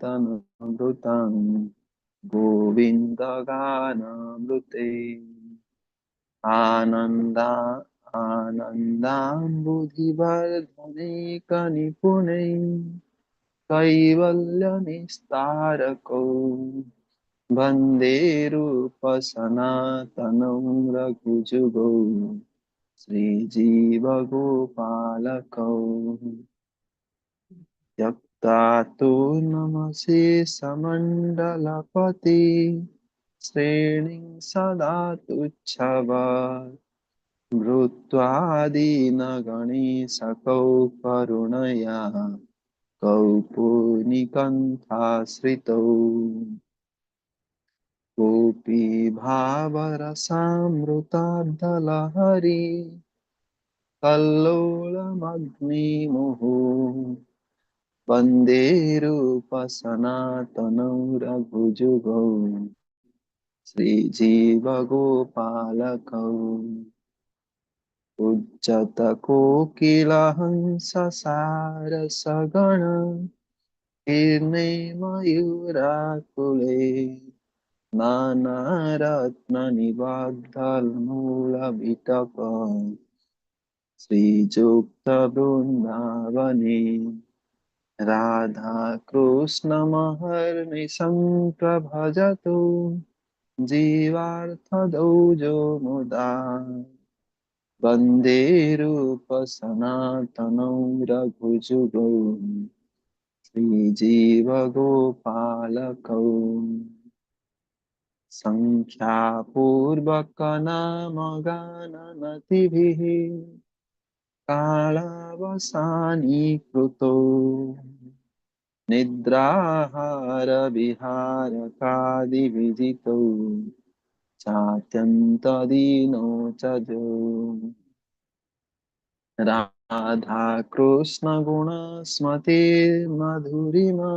कीर्तनामृतं गोविन्दगानामृते आनन्दा आनन्दाम्बुधिवर्धने कनिपुने कैवल्यनिस्तारकौ वन्दे रूपसनातनं रघुजुगौ श्रीजीवगोपालकौ त्यक्तातु नमसि समण्डलपति श्रेणिं सदा तुच्छवत् भूत्वादीनगणेशकौ करुणया कौपुनिकण्ठाश्रितौ कोऽपि भावरसामृताब्धलहरी कल्लोलमग्निमुहुः वन्दे रूपसनातनौ रघुजुगौ श्रीजीवगोपालकौ उज्जतकोकिलहंससारसगण कीर्णेमयूराकुले नानारत्ननिबद्धमूलविटप श्रीयुक्तबृन्दावने राधाकृष्णमहर्निशं प्रभजतु जीवार्थदौजो मुदा वन्दे रूपसनातनौ रघुजुगौ श्रीजीवगोपालकौ सङ्ख्यापूर्वकनामगाननतिभिः कालावसानीकृतो निद्राहारविहारकादिविजितौ चात्यन्तदीनो च जो राधाकृष्णगुणस्मतिर्मधुरिमा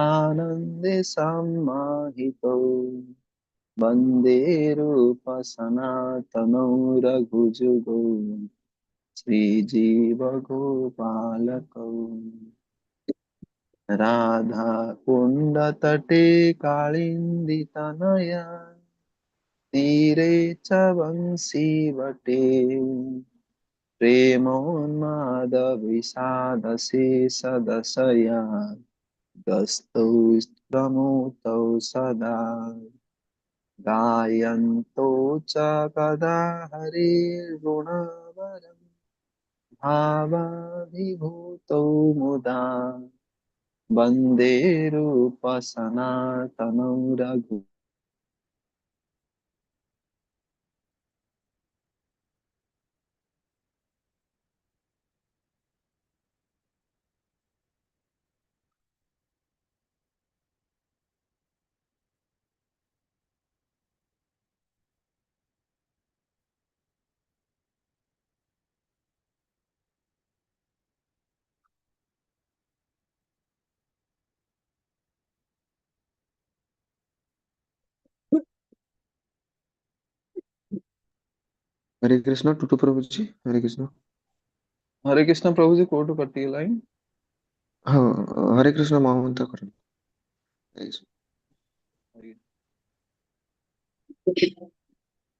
आनन्दे सम्माहितौ वन्दे रूपसनातनौ रघुजुगौ श्रीजीवगोपालकौ राधाकुण्डतटे कालिन्दितनया तीरे च वंशीवटे प्रेमोन्मादविषादशेषदशया गस्तौ प्रमुतौ सदा गायन्तो च कदा हरिर्गुणवरं भावाभिभूतौ मुदा वन्दे रूपसनातनौ रघु हरे कृष्ण टूटू प्रभु जी। हरे कृष्ण। हरे कृष्ण प्रभु जी कोटु कट्टी लाइन हाँ, हरे कृष्ण महामंत्र करें।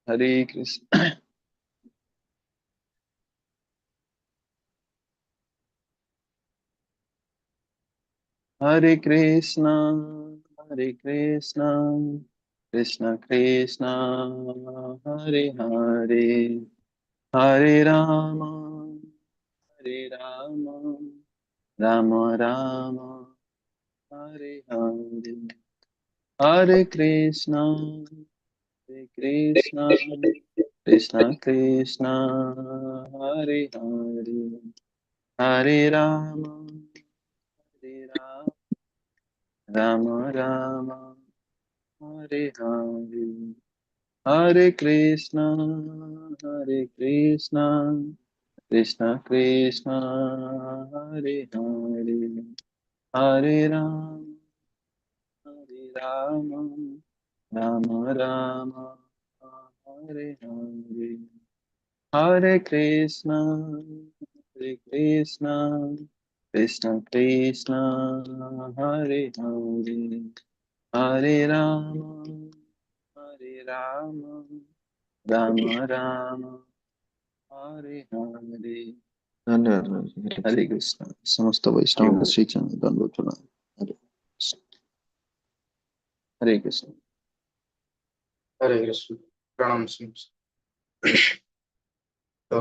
हरे कृष्ण हरे कृष्ण हरे कृष्ण कृष्ण कृष्ण हरे हरे हरे राम राम राम हरे हरे हरे कृष्ण कृष्ण कृष्ण हरे हरे हरे राम राम राम हरे हरे हरे कृष्ण कृष्ण कृष्ण हरे हरे हरे राम राम राम हरे हरे हरे कृष्ण कृष्ण कृष्ण हरे हरे हरे राम राम राम हरे हरे। धन्यवाद महाराज जी, हरे हरे कृष्ण। कृष्ण। समस्त वैष्णव श्री चरण दंडवत प्रणाम। हरे कृष्ण। हरे कृष्ण। हरे कृष्ण। प्रणाम समस्त। तो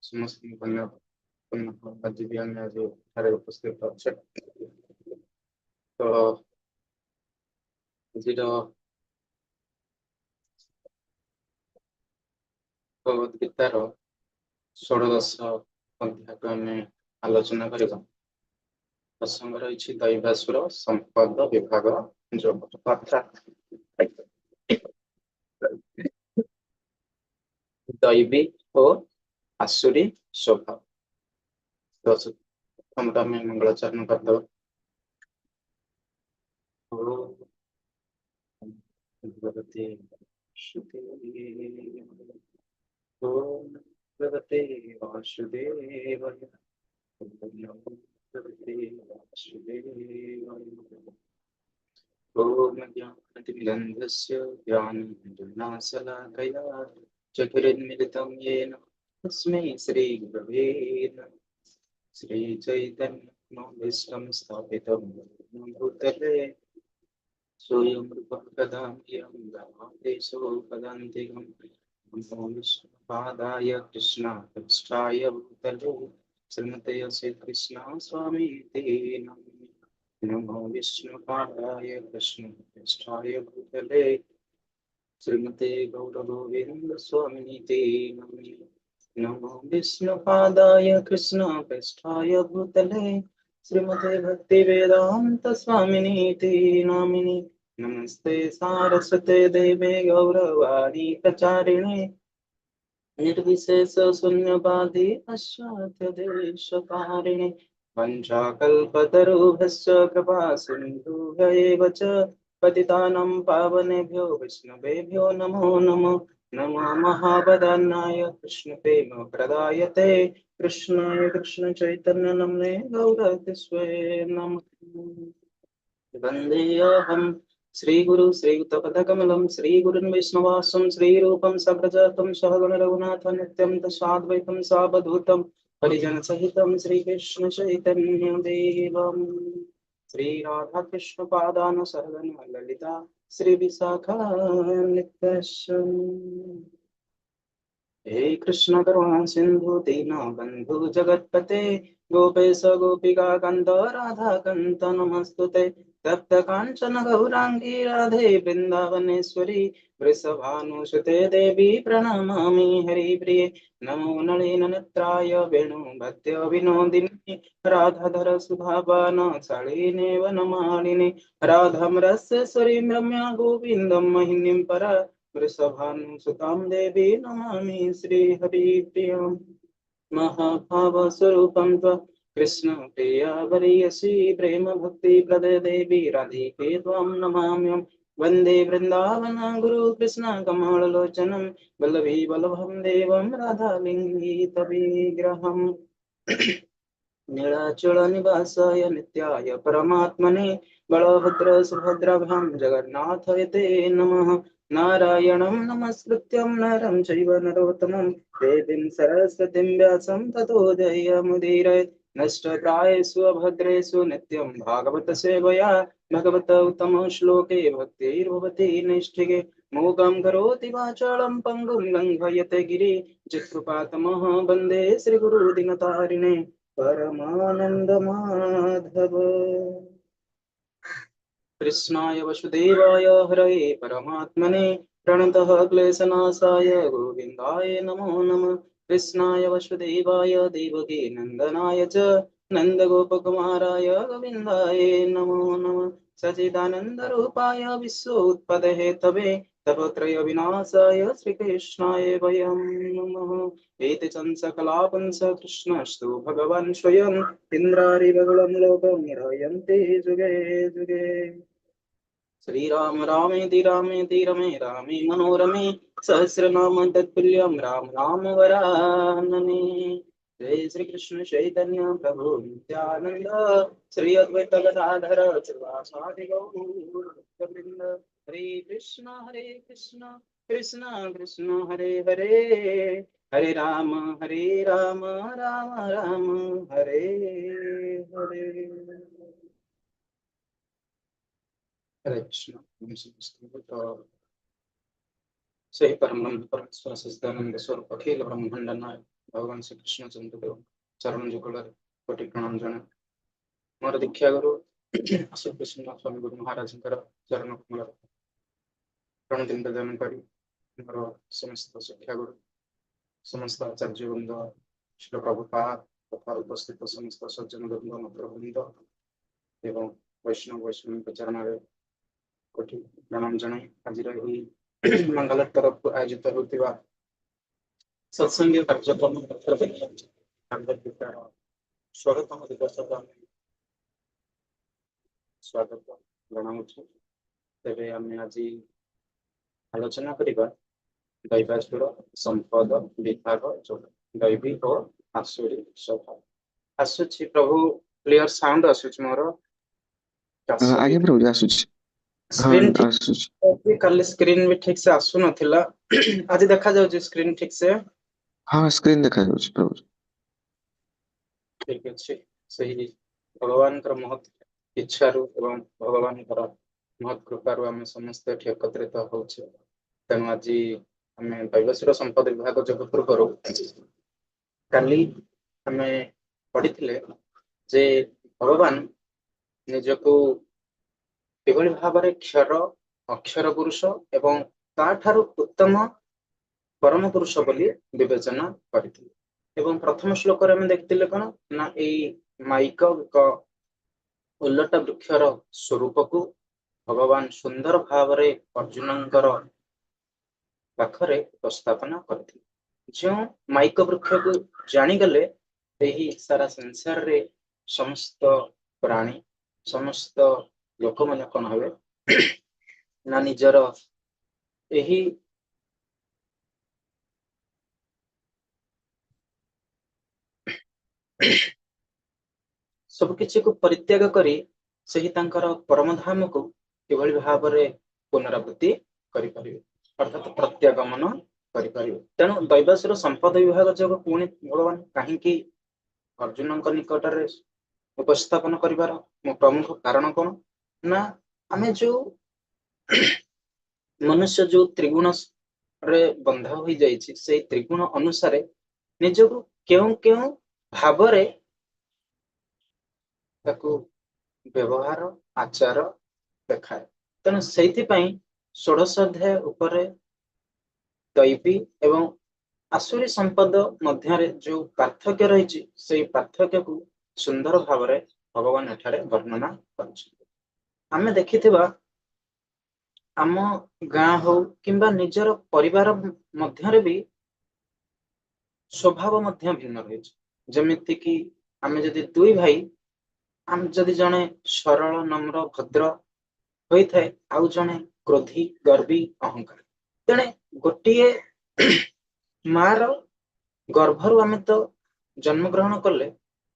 समस्त धन्यवाद दिव्यांग आज एଠାରେ उपस्थित अच्छे। तो ଆଜିର ଭଗବତ ଗୀତାର ଷୋଡ଼ଶ ଅଧ୍ୟାୟକୁ ଆମେ ଆଲୋଚନା କରିବା। ପ୍ରସଙ୍ଗ ରହିଛି ଦୈବାସୁର ସମ୍ପଦ ବିଭାଗ ଯୋଗ ଅର୍ଥାତ୍ ଦୈବୀ ଓ ଆସୁରୀ ସ୍ୱଭାବ। ତ ପ୍ରଥମେ ଆମେ ମଙ୍ଗଳାଚରଣ କରିଦେବା। भगवते ओम भगवते वासुदेवाय ओम भगवते वासुदेवाय ओम ज्ञानतिमिरन्धस्य ज्ञानञ्जनशलाकया चतुर्मिलितं येन तस्मै श्रीगुरवे नमः। श्रीचैतन्यमनोभीष्टं स्थापितं भूतले स्वयं रूपं कदाम्यं रामादेशो पदान्तिकं नमो विष्णुपादाय कृष्णाय भूतले श्रीमते श्रीकृष्ण स्वामी ते नमो विष्णुपादाय कृष्णाय भूतले श्रीमते गौरगोविन्द स्वामिनि ते नमो विष्णुपादाय कृष्णाय भूतले श्रीमते भक्तिवेदांत स्वामिनि ते नामिनि नमस्ते सारस्वते देवे गौरवाणी प्रचारिणे निर्विशेष शून्यवादी पाश्चात्य देशकारिणे वंशाकल्पतरुभ्यश्च कृपा सिन्धुभ्यैव च पतितानां पावनेभ्यो वैष्णवेभ्यो नमो नमो नमो महावदनाय कृष्णप्रेम प्रदायते कृष्णाय कृष्णचैतन्य नमने गौरतिस्वे नमः। वन्देऽहं श्रीगुरु श्रीयुतपदकमलं श्रीगुरुन् वैष्णवासं श्रीरूपं सप्रजातं सहगण रघुनाथं नित्यं तस्माद्वैतं सावधूतं परिजनसहितं श्रीकृष्ण चैतन्यदेवं श्रीराधाकृष्णपादान् सहगण ललिता श्रीविशाखान्वितम्। हे कृष्ण करुणा सिंधु दीनबंधु जगत्पते गोपेश गोपिका कांत राधा कांत नमस्तुते तप्त कांचन गौरांगी राधे वृंदावनेश्वरी वृषभानुसुते देवी प्रणमामि हरिप्रिये नमो नलिन नेत्राय वेणुभद्य विनोदिनी राधाधर सुधापान शालिनेव नमालिनी राधां रसेश्वरीं रम्या गोविन्दं महिनीं परा वृषभानुसुतां देवी नमामि श्रीहरिप्रियं महाभावस्वरूपं त्वं कृष्णप्रिया वरीयसी प्रेम भक्ति प्रदे देवी राधिके त्वां नमाम्यहं वन्दे वृन्दावन गुरु कृष्ण कमललोचनं वल्लभी वल्लभं देवं राधालिङ्गितविग्रहम् नीलाचलनिवासाय नित्याय परमात्मने बलभद्र सुभद्राभ्यां जगन्नाथाय नमः। नारायणं नमस्कृत्यं नरं चैव नरोत्तमं देवीं सरस्वतीं व्यासं ततो जयमुदीरयेत् नष्टप्रायेषु अभद्रेषु नित्यं भागवत सेवया भगवत उत्तम श्लोके भक्तिर्भवति नैष्ठिके मूकं करोति वाचालं पङ्गुं लङ्घयते गिरि चित्कृपातमः वन्दे श्रीगुरुदिनतारिणे परमानंद माधव। कृष्णाय वसुदेवाय हरये परमात्मने प्रणतः क्लेशनाशाय गोविन्दाय नमो नमः। कृष्णाय वसुदेवाय देवकी नंदनाय च नन्दगोपकुमाराय गोविन्दाय नमो नमः। सच्चिदानंद रूपाय विश्वोत्पत्तेतवे तापत्रय विनाशाय श्रीकृष्णाय वयं नमः। एते चंसकलापंस कृष्णस्तु भगवान् स्वयं इन्द्रारिवगुलं लोकं निरयन्ते जुगे जुगे। श्रीराम रामेति रामेति रमे रामे मनोरमे सहस्रनाम तत्तुल्यं राम नाम वरानने। जय श्री कृष्ण चैतन्य प्रभु नित्यानंद श्री अद्वैत गदाधर श्रीवासादि गौरवृंद हरे कृष्ण कृष्ण कृष्ण हरे हरे हरे राम राम राम हरे हरे। हरे कृष्ण। तो सही परम परमेश्वर सच्चिदानंद स्वरूप अखिल ब्रह्मांड नायक भगवान श्री कृष्ण चंद्रदेव चरण जुगल कोटि प्रणाम जन मोर दीक्षा गुरु श्री कृष्ण स्वामी गुरु महाराज चरण कमल प्रणति निवेदन करी मोर समस्त शिक्षा गुरु समस्त आचार्य वृंद श्री प्रभुपाद तथा उपस्थित समस्त सज्जन वृंद मित्रवृंद एवं वैष्णव चरण कोटि प्रणाम जन आज मंगल तरफ आयोजित होता सत्संग कार्यक्रम स्वागतम दिवस स्वागत जनाऊँ। तेरे आम आज आलोचना करवा दैवासुर संपद विभाग दैवी और आसुरी स्वभाव आसुची प्रभु क्लियर साउंड आसुची मोर आगे प्रभु आसुच स्क्रीन ठीक आसुच कल स्क्रीन भी ठीक से आसु नथिला आज देखा जाउची स्क्रीन ठीक से हाँ स्क्रीन देखा जाउची प्रभु ठीक अच्छे सही भगवान कर महत् इच्छारु एवं भगवान कर महत् कृपारु आम समस्त एकत्रित होचे तेणु आज आम दैवस्वर संपद विभाग जब पूर्व काली आम पढ़ी जे भगवान निजको किभଳି भाବରେ क्षर अक्षर पुरुष एवं ताठारु उत्तम परम पुरुष बोली विवेचना करथिले एवं प्रथम श्लोक रे हम देखथिले कोन ना ए माइक उल्लट वृक्षर स्वरूप को भगवान सुंदर भावरे अर्जुनंकर पाखरे उपस्थापना करथिले जो माइक वृक्ष को जानिगले एही सारा संसार रे समस्त प्राणी समस्त लोक मन कौन हवे ना निजर एही सब किछि को परित्याग करी सही तांकर परम धाम को किभଳି भाବରେ पुनरावृत्ति करि परिबे अर्थात प्रत्यागमन करि परिबे। तेणु दैवासुर संपद विभाग जग पुणी भगवान काहींकि अर्जुनଙ୍କ निकटरे उपस्थापन करिवार प्रमुख कारण कौन ना आमे जो मनुष्य जो त्रिगुण रे बंधा हो जाइछि से त्रिगुण अनुसारे निजको केउ केउ भावरे ताकू व्यवहार आचार देखाए तेणु से षोडश अध्याय उपरे दैवी एवं आसुरी संपद मध्य जो पार्थक्य रही से पार्थक्य को सुंदर भाव भगवान एठारे वर्णना करें देखिथिबा आम गाँ हो किंबा निजर परिवार मध्य भी स्वभाव मध्य भिन्न रही जमिति कि आम जदि दुई भाई आम जदि जने सरल नम्र भद्र होता है आउ जने क्रोधी गर्वी अहंकार तेणे गोटे मार गर्भरु आमे तो जन्म ग्रहण कले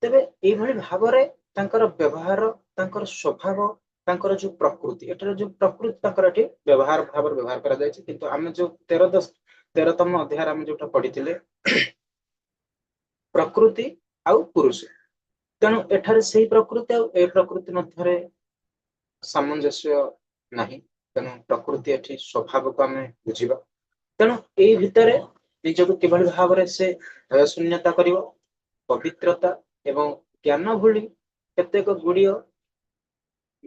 तेबे एभली भावरे तांकर व्यवहार तांकर स्वभाव तांकर जो प्रकृति एटार जो प्रकृति तांकर एठी व्यवहार भाव व्यवहार करा जायछि किंतु आमे जो 13तम अध्याय आमे जोटा पढिथिले प्रकृति आउ पुरुष तेणु एठारे सही प्रकृति आउ ए प्रकृति मध्यरे सामंजस्य नाही तेणु प्रकृति एठी स्वभाव को आमे बुझिबा तेणु ए भितरे निजको किभଳି भावरे से भय शून्यता करिवो पवित्रता एवं ज्ञान भली केतेक गुड़िय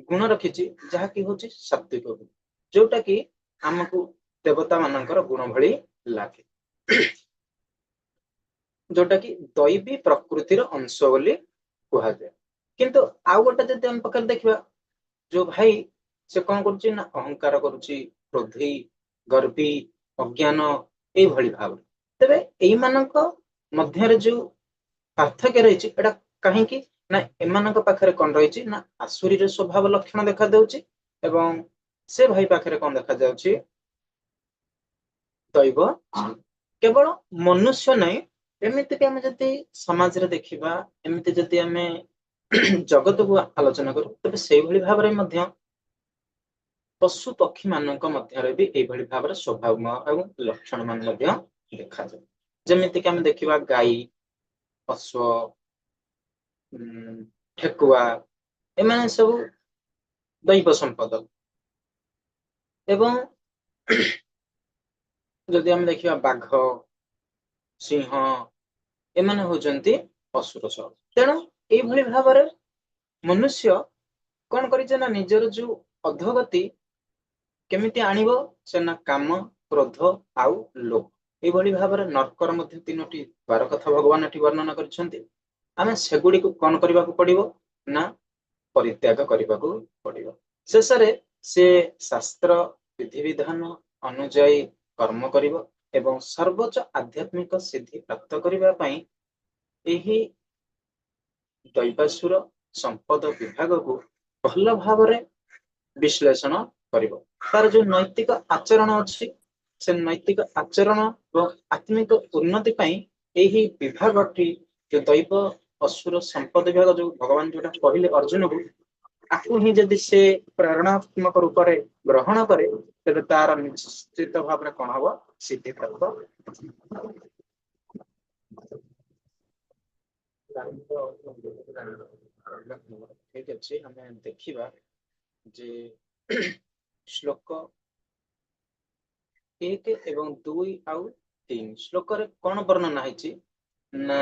गुण रखिछि जहा कि होछि सात्विक गुण जोटा कि हमकु देवता मानकर गुण भली लागे जोटा कि दैवी प्रकृतिर अंश बोली कहा जाए किंतु आउ गोटे जदि हम पकड़ देखिबा जो भाई से कौन करुछि ना अहंकार करुछि क्रोधी गर्वी अज्ञान ए भली भाव तेबे एई मानक मध्यरे जो पार्थक्य रही एटा कहीं ना एमानक पाखरे कौन रही ना आसुरी स्वभाव लक्षण देखा देउछि एवं से भाई पाखरे कौन देखा जाउछि दैव केवल मनुष्य नहीं ଏମିତିକି ଆମେ ଯଦି ସମାଜରେ ଦେଖିବା, ଏମିତି ଯଦି ଆମେ ଜଗତକୁ ଆଲୋଚନା କରୁ, ତେବେ ସେଇଭଳି ଭାବରେ ମଧ୍ୟ ପଶୁ ପକ୍ଷୀ ମାନଙ୍କ ମଧ୍ୟରେ ବି ଏଇଭଳି ଭାବରେ ସ୍ୱଭାବ ଏବଂ ଲକ୍ଷଣ ମାନ ମଧ୍ୟ ଦେଖାଯାଏ। ଯେମିତିକି ଆମେ ଦେଖିବା ଗାଈ, ଅଶ୍ୱ, ଠେକୁଆ, ଏମାନେ ସବୁ ଦୈବ ସମ୍ପଦ। ଏବଂ ଯଦି ଆମେ ଦେଖିବା ବାଘ, ସିଂହ, ଏମାନେ ହଉଛନ୍ତି ପଶୁର ସହ। ତେଣୁ ଏଇଭଳି ଭାବରେ ମନୁଷ୍ୟ କଣ କରିছে ନା ନିଜର ଯୋଉ ଅଧୋଗତି କେମିତି ଆଣିବ, ସେ ନା କାମ, କ୍ରୋଧ ଆଉ ଲୋଭ, ଏଇଭଳି ଭାବରେ ନର୍କର ମଧ୍ୟ 3ଟି ଦ୍ୱାର କଥା ଭଗବାନ ଏଠି ବର୍ଣ୍ଣନା କରିଛନ୍ତି। ଆମେ ସେଗୁଡିକୁ କଣ କରିବାକୁ ପଡିବ ନା ପରିତ୍ୟାଗ କରିବାକୁ ପଡିବ। ଶେଷରେ ସେ ଶାସ୍ତ୍ର ବିଧିବିଧାନ ଅନୁଯାୟୀ କର୍ମ କରିବ ଏବଂ ସର୍ବୋଚ୍ଚ ଆଧ୍ୟାତ୍ମିକ ସିଦ୍ଧି ପ୍ରାପ୍ତ କରିବା ପାଇଁ ଏହି ଦୈବାସୁର ସମ୍ପଦ ବିଭାଗକୁ ଭଲ ଭାବରେ ବିଶ୍ଳେଷଣ କରିବ। ତାର ଯୋଉ ନୈତିକ ଆଚରଣ ଅଛି, ସେ ନୈତିକ ଆଚରଣ ଏବଂ ଆତ୍ମିକ ଉନ୍ନତି ପାଇଁ ଏହି ବିଭାଗଟି ଯୋଉ ଦୈବ ଅସୁର ସମ୍ପଦ ବିଭାଗ ଯୋଉ ଭଗବାନ ଯୋଉଟା କହିଲେ ଅର୍ଜୁନକୁ, ଆକୁ ହିଁ ଯଦି ସେ ପ୍ରେରଣାତ୍ମକ ରୂପରେ ଗ୍ରହଣ କରେ, ତେବେ ତାର ନିଶ୍ଚିତ ଭାବରେ କଣ ହବ, ସିଦ୍ଧି ପ୍ରାପ୍ତ। ଠିକ ଅଛି, ଆମେ ଦେଖିବା ଯେ ଶ୍ଲୋକ 1 ଏବଂ 2 ଆଉ 3 ଶ୍ଲୋକରେ କଣ ବର୍ଣ୍ଣନା ହେଇଛି ନା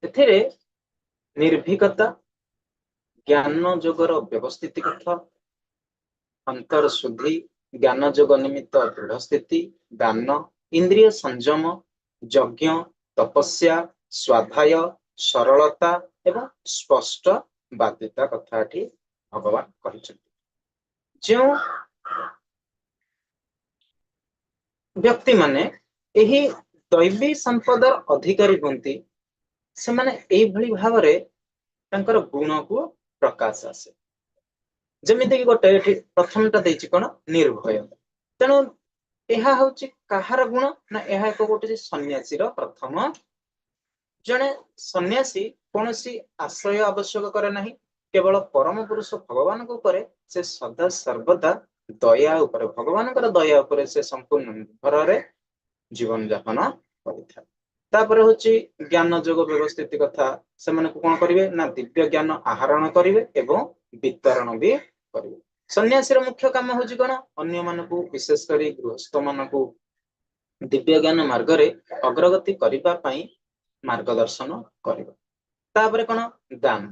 ଏଥିରେ ନିର୍ଭୀକତା, ଜ୍ଞାନ ଯୋଗର ବ୍ୟବସ୍ଥିତି କଥା, ଅନ୍ତର ଶୁଦ୍ଧି, ଜ୍ଞାନ ଯୋଗ ନିମିତ୍ତ ଦୃଢ ସ୍ଥିତି, ଦାନ, ଇନ୍ଦ୍ରିୟ ସଂଯମ, ଯଜ୍ଞ, ତପସ୍ୟା, ସ୍ୱାଧ୍ୟାୟ, ସରଳତା ଏବଂ ସ୍ପଷ୍ଟ ବାଧ୍ୟତା କଥା ଏଠି ଭଗବାନ କହିଛନ୍ତି। ଯେଉଁ ବ୍ୟକ୍ତି ମାନେ ଏହି ଦୈବୀ ସମ୍ପଦର ଅଧିକାରୀ ହୁଅନ୍ତି, ସେମାନେ ଏଇଭଳି ଭାବରେ ତାଙ୍କର ଗୁଣକୁ ପ୍ରକାଶ ଆସେ। ଯେମିତିକି ଗୋଟେ ଏଠି ପ୍ରଥମଟା ଦେଇଛି କଣ, ନିର୍ଭୟ। ତେଣୁ ଏହା ହଉଛି କାହାର ଗୁଣ ନା ଏହା ଏକ ଗୋଟେ ସନ୍ନ୍ୟାସୀର ପ୍ରଥମ। ଜଣେ ସନ୍ନ୍ୟାସୀ କୌଣସି ଆଶ୍ରୟ ଆବଶ୍ୟକ କରେ ନାହିଁ, କେବଳ ପରମ ପୁରୁଷ ଭଗବାନଙ୍କ ଉପରେ ସେ ସଦା ସର୍ବଦା ଦୟା ଉପରେ, ଭଗବାନଙ୍କର ଦୟା ଉପରେ ସେ ସମ୍ପୂର୍ଣ୍ଣ ନିର୍ଭରରେ ଜୀବନ ଯାପନ କରିଥାଏ। ତାପରେ ହଉଛି ଜ୍ଞାନ ଯୋଗ ବ୍ୟବସ୍ଥିତି କଥା, ସେମାନଙ୍କୁ କଣ କରିବେ ନା ଦିବ୍ୟ ଜ୍ଞାନ ଆହରଣ କରିବେ ଏବଂ ବିତରଣ ବି କରିବେ। ସନ୍ନ୍ୟାସୀର ମୁଖ୍ୟ କାମ ହଉଛି କଣ, ଅନ୍ୟମାନଙ୍କୁ ବିଶେଷ କରି ଗୃହସ୍ଥ ମାନଙ୍କୁ ଦିବ୍ୟ ଜ୍ଞାନ ମାର୍ଗରେ ଅଗ୍ରଗତି କରିବା ପାଇଁ ମାର୍ଗଦର୍ଶନ କରିବ। ତାପରେ କଣ, ଦାନ।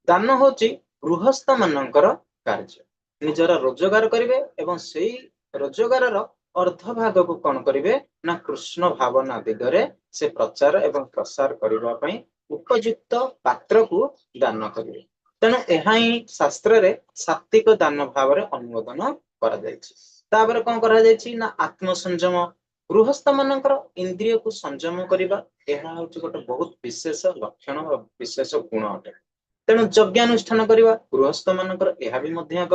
ଦାନ ହଉଛି ଗୃହସ୍ଥ ମାନଙ୍କର କାର୍ଯ୍ୟ। ନିଜର ରୋଜଗାର କରିବେ ଏବଂ ସେଇ ରୋଜଗାରର ଅର୍ଧ ଭାଗକୁ କଣ କରିବେ ନା କୃଷ୍ଣ ଭାବନା ଦିଗରେ ସେ ପ୍ରଚାର ଏବଂ ପ୍ରସାର କରିବା ପାଇଁ ଉପଯୁକ୍ତ ପାତ୍ରକୁ ଦାନ କରିବେ। ତେଣୁ ଏହା ହିଁ ଶାସ୍ତ୍ରରେ ସାତ୍ବିକ ଦାନ ଭାବରେ ଅନୁମୋଦନ କରାଯାଇଛି। ତାପରେ କଣ କରାଯାଇଛି ନା ଆତ୍ମ ସଂଯମ, ଗୃହସ୍ଥ ମାନଙ୍କର ଇନ୍ଦ୍ରିୟକୁ ସଂଯମ କରିବା, ଏହା ହଉଛି ଗୋଟେ ବହୁତ ବିଶେଷ ଲକ୍ଷଣ ବା ବିଶେଷ ଗୁଣ ଅଟେ। ତେଣୁ ଯଜ୍ଞାନୁଷ୍ଠାନ କରିବା ଗୃହସ୍ଥ ମାନଙ୍କର ଏହା ବି ମଧ୍ୟ ଏକ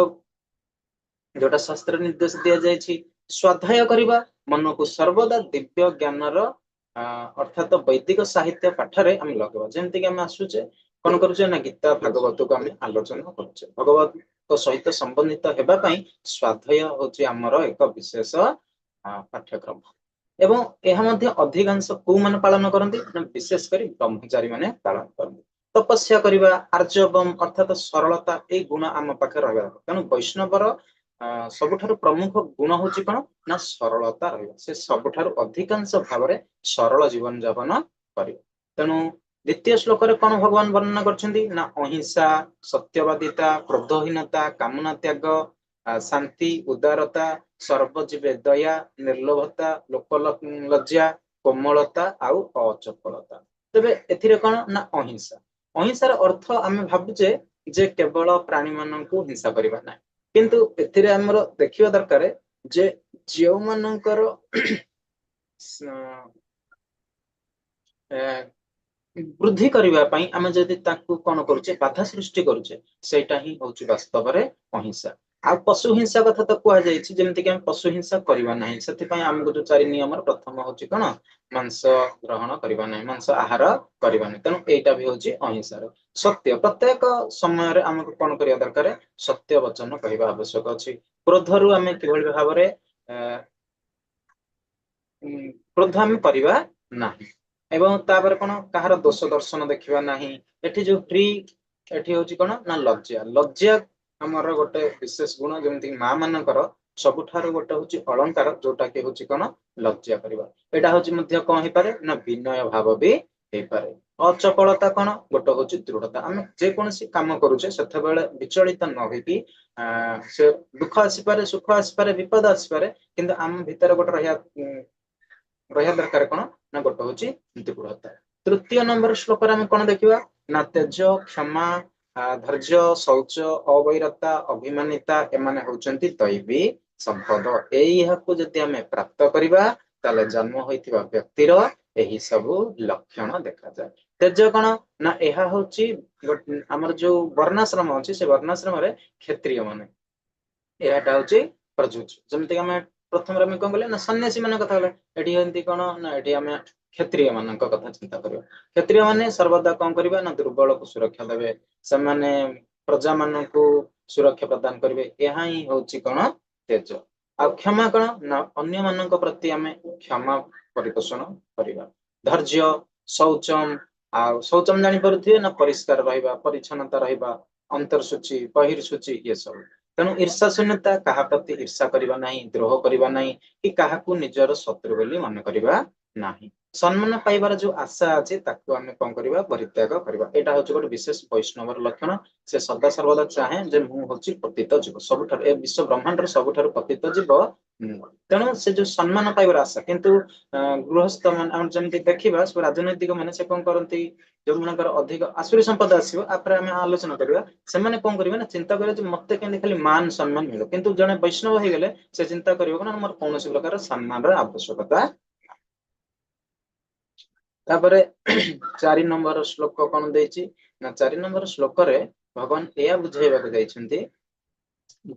ଯୋଉଟା ଶାସ୍ତ୍ର ନିର୍ଦ୍ଦେଶ ଦିଆଯାଇଛି। ସ୍ୱାଧ୍ୟାୟ କରିବା, ମନକୁ ସର୍ବଦା ଦିବ୍ୟ ଜ୍ଞାନର ଅର୍ଥାତ ବୈଦିକ ସାହିତ୍ୟ ପାଠରେ ଆମେ ଲଗାଇବା। ଯେମିତିକି ଆମେ ଆସୁଛେ କଣ କରୁଛେ ନା ଗୀତା ଭାଗବତକୁ ଆମେ ଆଲୋଚନା କରୁଛେ, ଭଗବତଙ୍କ ସହିତ ସମ୍ବନ୍ଧିତ ହେବା ପାଇଁ ସ୍ୱାଧ୍ୟାୟ ହଉଛି ଆମର ଏକ ବିଶେଷ ପାଠ୍ୟକ୍ରମ। ଏବଂ ଏହା ମଧ୍ୟ ଅଧିକାଂଶ କୋଉମାନେ ପାଳନ କରନ୍ତି ନା ବିଶେଷ କରି ବ୍ରହ୍ମଚାରୀ ମାନେ ପାଳନ କରନ୍ତି। ତପସ୍ୟା କରିବା, ଆର୍ଜବମ ଅର୍ଥାତ ସରଳତା, ଏଇ ଗୁଣ ଆମ ପାଖରେ ରହିବା ଦରକାର। ତେଣୁ ବୈଷ୍ଣବର ସବୁଠାରୁ ପ୍ରମୁଖ ଗୁଣ ହଉଛି କଣ ନା ସରଳତା ରହିବ। ସେ ସବୁଠାରୁ ଅଧିକାଂଶ ଭାବରେ ସରଳ ଜୀବନ ଯାପନ କରିବ। ତେଣୁ ଦ୍ୱିତୀୟ ଶ୍ଲୋକରେ କଣ ଭଗବାନ ବର୍ଣ୍ଣନା କରିଛନ୍ତି ନା ଅହିଂସା, ସତ୍ୟବାଦିତା, କ୍ରୋଧହୀନତା, କାମନା ତ୍ୟାଗ, ଶାନ୍ତି, ଉଦାରତା, ସର୍ବଜୀବେ ଦୟା, ନିର୍ଲୋଭତା, ଲୋକଲଜ୍ଜା, କୋମଳତା ଆଉ ଅଚପଳତା। ତେବେ ଏଥିରେ କଣ ନା ଅହିଂସା। ଅହିଂସାର ଅର୍ଥ ଆମେ ଭାବୁଛେ ଯେ କେବଳ ପ୍ରାଣୀ ମାନଙ୍କୁ ହିଂସା କରିବା ନାହିଁ, କିନ୍ତୁ ଏଥିରେ ଆମର ଦେଖିବା ଦରକାର ଯେ ଯେଉଁମାନଙ୍କର ବୃଦ୍ଧି କରିବା ପାଇଁ ଆମେ ଯଦି ତାକୁ କଣ କରୁଛେ ବାଧା ସୃଷ୍ଟି କରୁଛେ, ସେଇଟା ହିଁ ହଉଛି ବାସ୍ତବରେ ଅହିଂସା। ଆଉ ପଶୁ ହିଂସା କଥା ତ କୁହାଯାଇଛି, ଯେମିତି କି ଆମେ ପଶୁ ହିଂସା କରିବା ନାହିଁ, ସେଥିପାଇଁ ଆମକୁ ଯୋଉ 4 ନିୟମର ପ୍ରଥମ ହଉଛି କଣ, ମାଂସ ଗ୍ରହଣ କରିବା ନାହିଁ, ମାଂସ ଆହାର କରିବା ନାହିଁ। ତେଣୁ ଏଇଟା ବି ହଉଛି ଅହିଂସାର। ସତ୍ୟ, ପ୍ରତ୍ୟେକ ସମୟରେ ଆମକୁ କଣ କରିବା ଦରକାର, ସତ୍ୟ ବଚନ କହିବା ଆବଶ୍ୟକ ଅଛି। କ୍ରୋଧରୁ ଆମେ କିଭଳି ଭାବରେ କ୍ରୋଧ ଆମେ କରିବା ନାହିଁ। ଏବଂ ତାପରେ କଣ, କାହାର ଦୋଷ ଦର୍ଶନ ଦେଖିବା ନାହିଁ। ଏଠି ଯୋଉ ଏଠି ହଉଛି କଣ ନା ଲଜ୍ଜା। ଲଜ୍ଜା ଆମର ଗୋଟେ ବିଶେଷ ଗୁଣ, ଯେମିତି ମା ମାନଙ୍କର ସବୁଠାରୁ ଗୋଟେ ହଉଛି ଅଳଙ୍କାର, ଯୋଉଟା କି ହଉଛି କଣ, ଲଜ୍ଜା କରିବା। ଏଇଟା ହଉଛି ମଧ୍ୟ କଣ ହେଇପାରେ ନା ବିନୟ ଭାବ ବି ହେଇପାରେ। ଅଚପଳତା କଣ, ଗୋଟେ ହଉଛି ଦୃଢତା। ଆମେ ଯେକୌଣସି କାମ କରୁଛେ ସେତେବେଳେ ବିଚଳିତ ନ ହେଇକି ସେ ଦୁଃଖ ଆସିପାରେ, ସୁଖ ଆସିପାରେ, ବିପଦ ଆସିପାରେ, କିନ୍ତୁ ଆମ ଭିତରେ ଗୋଟେ ରହିବା ଦରକାର କଣ ନା ଗୋଟେ ହଉଛି ଦୃଢତା। ତୃତୀୟ ନମ୍ବର ଶ୍ଲୋକରେ ଆମେ କଣ ଦେଖିବା ନା ତେଜ, କ୍ଷମା, ଧୈର୍ଯ୍ୟ, ଶୌଚ, ଅବୈରତା, ଅଭିମାନିତା ଏମାନେ ହଉଛନ୍ତି ଦୈବୀ ସମ୍ପଦ। ଏଇହାକୁ ଯଦି ଆମେ ପ୍ରାପ୍ତ କରିବା ତାହେଲେ ଜନ୍ମ ହୋଇଥିବା ବ୍ୟକ୍ତିର ଏହି ସବୁ ଲକ୍ଷଣ ଦେଖାଯାଏ। ତେଜ କଣ ନା ଏହା ହଉଛି ଆମର ଯୋଉ ବର୍ଣ୍ଣାଶ୍ରମ ଅଛି, ସେ ବର୍ଣ୍ଣାଶ୍ରମରେ କ୍ଷତ୍ରିୟ ମାନେ ଏହାଟା ହଉଛି ପ୍ରଯୁଜ୍ୟ। ଯେମିତି ଆମେ ପ୍ରଥମରେ ଆମେ କଣ କଲେ ନା ସନ୍ନ୍ୟାସୀ ମାନଙ୍କ କଥା ହେଲେ, ଏଠି ଏମିତି କଣ ନା ଏଠି ଆମେ କ୍ଷତ୍ରିୟ ମାନଙ୍କ କଥା ଚିନ୍ତା କରିବା। କ୍ଷତ୍ରିୟ ମାନେ ସର୍ବଦା କଣ କରିବା ନା ଦୁର୍ବଳକୁ ସୁରକ୍ଷା ଦେବେ, ସେମାନେ ପ୍ରଜା ମାନଙ୍କୁ ସୁରକ୍ଷା ପ୍ରଦାନ କରିବେ। ଏହା ହିଁ ହଉଛି କଣ ତେଜ। ଆଉ କ୍ଷମା କଣ ନା ଅନ୍ୟ ମାନଙ୍କ ପ୍ରତି ଆମେ କ୍ଷମା ପରିପୋଷଣ କରିବା। ଧୈର୍ଯ୍ୟ, ଶୌଚମ, ଆଉ ଶୌଚମ ଜାଣିପାରୁଥିବେ ନା ପରିଷ୍କାର ରହିବା, ପରିଚ୍ଛନ୍ନତା ରହିବା, ଅନ୍ତର୍ସୂଚି, ବହିର୍ସୂଚି, ଇଏ ସବୁ। ତେଣୁ ଈର୍ଷା ଶୂନ୍ୟତା, କାହା ପ୍ରତି ଈର୍ଷା କରିବା ନାହିଁ, ଦ୍ରୋହ କରିବା ନାହିଁ, କି କାହାକୁ ନିଜର ଶତ୍ରୁ ବୋଲି ମନେ କରିବା ନାହିଁ। ସମ୍ମାନ ପାଇବାର ଯୋଉ ଆଶା ଅଛି ତାକୁ ଆମେ କଣ କରିବା, ପରିତ୍ୟାଗ କରିବା। ଏଇଟା ହଉଛି ଗୋଟେ ବିଶେଷ ବୈଷ୍ଣବର ଲକ୍ଷଣ। ସେ ସଦା ସର୍ବଦା ଚାହେଁ ଯେ ମୁଁ ହଉଛି ପତିତ ଜୀବ, ସବୁଠାରୁ ଏ ବିଶ୍ୱ ବ୍ରହ୍ମାଣ୍ଡର ସବୁଠାରୁ ପତିତ ଜୀବ ମୁଁ। ତେଣୁ ସେ ଯୋଉ ସମ୍ମାନ ପାଇବାର ଆଶା, କିନ୍ତୁ ଗୃହସ୍ଥ ମାନେ ଆମେ ଯେମିତି ଦେଖିବା, ସବୁ ରାଜନୈତିକ ମାନେ ସେ କଣ କରନ୍ତି, ଯୋଉମାନଙ୍କର ଅଧିକ ଆସୁରୀ ସମ୍ପଦ ଆସିବ, ଆପରେ ଆମେ ଆଲୋଚନା କରିବା, ସେମାନେ କଣ କରିବେ ନା ଚିନ୍ତା କରିବେ ଯେ ମତେ କେମିତି ଖାଲି ମାନ ସମ୍ମାନ ମିଳୁ। କିନ୍ତୁ ଜଣେ ବୈଷ୍ଣବ ହେଇଗଲେ ସେ ଚିନ୍ତା କରିବ ନା ମୋର କୌଣସି ପ୍ରକାର ସମ୍ମାନର ଆବଶ୍ୟକତା। ତାପରେ 4 ନମ୍ବର ଶ୍ଲୋକ କଣ ଦେଇଛି ନା 4 ନମ୍ବର ଶ୍ଲୋକରେ ଭଗବାନ ଏଇଆ ବୁଝେଇବାକୁ ଯାଇଛନ୍ତି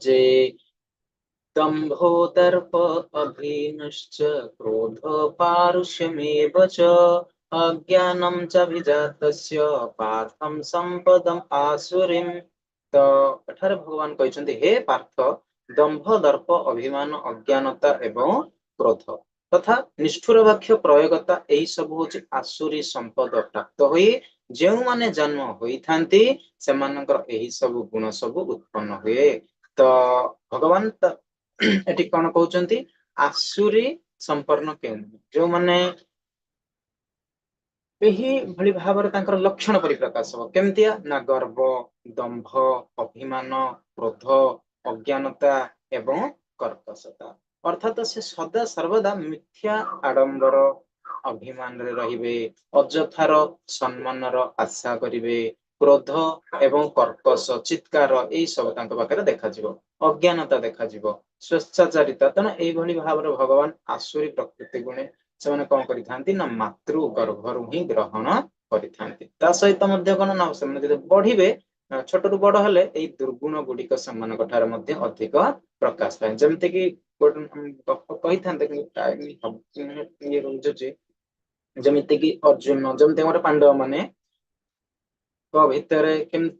ଯେ ଦମ୍ଭୋ ଦର୍ପ ଅଭିନଶ୍ଚ କ୍ରୋଧ ପାରୁଷ୍ୟମେବ ଚ ଅଜ୍ଞାନଂ ଚ ବିଜାତସ୍ୟ ପାର୍ଥଂ ସମ୍ପଦଂ ଆସୁରୀಂ। ତ ଏଠାରେ ଭଗବାନ କହିଛନ୍ତି ହେ ପାର୍ଥ, ଦମ୍ଭ, ଦର୍ପ, ଅଭିମାନ, ଅଜ୍ଞାନତା ଏବଂ କ୍ରୋଧ ତଥା ନିଷ୍ଠୁର ବାକ୍ୟ ପ୍ରୟୋଗତା, ଏଇ ସବୁ ହଉଛି ଆସୁରୀ ସମ୍ପଦ ପ୍ରାପ୍ତ ହୋଇ ଯେଉଁମାନେ ଜନ୍ମ ହୋଇଥାନ୍ତି ସେମାନଙ୍କର ଏହି ସବୁ ଗୁଣ ସବୁ ଉତ୍ପନ୍ନ ହୁଏ। ତ ଭଗବାନ ଏଠି କଣ କହୁଛନ୍ତି, ଆସୁରୀ ସମ୍ପନ୍ନ କେଉଁମାନେ, ଯୋଉମାନେ ଏହି ଭଳି ଭାବରେ ତାଙ୍କର ଲକ୍ଷଣ ପରିପ୍ରକାଶ ହବ। କେମିତିଆ ନା ଗର୍ବ, ଦମ୍ଭ, ଅଭିମାନ, କ୍ରୋଧ, ଅଜ୍ଞାନତା ଏବଂ କର୍କଶତା। ଅର୍ଥାତ ସେ ସଦା ସର୍ବଦା ମିଥ୍ୟା ଆଡମ୍ବର ଅଭିମାନରେ ରହିବେ, ଅଯଥାର ସମ୍ମାନର ଆଶା କରିବେ, କ୍ରୋଧ ଏବଂ କର୍କଶ ଚିତ୍କାର ଏଇ ସବୁ ତାଙ୍କ ପାଖରେ ଦେଖାଯିବ, ଅଜ୍ଞାନତା ଦେଖାଯିବ, ସ୍ୱେଚ୍ଛାଚାରିତା। ତେଣୁ ଏଇଭଳି ଭାବରେ ଭଗବାନ ଆସୁରୀ ପ୍ରକୃତି ଗୁଣେ ସେମାନେ କଣ କରିଥାନ୍ତି ନା ମାତୃ ଗର୍ଭରୁ ହିଁ ଗ୍ରହଣ କରିଥାନ୍ତି। ତା ସହିତ ମଧ୍ୟ କଣ ନା ସେମାନେ ଯଦି ବଢିବେ, ଛୋଟରୁ ବଡ ହେଲେ ଏଇ ଦୁର୍ଗୁଣ ଗୁଡିକ ସେମାନଙ୍କ ଠାରେ ମଧ୍ୟ ଅଧିକ ପ୍ରକାଶ ପାଏ। ଯେମିତି କିି କହିଥାନ୍ତେ କିନ୍ତୁ ଇଏ ରହୁଛି, ଯେମିତି କିି ଅର୍ଜୁନ, ଯେମିତି ଆମର ପାଣ୍ଡବ ମାନେ ଭିତରେ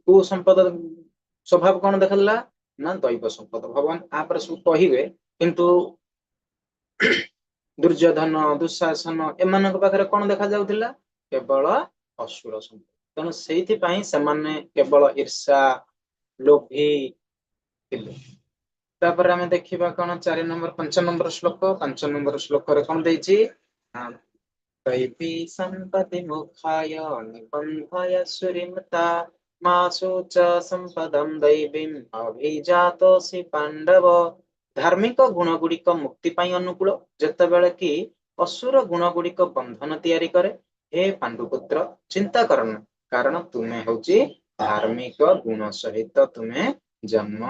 କୋଉ ସମ୍ପଦ ସ୍ୱଭାବ କଣ ଦେଖାଦେଲା ନା ଦୈବ ସମ୍ପଦ। ଭଗବାନ ଆପରେ ସବୁ କହିବେ, କିନ୍ତୁ ଦୁର୍ଯ୍ୟୋଧନ, ଦୁଃଶାସନ ଏମାନଙ୍କ ପାଖରେ କଣ ଦେଖାଯାଉଥିଲା, କେବଳ ଅସୁର ସମ୍ପଦ। ତେଣୁ ସେଇଥିପାଇଁ ସେମାନେ କେବଳ ଈର୍ଷା, ଲୋଭୀ ଥିଲେ। ତାପରେ ଆମେ ଦେଖିବା କଣ 5 ନମ୍ବର ଶ୍ଲୋକ। 5 ନମ୍ବର ଶ୍ଲୋକରେ କଣ ଦେଇଛି, ଦୈବୀ ସମ୍ପତ୍ତି ମୁଖାୟ ନିବନ୍ଧାୟ ସୁରିମତା ମାସୁ ଚ ସମ୍ପଦଂ ଦୈବୀଂ ଅଭିଜାତୋଷି ପାଣ୍ଡବ। ଧାର୍ମିକ ଗୁଣ ଗୁଡିକ ମୁକ୍ତି ପାଇଁ ଅନୁକୂଳ, ଯେତେବେଳେ କି ଅସୁର ଗୁଣ ଗୁଡିକ ବନ୍ଧନ ତିଆରି କରେ। ହେ ପାଣ୍ଡୁପୁତ୍ର, ଚିନ୍ତା କରନା, କାରଣ ତୁମେ ହଉଛି ଧାର୍ମିକ ଗୁଣ ସହିତ ତୁମେ ଜନ୍ମ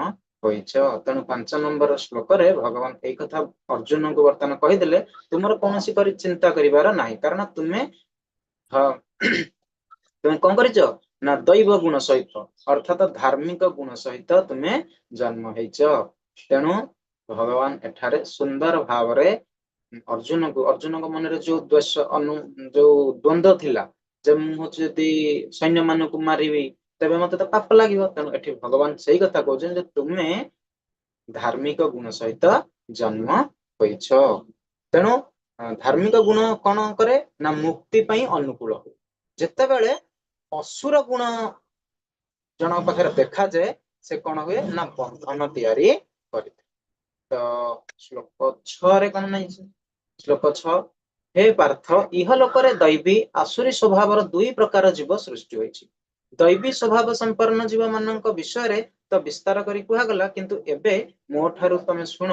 ହୋଇଛ। ତେଣୁ 5 ନମ୍ବର ଶ୍ଲୋକରେ ଭଗବାନ ଏଇ କଥା ଅର୍ଜୁନଙ୍କୁ ବର୍ତ୍ତମାନ କହିଦେଲେ, ତୁମର କୌଣସି ଚିନ୍ତା କରିବାର ନାହିଁ, କାରଣ ତୁମେ କଣ କରିଛ ନା दैव गुण सहित अर्थात धार्मिक गुण सहित तुम्हें जन्म होइछ। तेणु भगवान एठारे सुंदर भाव रे अर्जुन को मन रे जो द्वेष जो द्वंद्व थिला जे मु जदि सैन्य मान को मारिबी तेबे मते तो पाप लागिबो। तेणु एठी भगवान सही कथा कहउछन जे तुमे धार्मिक गुण सहित जन्म होइछ। तेणु धार्मिक गुण कौन करे ना मुक्ति पई अनुकूल हो। जेतेबेले असुर गुण जन पाखरे देखा जाए से कौन हुए ना बंधन तैयारी करे। तो श्लोक 6 रे कौन नहीं श्लोक 6 हे पार्थ इह लोकरे दैवी आसुरी स्वभावर दुई प्रकार जीव सृष्टि होइछि। दैवी स्वभाव संपन्न जीव मानक विषय रे तो विस्तार करी कुहा गला किंतु एबे मो ठारू तमे सुन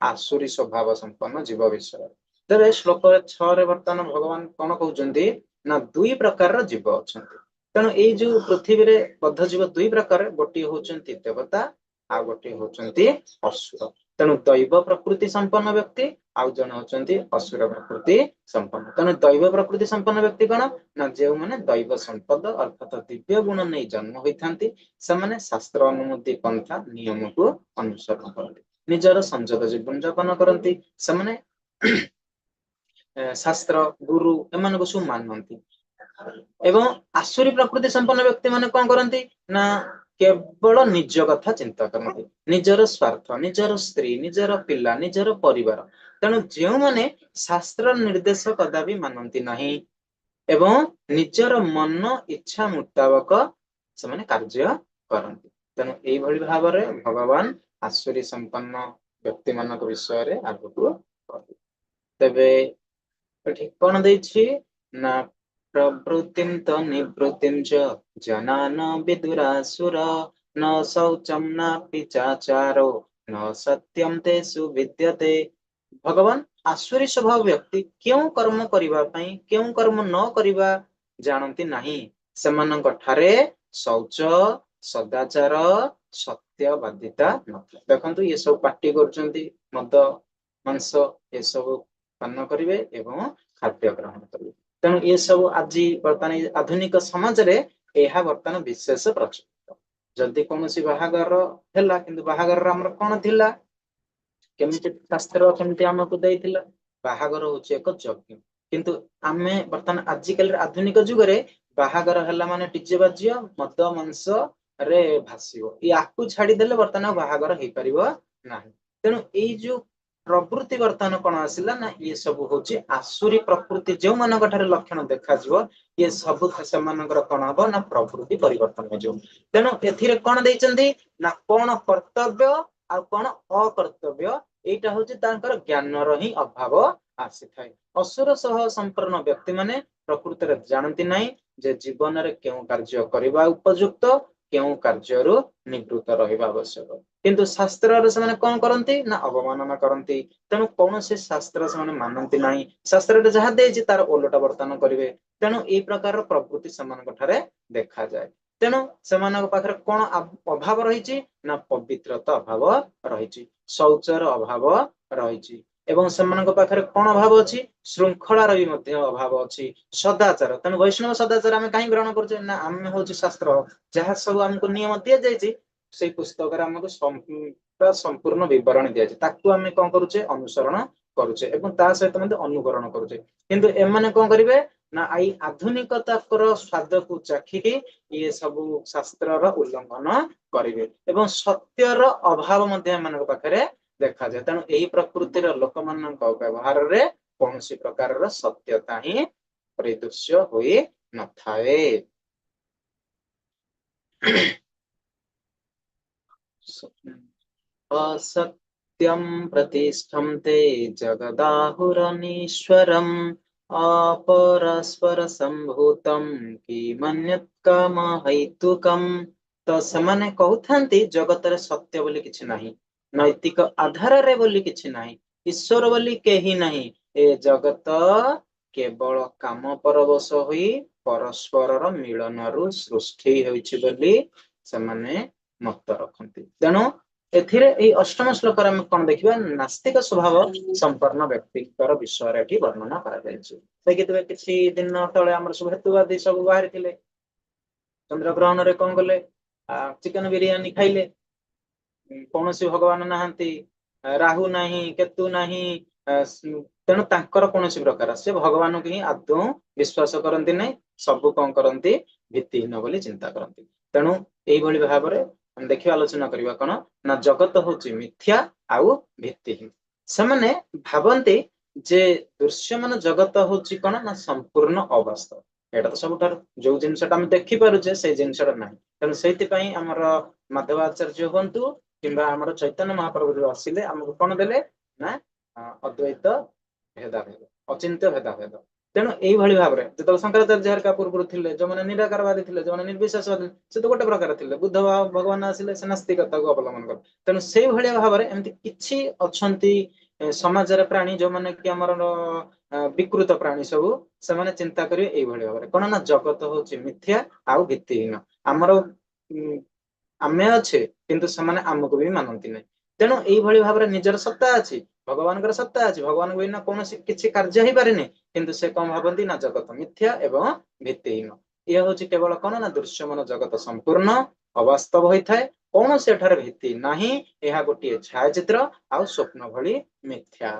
आसुरी स्वभाव संपन्न जीव विषय। तेरे श्लोक 6 रे वर्तमान भगवान कौन कहउचंदी ना दुई प्रकार जीव अछंती। तेणु ये जो पृथ्वी रे बद्ध जीव दुई प्रकार गोटे होचंती देवता आ गोटे होचंती असुर। तेणु दैव प्रकृति संपन्न व्यक्ति आउ जन होचंती असुर प्रकृति संपन्न। तेणु दैव प्रकृति संपन्न व्यक्ति कौन ना जो माने दैव संपद अर्थात दिव्य गुण नहीं जन्म होइथांती से माने शास्त्र अनुमति पंथा नियम को अनुसरण करती निजर संजत जीवन यापन करती से माने शास्त्र गुरु एमान को सब मानती। एवं आसुरी प्रकृति संपन्न व्यक्ति माने कौन करती ना केवल निज कथा चिंता करती निजर स्वार्थ निजर स्त्री निजर पिला निजर परिवार। तेणु जो माने शास्त्र निर्देश कदापि मानती नहीं एवं निजर मन इच्छा मुताबक से माने कार्य करती। तेणु यही भाव में भगवान आसुरी संपन्न व्यक्ति मान विषय रे आगु तेबे कौन देछि ना प्रवृत्तिं तो निवृत्तिं च जनान विदुरासुर न शौचम नापि चाचारो न सत्यम तेषु विद्यते। भगवान आसुरी स्वभाव व्यक्ति क्यों कर्म करिबा पई क्यों कर्म न करिबा जानती नहीं सेमानक ठारे शौच सदाचार सत्यवादिता नଥାଏ। देखंतु ये सब पार्टी करचंती मद मांस ये सब पान करिवे एवं खाद्य ग्रहण करिवे। तेणु ये सब आज बर्तमान आधुनिक समाज रे एहा बर्तमान विशेष प्रचलित। जदि कोनोसी बाहागर हैला किंतु बाहागर हमर कोन थिला केमिति शास्त्र केमिति हमकु देइथिला बाहागर होची एक यज्ञ किंतु आमे बर्तमान आजिकल आधुनिक जुग रे बाहागर हैला माने डीजे बाजियो मद मांस रे भासियो याकु छाडी देले बर्तमान बाहागर हेइ परिबो नाही। तेणु एई जो प्रवृत्ति बर्तमान कौन आसिला ना ये सब होची आसुरी प्रकृति जो मानक ठारे लक्षण देखा जिवो ये सब से मानकर कौन हबो ना प्रवृत्ति परिवर्तन हो जो। तेणु एथिरे कौन देइचंदी ना कौन कर्तव्य आ कौन अकर्तव्य एटा होची तांकर ज्ञान रही अभाव आसी थाए। असुर सह संपन्न व्यक्ति माने प्रकृति रे जानती नहीं जे जीवन रे केउ कार्य करबा उपयुक्त केउ कार्यरु निवृत्त रहिबा आवश्यक किंतु शास्त्र रे से कौन करती ना अवमानना करती। तेणु कौन से शास्त्र से मानती नहीं शास्त्र जहाँ देछि तार ओलटा वर्तन करिवे। तेणु ए प्रकार प्रवृत्ति सेमानक ठारे देखा जाए। तेणु सेमानक पाखरे कौन अभाव रहिछि ना पवित्रता अभाव रहिछि शौचर अभाव रहिछि एवं सेमानक पाखरे कौन अभाव अछि श्रृंखलार भी मध्य अभाव अछि सदाचार। तेणु वैष्णव सदाचार आमे काहे ग्रहण करछे ना आमे होछि शास्त्र जहाँ सब हमको नियम दिया जाइछि से पुस्तक रे हमको संपूर्ण विवरण दिया जाय ताकू आमे कोन करूचे अनुसरण करूचे एवं ता सहित मध्ये अनुकरण करूचे। किंतु एमाने कोन करिवे ना आई आधुनिकता कर स्वाद को चाखिके ये सब शास्त्र रो उल्लंघन करिवे एवं सत्यर अभाव मध्ये एमानक पाखरे देखा जाय। तेणु एही प्रकृति रो लोक मानक व्यवहार रे कोनोसी प्रकार रो सत्यता ही परिदृश्य होई न थाए। असत्यं प्रतिष्ठं ते जगदाहुरनीश्वरम् अपरस्पर संभूतं किमन्यत् कामहैतुकम्। तो सेमाने कहउथांती जगत रे सत्य बोली किछि नाही नैतिक आधार रे बोली किछि नाही ईश्वर बोली केही नाही ए जगत केवल काम परवश होई परस्पर मिलन रु सृष्टि होइछि बोली सेमाने मत रखती। तेणु एथिरे एई अष्टम श्लोक रे हम कोन देखिबा नास्तिक स्वभाव संपन्न व्यक्तित्वर विषय रे एठी वर्णना करा जायछि। देखितबे किछि दिन तळे हमर सुहेतुवादी सब बाहर थिले चंद्रग्रहण रे कौन कले चिकन बिरियानी खाइले कौन सी भगवान नहांती राहु नाही केतु नाही तेणु तांकर कौन प्रकार से भगवान को ही आदौ विश्वास करती नहीं सब कौन करती भित्तिहीन बोली चिंता करती तेणु यही भाव में देखिए आलोचना करवा कौन ना जगत हूँ मिथ्या आउ भित्तिहीन से मैंने भावती जे दृश्यमान जगत हूँ कौन ना संपूर्ण अवास्तव एटा तो सब जो जिनसा आम देखिपे से जिनसा ना तेणु से आमर माधवाचार्य हूँ कि चैतन्य महाप्रभु जो आसिले आमको कौन देले ना अद्वैत भेदाभेद अचिंत्य भेदाभेद तेणु यही भाव में जो शंकराचार्य हरिका पूर्व थे जो मैंने निराकारवादी थे जो मैंने निर्विशेषवादी से तो गोटे प्रकार थे बुद्ध भगवान आसिले से नास्तिकता को अवलंबन कर तेणु से भाव में एमती किछि अछंती समाज प्राणी जो मैंने कि आमर विकृत प्राणी सब से चिंता करेंगे यही भाव में कौन ना जगत हूँ मिथ्या आउ भित्तिहीन आमर आमे अच्छे किंतु से आमको भी मानती नहीं तेणु यही भाव में निजर सत्ता अच्छी भगवान सत्ता अच्छी भगवान को बिना कौन किसी कार्य ही पारे किंतु से कौन भावती ना जगत मिथ्या एवं भित्तिहीन यह हूँ केवल कौन ना दृश्यमान जगत संपूर्ण अवास्तव होता है कौन से भित्ति नाही यह गोटे छायाचित्र आउ स्वप्न भली मिथ्या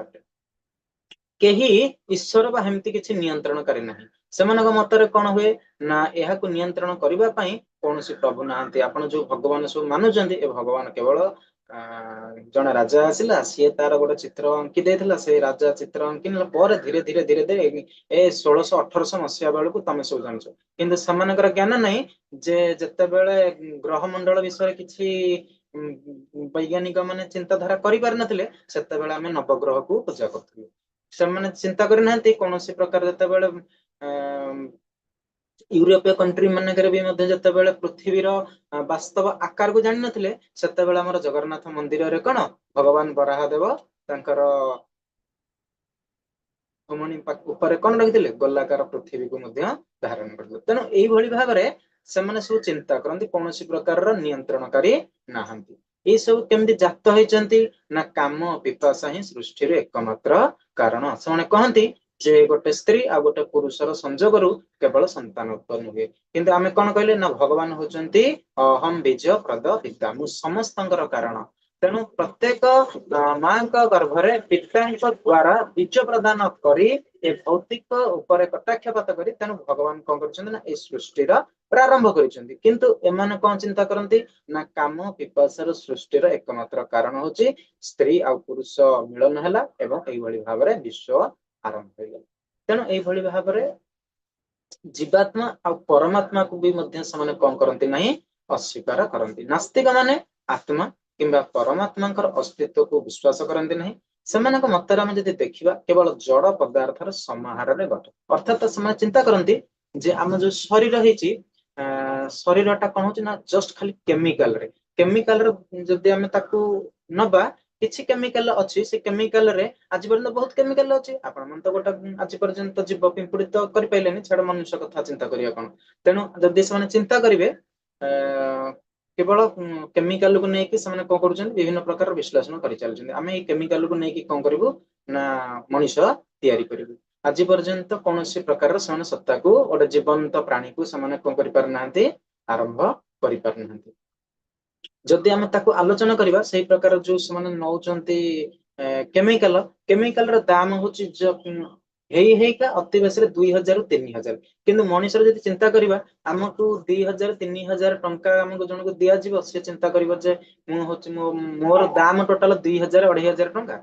केही ईश्वर बा हेमती किछि नियंत्रण करे नाही सेमानक मतरे कौन हुए ना यह को नियंत्रण करबा पई कौन से प्रभु नाहंती आपण जो भगवान सब मानुचंदी ए भगवान केवल जन राजा आसिला सी तार गोटे चित्र अंकी देथिला से राजा चित्र अंकिन पर धीरे धीरे धीरे धीरे ए 1600-1800 मसीहा बेलू तुम सब जान किंतु सेमानकर ज्ञान नहीं जे जते बेले ग्रह मंडल विषय किछि वैज्ञानिक माने चिंताधारा करि पार नथिले सेते बेले आमे नवग्रह को पूजा करथुलु से चिंता करना कौन प्रकार जिते यूरोपीय कंट्री मानक भी पृथ्वीर वास्तव आकार को जान नथिले सेते बेले हमर जगन्नाथ मंदिर रे कौन भगवान बराहदेव तांकर धमनी ऊपर कौन रखिले गोलाकार पृथ्वी को धारण करते तेणु यही भाव में से सब चिंता करती कौन प्रकार नियंत्रणकारी नाहंती ये सब केमती जात होती ना काम पिपाशा ही सृष्टि एकमात्र कारण से कहती जे गोटे स्त्री आ गोटे पुरुषर संजोग केवल संतान उत्पन्न हुए किंतु आमे कौन कहले ना भगवान होचंती अहम बीज प्रद पिता मु समस्तंकर कारण तेणु प्रत्येक मां गर्भरे पिता द्वारा बीज प्रदान करी ए भौतिक उपर कटाक्षपात करी तेणु भगवान कौन करछन्ती ना ए सृष्टिर प्रारंभ करिसेंती किंतु एमाने कौन चिंता करती ना काम पिपासार सृष्टिर एकमात्र कारण होची स्त्री आ पुरुष मिलन हैला एवं एई भली भाबरे विश्व आरंभ हो गला तेणु एई भली भाबरे जीवात्मा आ परमात्मा को भी मध्य समान कौन करती नहीं अस्वीकार करती नास्तिक माने आत्मा किंबा परमात्मा अस्तित्व को विश्वास करती नहीं सेमानक मतरे आमे जदि देखिबा केवल जड़ पदार्थर समाहार रे गठ अर्थात से चिंता करती जे आम जो शरीर होती शरीर टा कौन होची ना जस्ट खाली केमिकल रे जदि आमे ताकू नबा किछि केमिकल अछि से केमिकल रे आज पर्यंत बहुत केमिकल अछि आपण मन तो गोटा आज पर्यंत जीव पिंपुड़ी तो करि पाइलेनी छाड़ मनुष्य कथा चिंता करिया कोन तेनु जदि से चिंता करिवे केवल केमिकल को लेकिन से कौन कर विभिन्न प्रकार विश्लेषण कर चलते आम ये केमिकल को लेकिन कौन करूँ ना मनीष तैयारी करूँ आज पर्यंत कौन प्रकार से सत्ता को गोटे जीवंत प्राणी को से कौन कर आरंभ कर जदि आम आलोचना करवा से प्रकार जो से नौचंती केमिकल केमिकल दाम हूँ हेका अति बेस 2000-3000 किंतु मनुष्य जब चिंता करवा आमको 2000-3000 टंका आमको जन को दि जाव सी चिंता कर मोर दाम टोटाल 2000-2500 टंका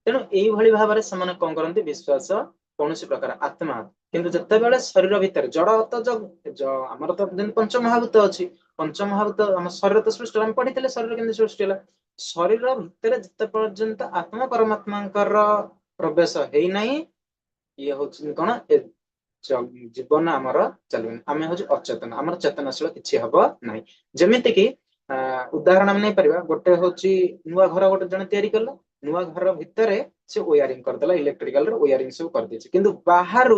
तेणु यही भाव में से कौन करती विश्वास कौन प्रकार आत्मा किंतु जिते बड़े शरीर भितर जड़ तो आमर तो पंचमहाभूत अच्छी पंचमहाभूत आम शरीर तो सृष्टि आम पढ़ी शरीर केमती सृष्टि है शरीर भितर जिते पर्यंत आत्मा परमात्मा प्रवेश है नहीं ये हूँ कौन जीवन आमर चलुनि आम हूँ अचेतन आमर चेतनशील किसी हम ना जमीती कि उदाहरण आम नहीं पार गोटे हूँ नुआ घर गोटे जन तैयारी कला नुआ घर भितर से ओयारिंग करदेला इलेक्ट्रिकल ओयारिंग सब कर देछि किंतु बाहर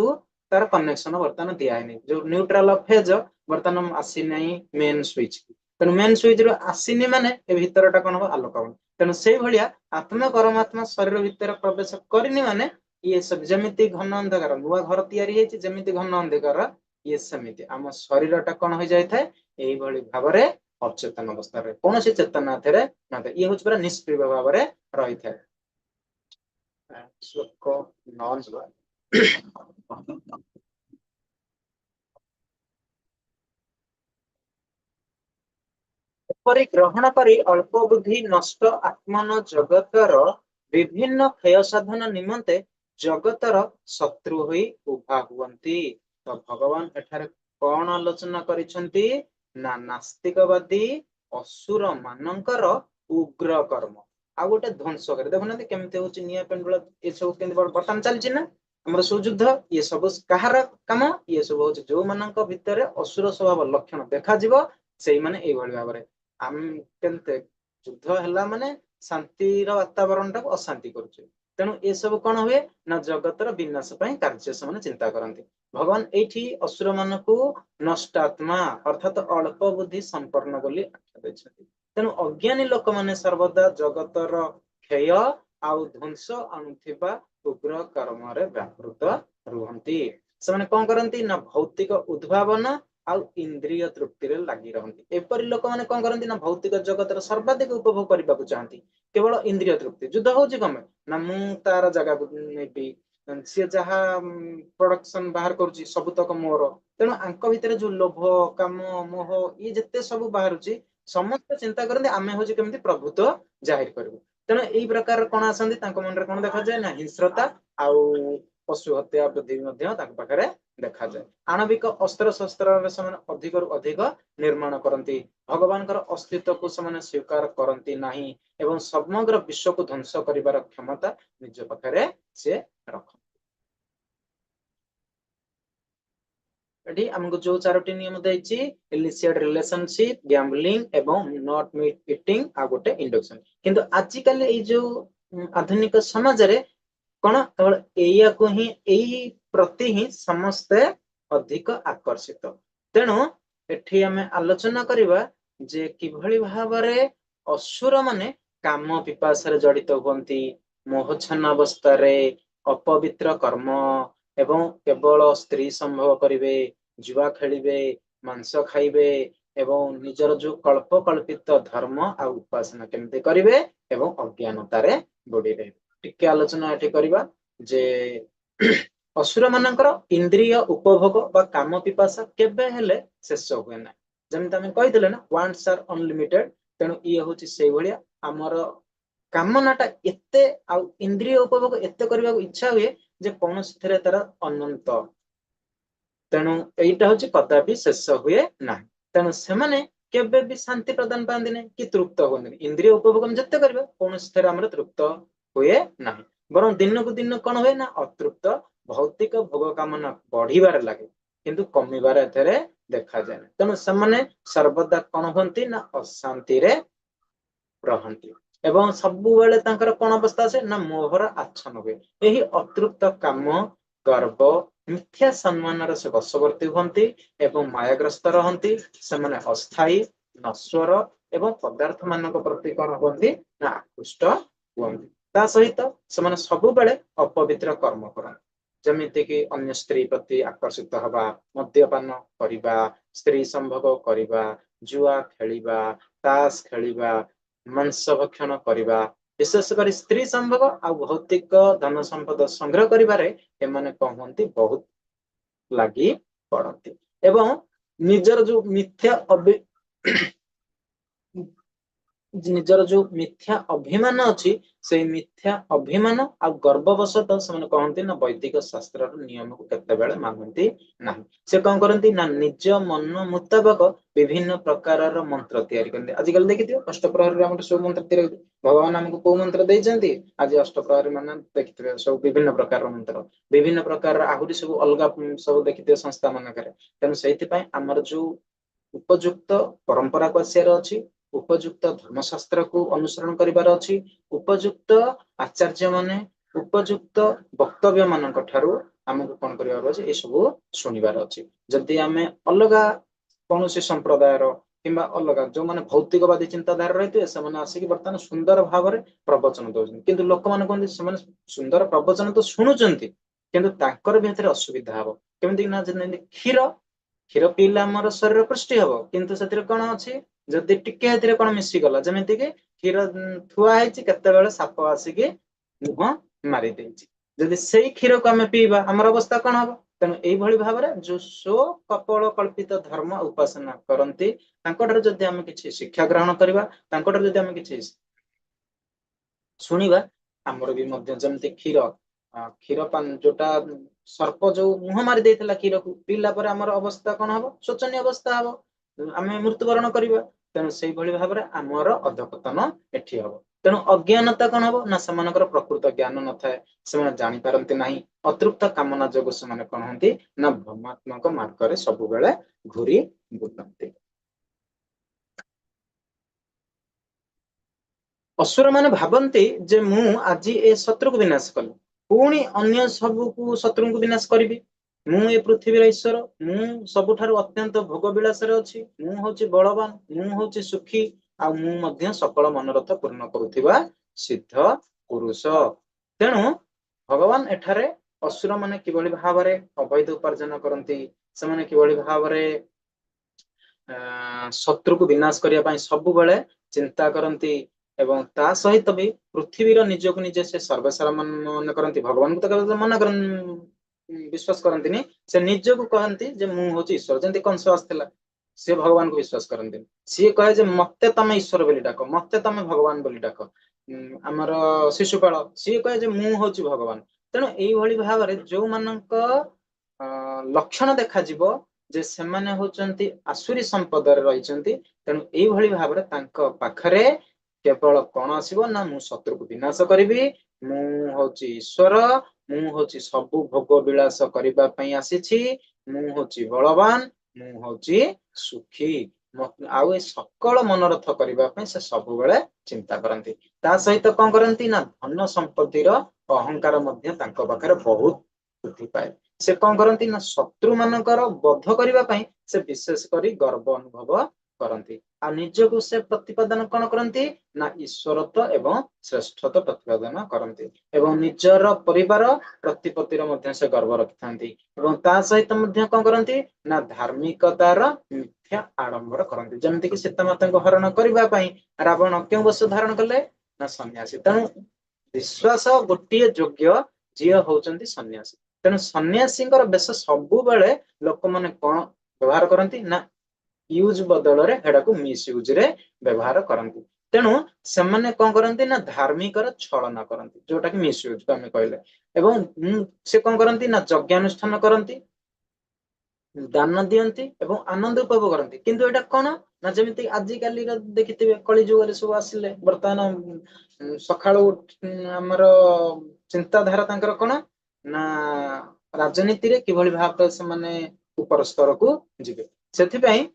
तार कनेक्शन बर्तमान दिखाई जो न्यूट्रल फेज बर्तमान आसी नहीं मेन स्विच तेणु मेन स्विच रू आसीनी माने भितरटा कौन हम आलोक तेणु से भाया आत्मा परमात्मा शरीर भितर प्रवेश करनी माने ये सब जमीती घन अंधकार नुआ घर तैयारी जमीती घन अंधकार ये सेमिति आम शरीर टा कौन हो जाए ଏଇଭଳି ଭାବରେ ଅଚେତନ ଅବସ୍ଥାରେ କୌଣସି ଚେତନା ଏଥିରେ ନଥାଏ, ଇଏ ହଉଛି ପୁରା ନିଷ୍କ୍ରିୟ ଭାବରେ ରହିଥାଏ। ଶ୍ଲୋକ 9 ଯିବା। ଏପରି ଗ୍ରହଣ କରି ଅଳ୍ପ ବୁଦ୍ଧି ନଷ୍ଟ ଆତ୍ମନ ଜଗତର ବିଭିନ୍ନ କ୍ଷୟ ସାଧନ ନିମନ୍ତେ ଜଗତର ଶତ୍ରୁ ହୋଇ ଉଭା ହୁଅନ୍ତି। ତ ଭଗବାନ ଏଠାରେ କଣ ଆଲୋଚନା କରିଛନ୍ତି ନା ନାସ୍ତିକବାଦୀ ଅସୁର ମାନଙ୍କର ଉଗ୍ର କର୍ମ ଆଉ ଗୋଟେ ଧ୍ୱଂସ କରେ। ଦେଖୁନାହାନ୍ତି କେମିତି ହଉଛି ନିଆଁ ପେଣ୍ଡୁଳ ଏସବୁ କେମିତି ବର୍ତ୍ତମାନ ଚାଲିଛି ନା ଆମର ସବୁ ଯୁଦ୍ଧ, ଇଏ ସବୁ କାହାର କାମ? ଇଏ ସବୁ ହଉଛି ଯୋଉମାନଙ୍କ ଭିତରେ ଅସୁର ସ୍ୱଭାବ ଲକ୍ଷଣ ଦେଖାଯିବ ସେଇମାନେ ଏଇଭଳି ଭାବରେ ଆମେ କେମିତି ଯୁଦ୍ଧ ହେଲା ମାନେ ଶାନ୍ତିର ବାତାବରଣ ଟାକୁ ଅଶାନ୍ତି କରୁଛେ। ତେଣୁ ଏସବୁ କଣ ହୁଏ ନା ଜଗତର ବିନାଶ ପାଇଁ କାର୍ଯ୍ୟ ସେମାନେ ଚିନ୍ତା କରନ୍ତି। ଭଗବାନ ଏଇଠି ଅସୁର ମାନଙ୍କୁ ନଷ୍ଟାତ୍ମା ଅର୍ଥାତ ଅଳ୍ପ ବୁଦ୍ଧି ସମ୍ପନ୍ନ ବୋଲି ଆଖ୍ୟା ଦେଇଛନ୍ତି। ତେଣୁ ଅଜ୍ଞାନୀ ଲୋକମାନେ ସର୍ବଦା ଜଗତର କ୍ଷୟ ଆଉ ଧ୍ୱଂସ ଆଣୁଥିବା ଉଗ୍ର କର୍ମରେ ବ୍ୟାପୃତ ରୁହନ୍ତି। ସେମାନେ କଣ କରନ୍ତି ନା ଭୌତିକ ଉଦ୍ଭାବନ ଆଉ ଇନ୍ଦ୍ରିୟ ତୃପ୍ତିରେ ଲାଗି ରହନ୍ତି। ଏପରି ଲୋକମାନେ କଣ କରନ୍ତି ନା ଭୌତିକ ଜଗତର ସର୍ବାଧିକ ଉପଭୋଗ କରିବାକୁ ଚାହାନ୍ତି, କେବଳ ଇନ୍ଦ୍ରିୟ ତୃପ୍ତି। ଯୁଦ୍ଧ ହଉଛି କଣ ପାଇଁ ନା ମୁଁ ତାର ଜାଗାକୁ ନେବି, ସିଏ ଯାହା ପ୍ରଡକ୍ସନ ବାହାର କରୁଛି ସବୁତକ ମୋର। ତେଣୁ ଆଙ୍କ ଭିତରେ ଯୋଉ ଲୋଭ କାମ ମୋହ ଇଏ ଯେତେ ସବୁ ବାହାରୁଛି ସମସ୍ତେ ଚିନ୍ତା କରନ୍ତି ଆମେ ହଉଛି କେମିତି ପ୍ରଭୁତ୍ୱ ଜାହିର କରିବୁ। ତେଣୁ ଏଇ ପ୍ରକାର କଣ ଆସନ୍ତି ତାଙ୍କ ମନରେ କଣ ଦେଖାଯାଏ ନା ହିଂସ୍ରତା ଆଉ ପଶୁ ହତ୍ୟା ବୃଦ୍ଧି ମଧ୍ୟ ତାଙ୍କ ପାଖରେ ଦେଖାଯାଏ। ଆଣବିକ ଅସ୍ତ୍ର ଶସ୍ତ୍ରରେ ସେମାନେ ଅଧିକରୁ ଅଧିକ ନିର୍ମାଣ କରନ୍ତି। ଭଗବାନଙ୍କର ଅସ୍ତିତ୍ୱକୁ ସେମାନେ ସ୍ୱୀକାର କରନ୍ତି ନାହିଁ ଏବଂ ସମଗ୍ର ବିଶ୍ୱକୁ ଧ୍ୱଂସ କରିବାର କ୍ଷମତା ନିଜ ପାଖରେ ସେ ରଖନ୍ତି। ଏଠି ଆମକୁ ଯୋଉ ଚାରୋଟି ନିୟମ ଦେଇଛି ଇଲିସିଏଟ ରିଲେସନସିପ, ଗ୍ୟାମ୍ବଲିଂ ଏବଂ ନଟ୍ ମିଟ୍ ଇଟିଂ ଆଉ ଗୋଟେ ଇଣ୍ଡକ୍ସନ। କିନ୍ତୁ ଆଜିକାଲି ଏଇ ଯୋଉ ଆଧୁନିକ ସମାଜରେ କଣ କେବଳ ଏଇଆକୁ ହିଁ ଏଇ ପ୍ରତି ହିଁ ସମସ୍ତେ ଅଧିକ ଆକର୍ଷିତ। ତେଣୁ ଏଠି ଆମେ ଆଲୋଚନା କରିବା ଯେ କିଭଳି ଭାବରେ ଅସୁର ମାନେ କାମ ପିପାସାରେ ଜଡିତ ହୁଅନ୍ତି, ମୋହଛନ୍ନ ଅବସ୍ଥାରେ ଅପବିତ୍ର କର୍ମ ଏବଂ କେବଳ ସ୍ତ୍ରୀ ସମ୍ଭୋଗ କରିବେ, ଜୁଆ ଖେଳିବେ, ମାଂସ ଖାଇବେ ଏବଂ ନିଜର ଯୋଉ କଳ୍ପକଳ୍ପିତ ଧର୍ମ ଆଉ ଉପାସନା କେମିତି କରିବେ ଏବଂ ଅଜ୍ଞାନତାରେ ବୁଡି ରହିବେ। ଟିକେ ଆଲୋଚନା ଏଠି କରିବା ଯେ ଅସୁର ମାନଙ୍କର ଇନ୍ଦ୍ରିୟ ଉପଭୋଗ ବା କାମ ପିପାସା କେବେ ହେଲେ ଶେଷ ହୁଏ ନାହିଁ। ଯେମିତି ଆମେ କହିଥିଲେ ନା ୱାଣ୍ଟସ୍ ଆର୍ ଅନଲିମିଟେଡ। ତେଣୁ ଇଏ ହଉଛି ସେଇଭଳିଆ ଆମର କାମନାଟା ଏତେ ଆଉ ଇନ୍ଦ୍ରିୟ ଉପଭୋଗ ଏତେ କରିବାକୁ ଇଚ୍ଛା ହୁଏ ଯେ କୌଣସିଥିରେ ତାର ଅନନ୍ତ। ତେଣୁ ଏଇଟା ହଉଛି କଦାପି ଶେଷ ହୁଏ ନାହିଁ। ତେଣୁ ସେମାନେ କେବେ ବି ଶାନ୍ତି ପ୍ରଦାନ ପାଆନ୍ତି ନାହିଁ କି ତୃପ୍ତ ହୁଅନ୍ତିନି। ଇନ୍ଦ୍ରିୟ ଉପଭୋଗ ଯେତେ କରିବେ କୌଣସିଥିରେ ଆମର ତୃପ୍ତ ହୁଏ ନାହିଁ, ବରଂ ଦିନକୁ ଦିନ କଣ ହୁଏ ନା ଅତୃପ୍ତ ଭୌତିକ ଭୋଗ କାମନା ବଢିବାରେ ଲାଗେ କିନ୍ତୁ କମିବାର ଏଥିରେ ଦେଖାଯାଏ। ତେଣୁ ସେମାନେ ସର୍ବଦା କଣ ହୁଅନ୍ତି ନା ଅଶାନ୍ତିରେ ରହନ୍ତି ଏବଂ ସବୁବେଳେ ତାଙ୍କର କଣ ଅବସ୍ଥା ଆସେ ନା ମୋହର ଆଚ୍ଛନ୍ନ ହୁଏ। ଏହି ଅତୃପ୍ତ କାମ ଗର୍ବ ମିଥ୍ୟା ସମ୍ମାନର ସେ ବଶବର୍ତ୍ତୀ ହୁଅନ୍ତି ଏବଂ ମାୟାଗ୍ରସ୍ତ ରହନ୍ତି। ସେମାନେ ଅସ୍ଥାୟୀ ନଶ୍ୱର ଏବଂ ପଦାର୍ଥ ମାନଙ୍କ ପ୍ରତି କଣ ହୁଅନ୍ତି ନା ଆକୃଷ୍ଟ ହୁଅନ୍ତି। ତା ସହିତ ସେମାନେ ସବୁବେଳେ ଅପବିତ୍ର କର୍ମ କରନ୍ତି, ଯେମିତିକି ଅନ୍ୟ ସ୍ତ୍ରୀ ପ୍ରତି ଆକର୍ଷିତ ହବା, ମଦ୍ୟପାନ କରିବା, ସ୍ତ୍ରୀ ସମ୍ଭୋଗ କରିବା, ଜୁଆ ଖେଳିବା, ତାସ ଖେଳିବା, ମାଂସ ଭକ୍ଷଣ କରିବା, ବିଶେଷ କରି ସ୍ତ୍ରୀ ସମ୍ଭୋଗ ଆଉ ଭୌତିକ ଧନ ସମ୍ପଦ ସଂଗ୍ରହ କରିବାରେ ଏମାନେ କଣ ହୁଅନ୍ତି ବହୁତ ଲାଗି ପଡନ୍ତି ଏବଂ ନିଜର ଯୋଉ ନିଜର ଯୋଉ ମିଥ୍ୟା ଅଭିମାନ ଅଛି ସେଇ ମିଥ୍ୟା ଅଭିମାନ ଆଉ ଗର୍ଭବଶତଃ ସେମାନେ କହନ୍ତି ନା ବୈଦିକ ଶାସ୍ତ୍ରର ନିୟମକୁ କେତେବେଳେ ମାନନ୍ତି ନାହିଁ। ସେ କଣ କରନ୍ତି ନା ନିଜ ମନ ମୁତାବକ ବିଭିନ୍ନ ପ୍ରକାରର ମନ୍ତ୍ର ତିଆରି କରନ୍ତି। ଆଜିକାଲି ଦେଖିଥିବ ଅଷ୍ଟପ୍ରହରୀରେ ଆମର ସବୁ ମନ୍ତ୍ର ତିଆରି ହଉଛି। ଭଗବାନ ଆମକୁ କୋଉ ମନ୍ତ୍ର ଦେଇଛନ୍ତି? ଆଜି ଅଷ୍ଟପ୍ରହରୀ ମାନେ ଦେଖିଥିବେ ସବୁ ବିଭିନ୍ନ ପ୍ରକାରର ମନ୍ତ୍ର, ବିଭିନ୍ନ ପ୍ରକାରର ଆହୁରି ସବୁ ଅଲଗା ସବୁ ଦେଖିଥିବେ ସଂସ୍ଥା ମାନଙ୍କରେ। ତେଣୁ ସେଇଥିପାଇଁ ଆମର ଯୋଉ ଉପଯୁକ୍ତ ପରମ୍ପରାକୁ ଆସିବାର ଅଛି, ଉପଯୁକ୍ତ ଧର୍ମଶାସ୍ତ୍ରକୁ ଅନୁସରଣ କରିବାର ଅଛି, ଉପଯୁକ୍ତ ଆଚାର୍ଯ୍ୟ ମାନେ ଉପଯୁକ୍ତ ବକ୍ତବ୍ୟ ମାନଙ୍କ ଠାରୁ ଆମକୁ କଣ କରିବାର ଅଛି ଏସବୁ ଶୁଣିବାର ଅଛି। ଯଦି ଆମେ ଅଲଗା କୌଣସି ସମ୍ପ୍ରଦାୟର କିମ୍ବା ଅଲଗା ଯୋଉମାନେ ଭୌତିକବାଦୀ ଚିନ୍ତାଧାରା ରହିଥିବେ ସେମାନେ ଆସିକି ବର୍ତ୍ତମାନ ସୁନ୍ଦର ଭାବରେ ପ୍ରବଚନ ଦଉଛନ୍ତି, କିନ୍ତୁ ଲୋକମାନେ କୁହନ୍ତି ସେମାନେ ସୁନ୍ଦର ପ୍ରବଚନ ତ ଶୁଣୁଛନ୍ତି କିନ୍ତୁ ତାଙ୍କର ବି ଏଥିରେ ଅସୁବିଧା ହବ। କେମିତି ନା ଯେମିତି କ୍ଷୀର क्षीर पीले आमर शरीर पुष्टि हम किंतु से कौन अच्छी जदि टिके कौन मिशीगला जमीक क्षीर थुआ केत साप आसिक मुह मारी जदि से क्षीर को आम पीवा आमर अवस्था कौन हम तेणु यही भाव में जो स्व कपल कल्पित धर्म उपासना करती जदि आम कि शिक्षा ग्रहण करवा जदि आम कि शुणा आमर भी जमती क्षीर क्षीर पान जोटा सर्प जो मुह मारी देता क्षीर को पीला आमर अवस्था कौन हम शोचनीय अवस्था हम आम मृत्युवरण करवा तेणु से भाव में आमर अधपतन एठी हम तेणु अज्ञानता कौन हम ना से प्रकृत ज्ञान न थाए से जानी पारती ना अतृप्त कामना जोग से कौन होती ना भ्रमात्मक मार्ग सब बेले घूरी बुलती असुर माने भावती जे मु आज ए शत्रु को विनाश कली पुणी अन्य सबको शत्रु को विनाश करी मु ए पृथ्वी ईश्वर मु सबुठारु अत्यंत भोग विलास अच्छी मु हूँ बलवान मु हूँ सुखी आ मु सकल मनोरथ पूर्ण करुवा सिद्ध पुरुष तेणु भगवान एठारे असुर माने किभली भाव में अवैध उपार्जन करती से किभली भाव में शत्रु को विनाश करने सब बेले चिंता करती एवं ता सहित भी पृथ्वीर निजक निजे से सर्वसारा मन करती भगवान को तो मन कर विश्वास करती से निज को कहती जे मु हूँ ईश्वर जमी कंस आसला सी भगवान को विश्वास करती सी कहे जे मते तमे ईश्वर बोली डाक मते तमे भगवान बोली डाक आमर शिशुपाल सी कहे जे मु हूँ भगवान तेणु यही भाव में जो मानक लक्षण देखा जे सेमाने होचंती आसुरी संपद रही तेणु यही भाव में पाखरे केवल कौन आसो ना मु शत्रु को विनाश करी मु हूँ ईश्वर मु हूँ सबु भोग विलास करने आसी मु हूँ बलवान मु हूँ सुखी आउ सकल मनोरथ करने से सब बेले चिंता करती सहित कौन करती ना धन संपत्तिर अहंकार पाखे बहुत वृद्धि पाए से कौन करती ना शत्रु मानकर बध करने से विशेषकर गर्व अनुभव करती आ निजको से प्रतिपादन कौन करती ना ईश्वरत्व एवं श्रेष्ठत्व प्रतिपादन करती एवं निजर परिवार प्रतिपत्तिर मध्य से गर्व रखिथांती एवं ता सहित मध्य कौन करती ना धार्मिकतार मिथ्या आडंबर करती जमती कि सीता माता को हरण करने रावण क्यों वर्ष धारण कले ना सन्यासी तेणु विश्वास गोटे योग्य जी होचंती सन्यासी तेणु सन्यासी बेश सबु बेले लोक मैंने कौन व्यवहार करती ना यूज बदल को मिस यूज रे व्यवहार करती तेणु से कौन करती ना धार्मिक छलना करती जोटा कि मिस यूज को आम कहले एवं से कौन करती ना यज्ञानुष्ठान करती दान दियंती एवं आनंद उपभोग करती किंतु एटा कौन ना जमी आजिकल देखिथे कली जुग सब आसिले बर्तमान सकाळु आमर चिंताधारा तांकर कौन ना राजनीति रे किभली भाव से माने ऊपर स्तर को जिबे सेथिपई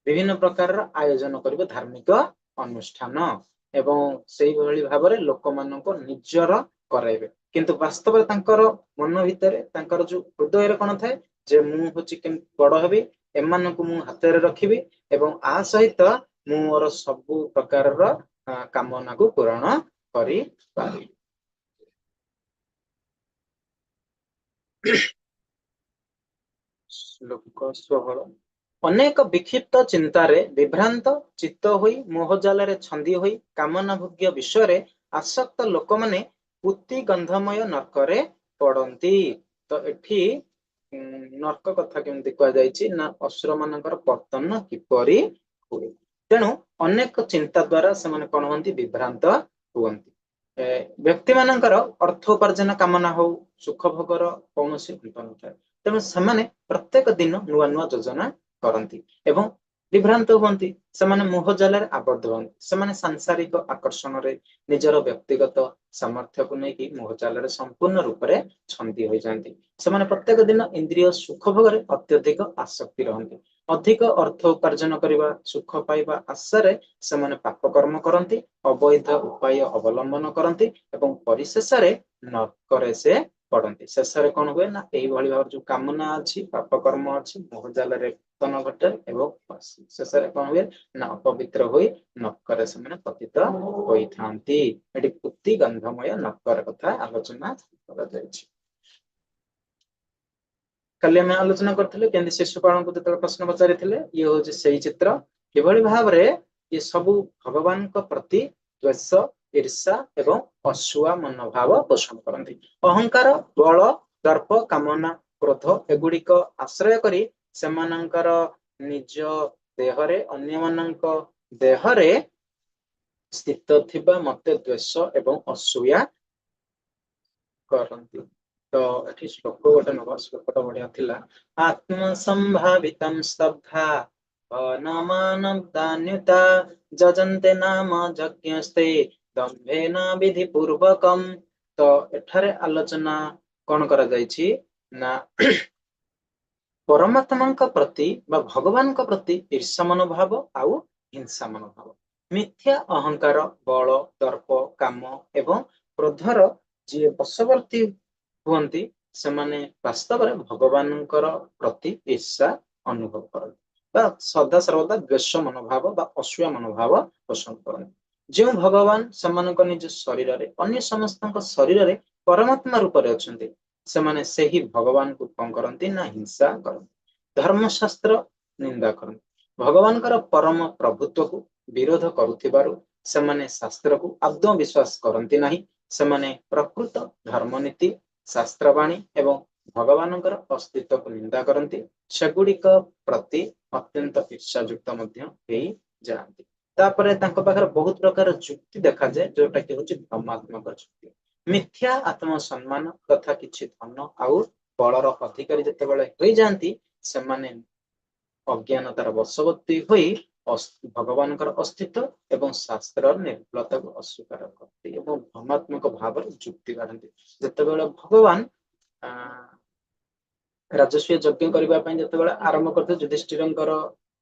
विभिन्न प्रकार आयोजन करिवे धार्मिक अनुष्ठान एवं से भाव में लोक मान निजर कराइबे किंतु वास्तव तांकर मन भितर तांकर जो हृदय कौन थाए जे मु हूँ बड़ हेबी एमान को मु हाथ में रखी एवं आ सहित मु मोर सबु प्रकार कामना को पूरण करि पारि श्लोक 16 अनेक विक्षिप्त चिंतारे विभ्रांत चित्त होई मोहजाल छंदी होई कामना भोग्य विषय आसक्त लोक माने पुति गंधमय नरकरे पड़ती तो एठी नरक कथा केमती कह ना असुर मानकर पतन किपरि हुए तेणु अनेक चिंता द्वारा से कौन होती विभ्रांत हुअन्ति व्यक्ति मानकर अर्थ उपार्जन कामना हो सुख भोगर कौन न था तेणु से प्रत्येक दिन नुआ नुआ योजना करती एवं विभ्रांत हुअन्ति सेमाने मोहजाल आबद्ध हुअन्ति सेमाने सांसारिक आकर्षण रे निजर व्यक्तिगत सामर्थ्य को लेकिन मोहजाल संपूर्ण रूप से छंदी हो जाती सेमाने प्रत्येक दिन इंद्रिय सुख भोग अत्यधिक आसक्ति रहती अधिक अर्थ उपार्जन करने सुख पाइबा आशारे सेमाने पाप कर्म करती अवैध उपाय अवलंबन करती एवं परिशेष नरकरे से पड़ती शेष कौन हुए ना यही भाव जो कामना अच्छी पाप कर्म अच्छी मोहजाल पतन घटे एवं शेष कौन हुए ना अपवित्र हुई नरकरे से पतित होती पुति गंधमय नरकर कथा आलोचना କାଲି ଆମେ ଆଲୋଚନା କରିଥିଲେ କେମିତି ଶିଶୁପାଳଙ୍କୁ ଯେତେବେଳେ ପ୍ରଶ୍ନ ପଚାରିଥିଲେ ଇଏ ହଉଛି ସେଇ ଚିତ୍ର। କିଭଳି ଭାବରେ ଇଏ ସବୁ ଭଗବାନଙ୍କ ପ୍ରତି ଦ୍ୱେଷ, ଈର୍ଷା ଏବଂ ଅସୂୟା ମନୋଭାବ ପୋଷଣ କରନ୍ତି। ଅହଙ୍କାର, ବଳ, ଦର୍ପ, କାମନା, କ୍ରୋଧ ଏଗୁଡିକ ଆଶ୍ରୟ କରି ସେମାନଙ୍କର ନିଜ ଦେହରେ ଅନ୍ୟମାନଙ୍କ ଦେହରେ ସ୍ଥିତ ଥିବା ମତେ ଦ୍ୱେଷ ଏବଂ ଅସୂୟା କରନ୍ତି। ତ ଏଠି ଶ୍ଲୋକ ଗୋଟେ ନବା, ଶ୍ଲୋକଟା ବଢିଆ ଥିଲା। ଆତ୍ମସମ୍ଭାବିତଂ ସ୍ତବ୍ଧା ନମାନବ୍ଦାନ୍ୟୁତା ଯଜନ୍ତେ ନାମ ଯଜ୍ଞସ୍ତେ ଦମ୍ଭେନ ବିଧି ପୂର୍ବକମ୍। ତ ଏଠାରେ ଆଲୋଚନା କଣ କରାଯାଇଛି ନା ପରମାତ୍ମାଙ୍କ ପ୍ରତି ବା ଭଗବାନଙ୍କ ପ୍ରତି ଈର୍ଷା ମନୋଭାବ ଆଉ ହିଂସା ମନୋଭାବ, ମିଥ୍ୟା ଅହଙ୍କାର, ବଳ, ଦର୍ପ, କାମ ଏବଂ କ୍ରୋଧର ଯିଏ ବଶବର୍ତ୍ତୀ ହୁଅନ୍ତି ସେମାନେ ବାସ୍ତବରେ ଭଗବାନଙ୍କର ପ୍ରତି ଈର୍ଷା ଅନୁଭବ କରନ୍ତି ବା ସଦା ସର୍ବଦା ଦ୍ୱେଷ ମନୋଭାବ ବା ଅସୂୟା ମନୋଭାବ ପୋଷଣ କରନ୍ତି। ଯେଉଁ ଭଗବାନ ସେମାନଙ୍କ ନିଜ ଶରୀରରେ ଅନ୍ୟ ସମସ୍ତଙ୍କ ଶରୀରରେ ପରମାତ୍ମା ରୂପରେ ଅଛନ୍ତି ସେମାନେ ସେହି ଭଗବାନଙ୍କୁ କଣ କରନ୍ତି ନା ହିଂସା କରନ୍ତି, ଧର୍ମଶାସ୍ତ୍ର ନିନ୍ଦା କରନ୍ତି। ଭଗବାନଙ୍କର ପରମ ପ୍ରଭୁତ୍ୱକୁ ବିରୋଧ କରୁଥିବାରୁ ସେମାନେ ଶାସ୍ତ୍ରକୁ ଆଦୌ ବିଶ୍ୱାସ କରନ୍ତି ନାହିଁ। ସେମାନେ ପ୍ରକୃତ ଧର୍ମନୀତି, ଶାସ୍ତ୍ରବାଣୀ ଏବଂ ଭଗବାନଙ୍କର ଅସ୍ତିତ୍ୱକୁ ନିନ୍ଦା କରନ୍ତି। ସେଗୁଡ଼ିକ ପ୍ରତି ଅତ୍ୟନ୍ତ ଈର୍ଷାଯୁକ୍ତ ମଧ୍ୟ ହେଇଯାଆନ୍ତି। ତାପରେ ତାଙ୍କ ପାଖରେ ବହୁତ ପ୍ରକାର ଯୁକ୍ତି ଦେଖାଯାଏ ଯୋଉଟା କି ହଉଛି ଭ୍ରମାତ୍ମକ ଯୁକ୍ତି। ମିଥ୍ୟା ଆତ୍ମସମ୍ମାନ ତଥା କିଛି ଧନ ଆଉ ବଳର ଅଧିକାରୀ ଯେତେବେଳେ ହୋଇଯାଆନ୍ତି ସେମାନେ ଅଜ୍ଞାନତାର ବଶବର୍ତ୍ତୀ ହୋଇ ଭଗବାନଙ୍କର ଅସ୍ତିତ୍ୱ ଏବଂ ଶାସ୍ତ୍ରର ନିର୍ଭୁଲତାକୁ ଅସ୍ୱୀକାର କରନ୍ତି ଏବଂ ଭ୍ରମାତ୍ମକ ଭାବରେ ଯୁକ୍ତି ବାଢନ୍ତି। ଯେତେବେଳେ ଭଗବାନ ରାଜସ୍ୱୀୟ ଯଜ୍ଞ କରିବା ପାଇଁ ଯେତେବେଳେ ଆରମ୍ଭ କରିଥିଲେ ଯୁଧିଷ୍ଠିରଙ୍କର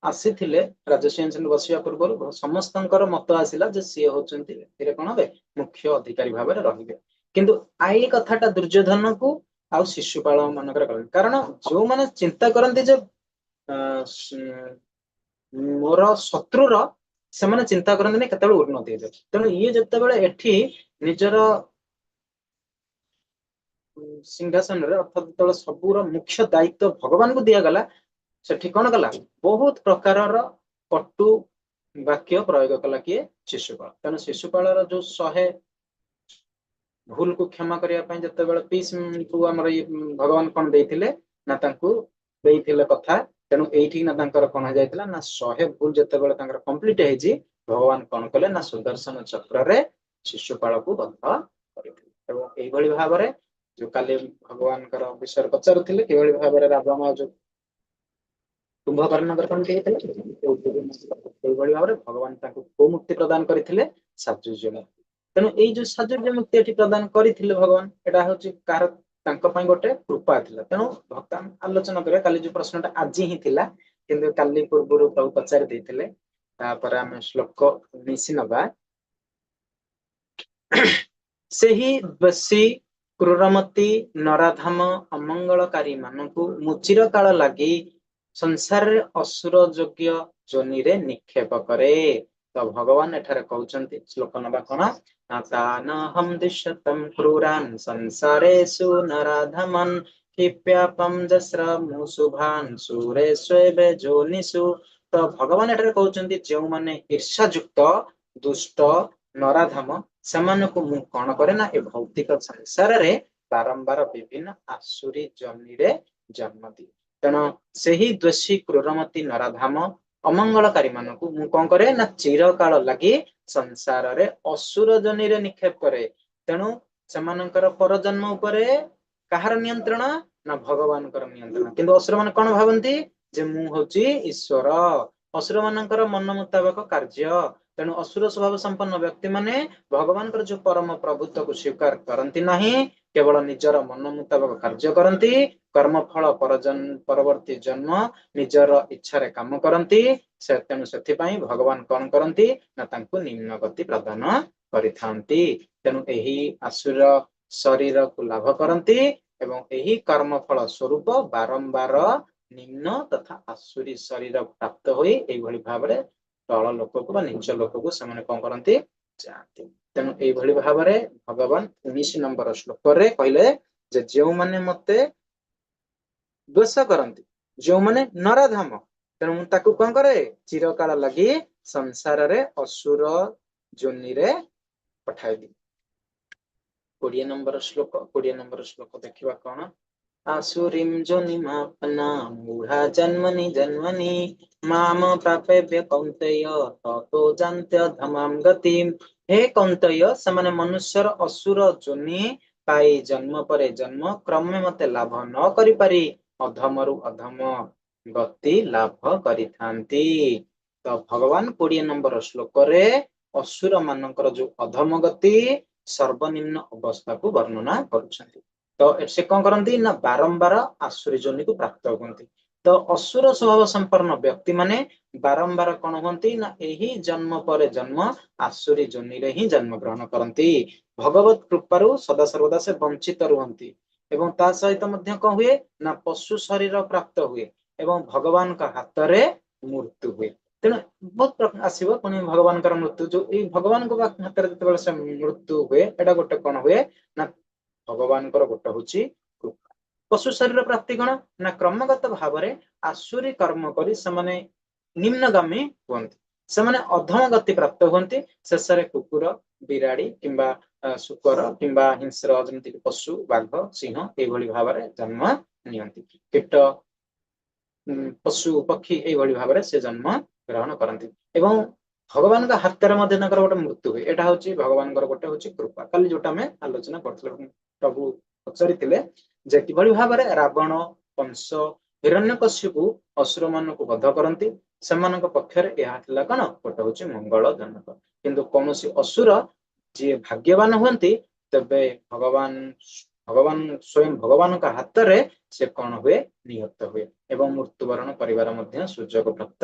ଆସିଥିଲେ ରାଜସ୍ୱୀ ଅଂଶରେ ବସିବା ପୂର୍ବରୁ ସମସ୍ତଙ୍କର ମତ ଆସିଲା ଯେ ସିଏ ହଉଛନ୍ତି ଏଥିରେ କଣ ହେବେ ମୁଖ୍ୟ ଅଧିକାରୀ ଭାବରେ ରହିବେ, କିନ୍ତୁ ଏଇ କଥାଟା ଦୁର୍ଯ୍ୟୋଧନକୁ ଆଉ ଶିଶୁପାଳ ମାନଙ୍କର କଲେ। କାରଣ ଯୋଉମାନେ ଚିନ୍ତା କରନ୍ତି ଯେ ମୋର ଶତ୍ରୁର, ସେମାନେ ଚିନ୍ତା କରନ୍ତିନି କେତେବେଳେ ଉନ୍ନତି ହେଇଯାଏ। ତେଣୁ ଇଏ ଯେତେବେଳେ ଏଠି ନିଜର ସିଂହାସନରେ ଅର୍ଥାତ୍ ଯେତେବେଳେ ସବୁର ମୁଖ୍ୟ ଦାୟିତ୍ୱ ଭଗବାନଙ୍କୁ ଦିଆଗଲା ସେଠି କଣ କଲା ବହୁତ ପ୍ରକାରର କଟୁ ବାକ୍ୟ ପ୍ରୟୋଗ କଲା କିଏ ଶିଶୁପାଳ। ତେଣୁ ଶିଶୁପାଳର ଯୋଉ 100 ଭୁଲକୁ କ୍ଷମା କରିବା ପାଇଁ ଯେତେବେଳେ ପିସକୁ ଆମର ଭଗବାନ କଣ ଦେଇଥିଲେ ନା ତାଙ୍କୁ ଦେଇଥିଲେ କଥା। ତେଣୁ ଏଇଠି ନା ତାଙ୍କର କଣ ହେଇଯାଇଥିଲା ନା 100 ଭୁଲ ଯେତେବେଳେ ତାଙ୍କର କମ୍ପ୍ଲିଟ ହେଇଛି ଭଗବାନ କଣ କଲେ ନା ସୁଦର୍ଶନ ଚକ୍ରରେ ଶିଶୁପାଳକୁ ବଦ୍ଧ କରିଥିଲେ। ଏବଂ ଏଇଭଳି ଭାବରେ ଯୋଉ କାଲି ଭଗବାନଙ୍କର ବିଷୟରେ ପଚାରୁଥିଲେ କିଭଳି ଭାବରେ ରାବଣ ଯୋଉ କୁମ୍ଭକର୍ଣ୍ଣଙ୍କର କଣ ହେଇଥିଲା ସେଇଭଳି ଭାବରେ ଭଗବାନ ତାଙ୍କୁ କୋଉ ମୁକ୍ତି ପ୍ରଦାନ କରିଥିଲେ ସାଜୁଜ୍ୟ ମୁକ୍ତି। ତେଣୁ ଏଇ ଯୋଉ ସାଜୁଜ୍ୟ ମୁକ୍ତି ଏଠି ପ୍ରଦାନ କରିଥିଲେ ଭଗବାନ ଏଟା ହଉଛି କାହାର ତାଙ୍କ ପାଇଁ ଗୋଟେ କୃପା ଥିଲା। ତେଣୁ ଭକ୍ତାନ ଆଲୋଚନା କରିବା କାଲି ଯୋଉ ପ୍ରଶ୍ନଟା ଆଜି ହିଁ ଥିଲା କିନ୍ତୁ କାଲି ପୂର୍ବରୁ ପ୍ରଭୁ ପଚାରି ଦେଇଥିଲେ। ତାପରେ ଆମେ ଶ୍ଲୋକ 19 ନବା। ସେହି ବେଶୀ କ୍ରୂରମତି ନରାଧାମ ଅମଙ୍ଗଳକାରୀ ମାନଙ୍କୁ ମୁଁ ଚିରକାଳ ଲାଗି ସଂସାରରେ ଅସୁର ଯୋଗ୍ୟ ଯୋନିରେ ନିକ୍ଷେପ କରେ। ତ ଭଗବାନ ଏଠାରେ କହୁଛନ୍ତି ଶ୍ଲୋକ ନବା କଣ ତାନହଂ ଦିଶ୍ୟତଂ କ୍ରୂରାନ୍ ସଂସାରେଷୁ ନରାଧମନ୍ କ୍ଷିପ୍ୟାପଂ ଯସ୍ରମୁ ଶୁଭାନ୍ ସୁରେଷ୍ୱେବେ ଯୋନିଷୁ। ତ ଭଗବାନ ଏଠାରେ କହୁଛନ୍ତି ଯେଉଁମାନେ ଈର୍ଷାଯୁକ୍ତ ଦୁଷ୍ଟ ନରାଧମ ସେମାନଙ୍କୁ ମୁଁ କଣ କରେ ନା ଏ ଭୌତିକ ସଂସାରରେ ବାରମ୍ବାର ବିଭିନ୍ନ ଆସୁରୀ ଜନିରେ ଜନ୍ମ ଦିଏ। ତେଣୁ ସେହି ଦୋଷୀ କ୍ରୂରମତି ନରାଧାମ ଅମଙ୍ଗଳକାରୀ ମାନଙ୍କୁ ମୁଁ କଣ କରେ ନା ଚିରକାଳ ଲାଗି ସଂସାରରେ ଅସୁର ଜନିରେ ନିକ୍ଷେପ କରେ। ତେଣୁ ସେମାନଙ୍କର ପରଜନ୍ମ ଉପରେ କାହାର ନିୟନ୍ତ୍ରଣ ନା ଭଗବାନଙ୍କର ନିୟନ୍ତ୍ରଣ। କିନ୍ତୁ ଅସୁର ମାନେ କଣ ଭାବନ୍ତି ଯେ ମୁଁ ହଉଛି ଈଶ୍ୱର, ଅସୁର ମାନଙ୍କର ମନ ମୁତାବକ କାର୍ଯ୍ୟ। ତେଣୁ ଅସୁର ସ୍ୱଭାବ ସମ୍ପନ୍ନ ବ୍ୟକ୍ତି ମାନେ ଭଗବାନଙ୍କର ଯୋଉ ପରମ ପ୍ରଭୁତ୍ୱକୁ ସ୍ୱୀକାର କରନ୍ତି ନାହିଁ, କେବଳ ନିଜର ମନ ମୁତାବକ କାର୍ଯ୍ୟ କରନ୍ତି, କର୍ମଫଳ ପରବର୍ତ୍ତୀ ଜନ୍ମ ନିଜର ଇଚ୍ଛାରେ କାମ କରନ୍ତି। ତେଣୁ ସେଥିପାଇଁ ଭଗବାନ କଣ କରନ୍ତି ନା ତାଙ୍କୁ ନିମ୍ନ ଗତି ପ୍ରଦାନ କରିଥାନ୍ତି। ତେଣୁ ଏହି ଆସୁର ଶରୀରକୁ ଲାଭ କରନ୍ତି ଏବଂ ଏହି କର୍ମଫଳ ସ୍ୱରୂପ ବାରମ୍ବାର ନିମ୍ନ ତଥା ଆସୁରୀ ଶରୀର ପ୍ରାପ୍ତ ହୋଇ ଏଇଭଳି ଭାବରେ ତଳ ଲୋକକୁ ବା ନିଚ ଲୋକକୁ ସେମାନେ କଣ କରନ୍ତି ଯାଆନ୍ତି। ତେଣୁ ଏଇଭଳି ଭାବରେ ଭଗବାନ 19 ନମ୍ବର ଶ୍ଲୋକରେ କହିଲେ ଯେ ଯେଉଁମାନେ ମତେ द्वेष करती जो मैंने नराधाम तेणु ताकू कौन करे चिरकाल लगी संसार रे असुर जोनि रे पठाई दी 20 नंबर श्लोक देखिबा कौन आसुरीं जोनिमापन्ना मूढ़ा जन्मनि जन्मनि माम प्रापेभ्य कौन्तेय ततो जान्त्य धमां गतिम। हे कौन्तेय समाने मनुष्यर असुर जोनि पाई जन्म परे जन्म क्रमे मते लाभ न करि पारि अधमरु अधम गति लाभ करिथांती। तो भगवान 20 नंबर श्लोक रे असुर मानकर जो अधम गति सर्वनिम्न अवस्था को वर्णना करुछंती। तो से कौन करती ना बारंबार आसुरी जोनि को प्राप्त होती। तो असुर स्वभाव संपन्न व्यक्ति माने बारंबार कौन होती ना यही जन्म पर जन्म आसुरी जोनि रे ही जन्म ग्रहण करती भगवत कृपारु सदा सर्वदा से वंचित रुहंती एवं ता सहित मध्य कौन हुए ना पशु शरीर प्राप्त हुए एवं भगवान का हाथ रे मृत्यु हुए। तेणु बहुत प्रकार आसव पुणी भगवान मृत्यु जो भगवान को हाथ में से मृत्यु हुए एटा गोटे कौन हुए ना भगवान गोटे हूँ कृपा। पशु शरीर प्राप्ति कौन ना क्रमगत भाव में आसुरी कर्म कर निम्नगामी हुंती से अधम गति प्राप्त हुंती शेष कुकुर बिराड़ी किंबा शुकर किंबा हिंस्र जमी पशु बाघ सिंह ये भाव में जन्म नियंती कीट पशु पक्षी ये भाव में से जन्म ग्रहण करती एवं भगवान का हाथ में गोटे मृत्यु हुए यहाँ हूँ भगवान गोटे हूँ कृपा कल जोटा आम आलोचना कर प्रभु पचारि जे कि भाव में रावण कंस हिरण्यकश्यपु असुर मान को बध करती से पक्षर यह कौन गोटे हूँ मंगलजनक किंतु कौन असुर जी भाग्यवान हुंती तेबे भगवान भगवान स्वयं भगवान का हाथ में से कौन हुए निहत हुए एवं मृत्युवरण परिवार मध्य सुजोग प्राप्त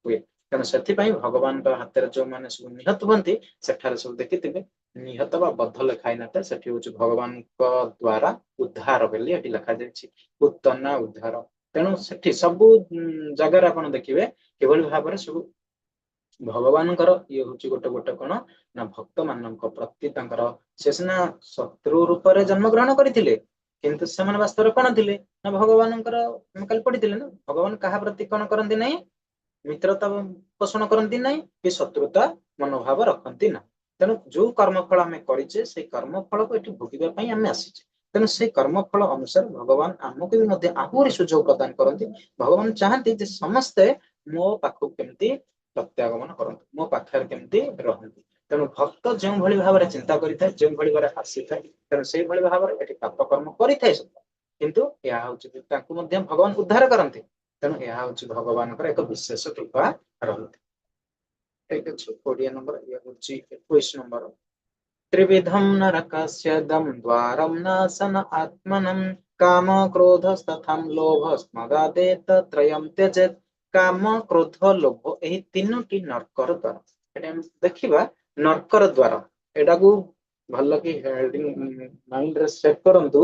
हुए। तेणु से भगवान हाथ में जो मैंने सब निहत हुंती सेठारे सब देखि निहत बा बद्ध लिखाई नथे सेठी हूँ भगवान द्वारा उद्धार बोली लिखा जाइए उत्तना उद्धार। तेणु सेठी सबु जगार आप देखिए किभली भाव में सब भगवान ये हूँ गोटे गोटे कौन ना भक्त मान प्रति से सीना शत्रु रूप में जन्म ग्रहण करते किंतु से वास्तव कौन थे ना भगवान कल पढ़ी ना भगवान क्या प्रति कौन करती ना मित्रता पोषण करती ना कि शत्रुता मनोभाव रखती ना। तेणु जो कर्मफल आम करे से कर्मफल को ये भोगवाई आम आसीचे तेणु से कर्मफल अनुसार भगवान आमको भी आहरी सुजोग प्रदान करती भगवान चाहती समस्ते मो पाखु केमती प्रत्यागमन करते मो पाखे केमती रहती। तेणु भक्त जो भाव में चिंता करें जो भाव में आसी था तेणु से भाव में पाप कर्म करें किंतु यह हूँ भगवान उद्धार करते तेणु यह हूँ भगवान एक विशेष कृपा रही। ठीक अच्छे 20 नंबर ये हूँ 21 नंबर त्रिविधम नरकस्य दम द्वारम नाशन आत्मनम काम क्रोधस्तथा लोभ स्मगादेत त्रयम त्यजेत। काम क्रोध लोभ यही तीनोटी नरकर द्वार देखा नरकर द्वार एटा को भल कि माइंड रे सेट करंतु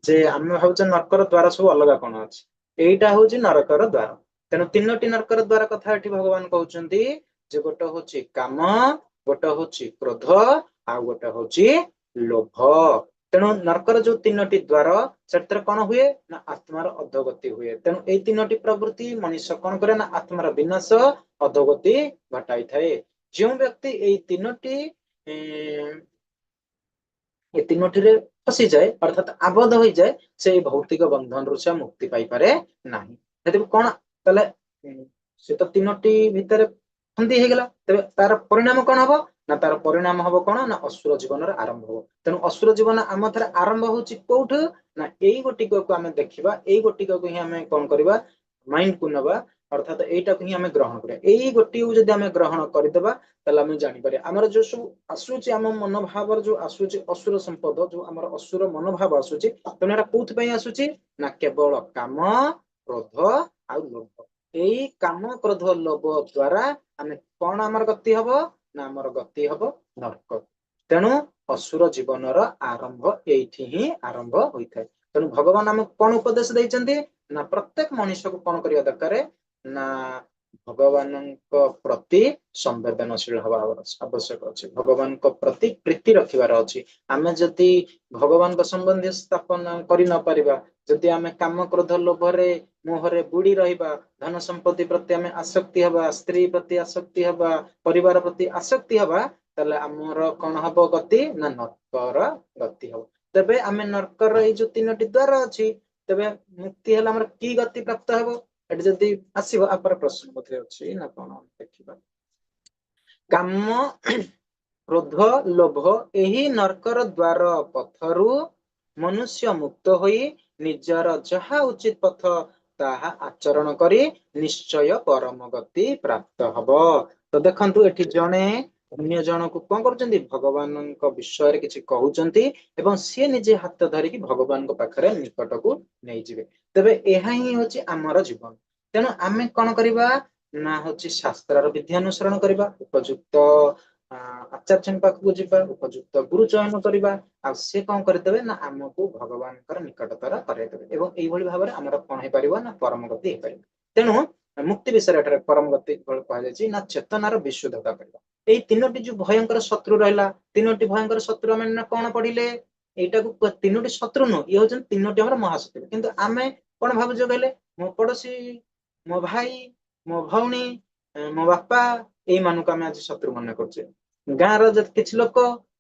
जे आम भावचे नरकर द्वार सब अलग कौन अच्छे यहीटा हूँ नरकर द्वार। तेणु तीनोटी नरकर द्वार कथा भगवान कहते जे गोटे हूँ काम गोटे हूँ क्रोध आ गोटे हूँ लोभ। तेणु नरकर जो तीनोटी द्वार से कौन हुए ना आत्मार अधोगति हुए। तेणु ये तीनोटी प्रवृत्ति मनुष्य कौन करे ना आत्मार विनाश अधोगति घटाई थाए। जो व्यक्ति ये तीनोटी रे फसी जाए अर्थात आबद्ध हो जाए से भौतिक बंधन रु से मुक्ति पाई पारे नहीं। कौन तले से तो तीनोटी भितर फंदी हो गला तेरे तार परिणाम कौन हम ना तार परिणाम हम कौन ना असुर जीवन आरंभ हो। तेणु असुर जीवन आम थे आरंभ होची कोठ ना यही गोटिक को आम देखा यही गोटिक को ही आम कौन करवा माइंड को नवा अर्थात यहीटा को ही आम ग्रहण करा यही गोटी जब आम ग्रहण करदेबा ताले आम जापर आमर जो सब आसूची आम मनोभाव जो आसूची असुर संपद जो आम असुर मनोभाव आसूची तेणु यहाँ कौन आसूची ना केवल काम क्रोध आ लोभ यही काम क्रोध लोभ द्वारा आम कौन आमर गति हम ना आमर गति हम नरक। तेणु असुर जीवन आरंभ एठी ही आरंभ होता है। तेणु भगवान आम कौन उपदेश देते ना प्रत्येक मनुष्य को कौन करने दरकार ना ଭଗବାନଙ୍କ ପ୍ରତି ସମ୍ବେଦନଶୀଳ ହବା ଆବଶ୍ୟକ ଅଛି, ଭଗବାନଙ୍କ ପ୍ରତି ପ୍ରୀତି ରଖିବାର ଅଛି। ଆମେ ଯଦି ଭଗବାନଙ୍କ ସମ୍ବନ୍ଧୀୟ ସ୍ଥାପନ କରି ନ ପାରିବା, ଯଦି ଆମେ କାମ କ୍ରୋଧ ଲୋଭରେ ମୋହରେ ବୁଡି ରହିବା, ଧନ ସମ୍ପତ୍ତି ପ୍ରତି ଆମେ ଆସକ୍ତି ହେବା, ସ୍ତ୍ରୀ ପ୍ରତି ଆସକ୍ତି ହେବା, ପରିବାର ପ୍ରତି ଆସକ୍ତି ହେବା, ତାହେଲେ ଆମର କଣ ହବ ଗତି ନା ନର୍କର ଗତି ହବ। ତେବେ ଆମେ ନର୍କର ଏଇ ଯୋଉ 3ଟି ଦ୍ୱାର ଅଛି, ତେବେ ମୁକ୍ତି ହେଲେ ଆମର କି ଗତି ପ୍ରାପ୍ତ ହେବ? ଏଠି ଯଦି ଆସିବ ଆପରେ ପ୍ରଶ୍ନ ବୋଧେ ଅଛି ନା କଣ ଦେଖିବା। କାମ କ୍ରୋଧ ଲୋଭ ଏହି ନର୍କର ଦ୍ୱାର ପଥରୁ ମନୁଷ୍ୟ ମୁକ୍ତ ହୋଇ ନିଜର ଯାହା ଉଚିତ ପଥ ତାହା ଆଚରଣ କରି ନିଶ୍ଚୟ ପରମ ଗତି ପ୍ରାପ୍ତ ହବ। ତ ଦେଖନ୍ତୁ ଏଠି ଜଣେ ଅନ୍ୟ ଜଣକୁ କଣ କରୁଛନ୍ତି, ଭଗବାନଙ୍କ ବିଷୟରେ କିଛି କହୁଛନ୍ତି ଏବଂ ସିଏ ନିଜେ ହାତ ଧରିକି ଭଗବାନଙ୍କ ପାଖରେ ନିକଟକୁ ନେଇଯିବେ। ତେବେ ଏହା ହିଁ ହଉଛି ଆମର ଜୀବନ। ତେଣୁ ଆମେ କଣ କରିବା ନା ହଉଛି ଶାସ୍ତ୍ରର ବିଧି ଅନୁସରଣ କରିବା, ଉପଯୁକ୍ତ ଆଚାର୍ଯ୍ୟଙ୍କ ପାଖକୁ ଯିବା, ଉପଯୁକ୍ତ ଗୁରୁ ଚୟନ କରିବା, ଆଉ ସେ କଣ କରିଦେବେ ନା ଆମକୁ ଭଗବାନଙ୍କର ନିକଟତର କରାଇଦେବେ ଏବଂ ଏଇଭଳି ଭାବରେ ଆମର କଣ ହେଇପାରିବ ନା ପରମ ଗତି ହେଇପାରିବ। ତେଣୁ ମୁକ୍ତି ବିଷୟରେ ଏଠାରେ ପରମ ଗତି କୁହାଯାଇଛି ନା ଚେତନାର ବିଶୁଦ୍ଧତା କରିବା। ଏଇ 3ଟି ଯୋଉ ଭୟଙ୍କର ଶତ୍ରୁ ରହିଲା, 3ଟି ଭୟଙ୍କର ଶତ୍ରୁ ଆମେ ନା କଣ ପଢିଲେ, ଏଇଟାକୁ 3ଟି ଶତ୍ରୁ ନୁହଁ, ଇଏ ହଉଛନ୍ତି 3ଟି ଆମର ମହାଶତ୍ରୁ। କିନ୍ତୁ ଆମେ କଣ ଭାବୁଛୁ କହିଲେ, ମୋ ପଡୋଶୀ, ମୋ ଭାଇ, ମୋ ଭଉଣୀ, ମୋ ବାପା, ଏଇମାନଙ୍କୁ ଆମେ ଆଜି ଶତ୍ରୁ ମନେ କରୁଛେ। ଗାଁର କିଛି ଲୋକ,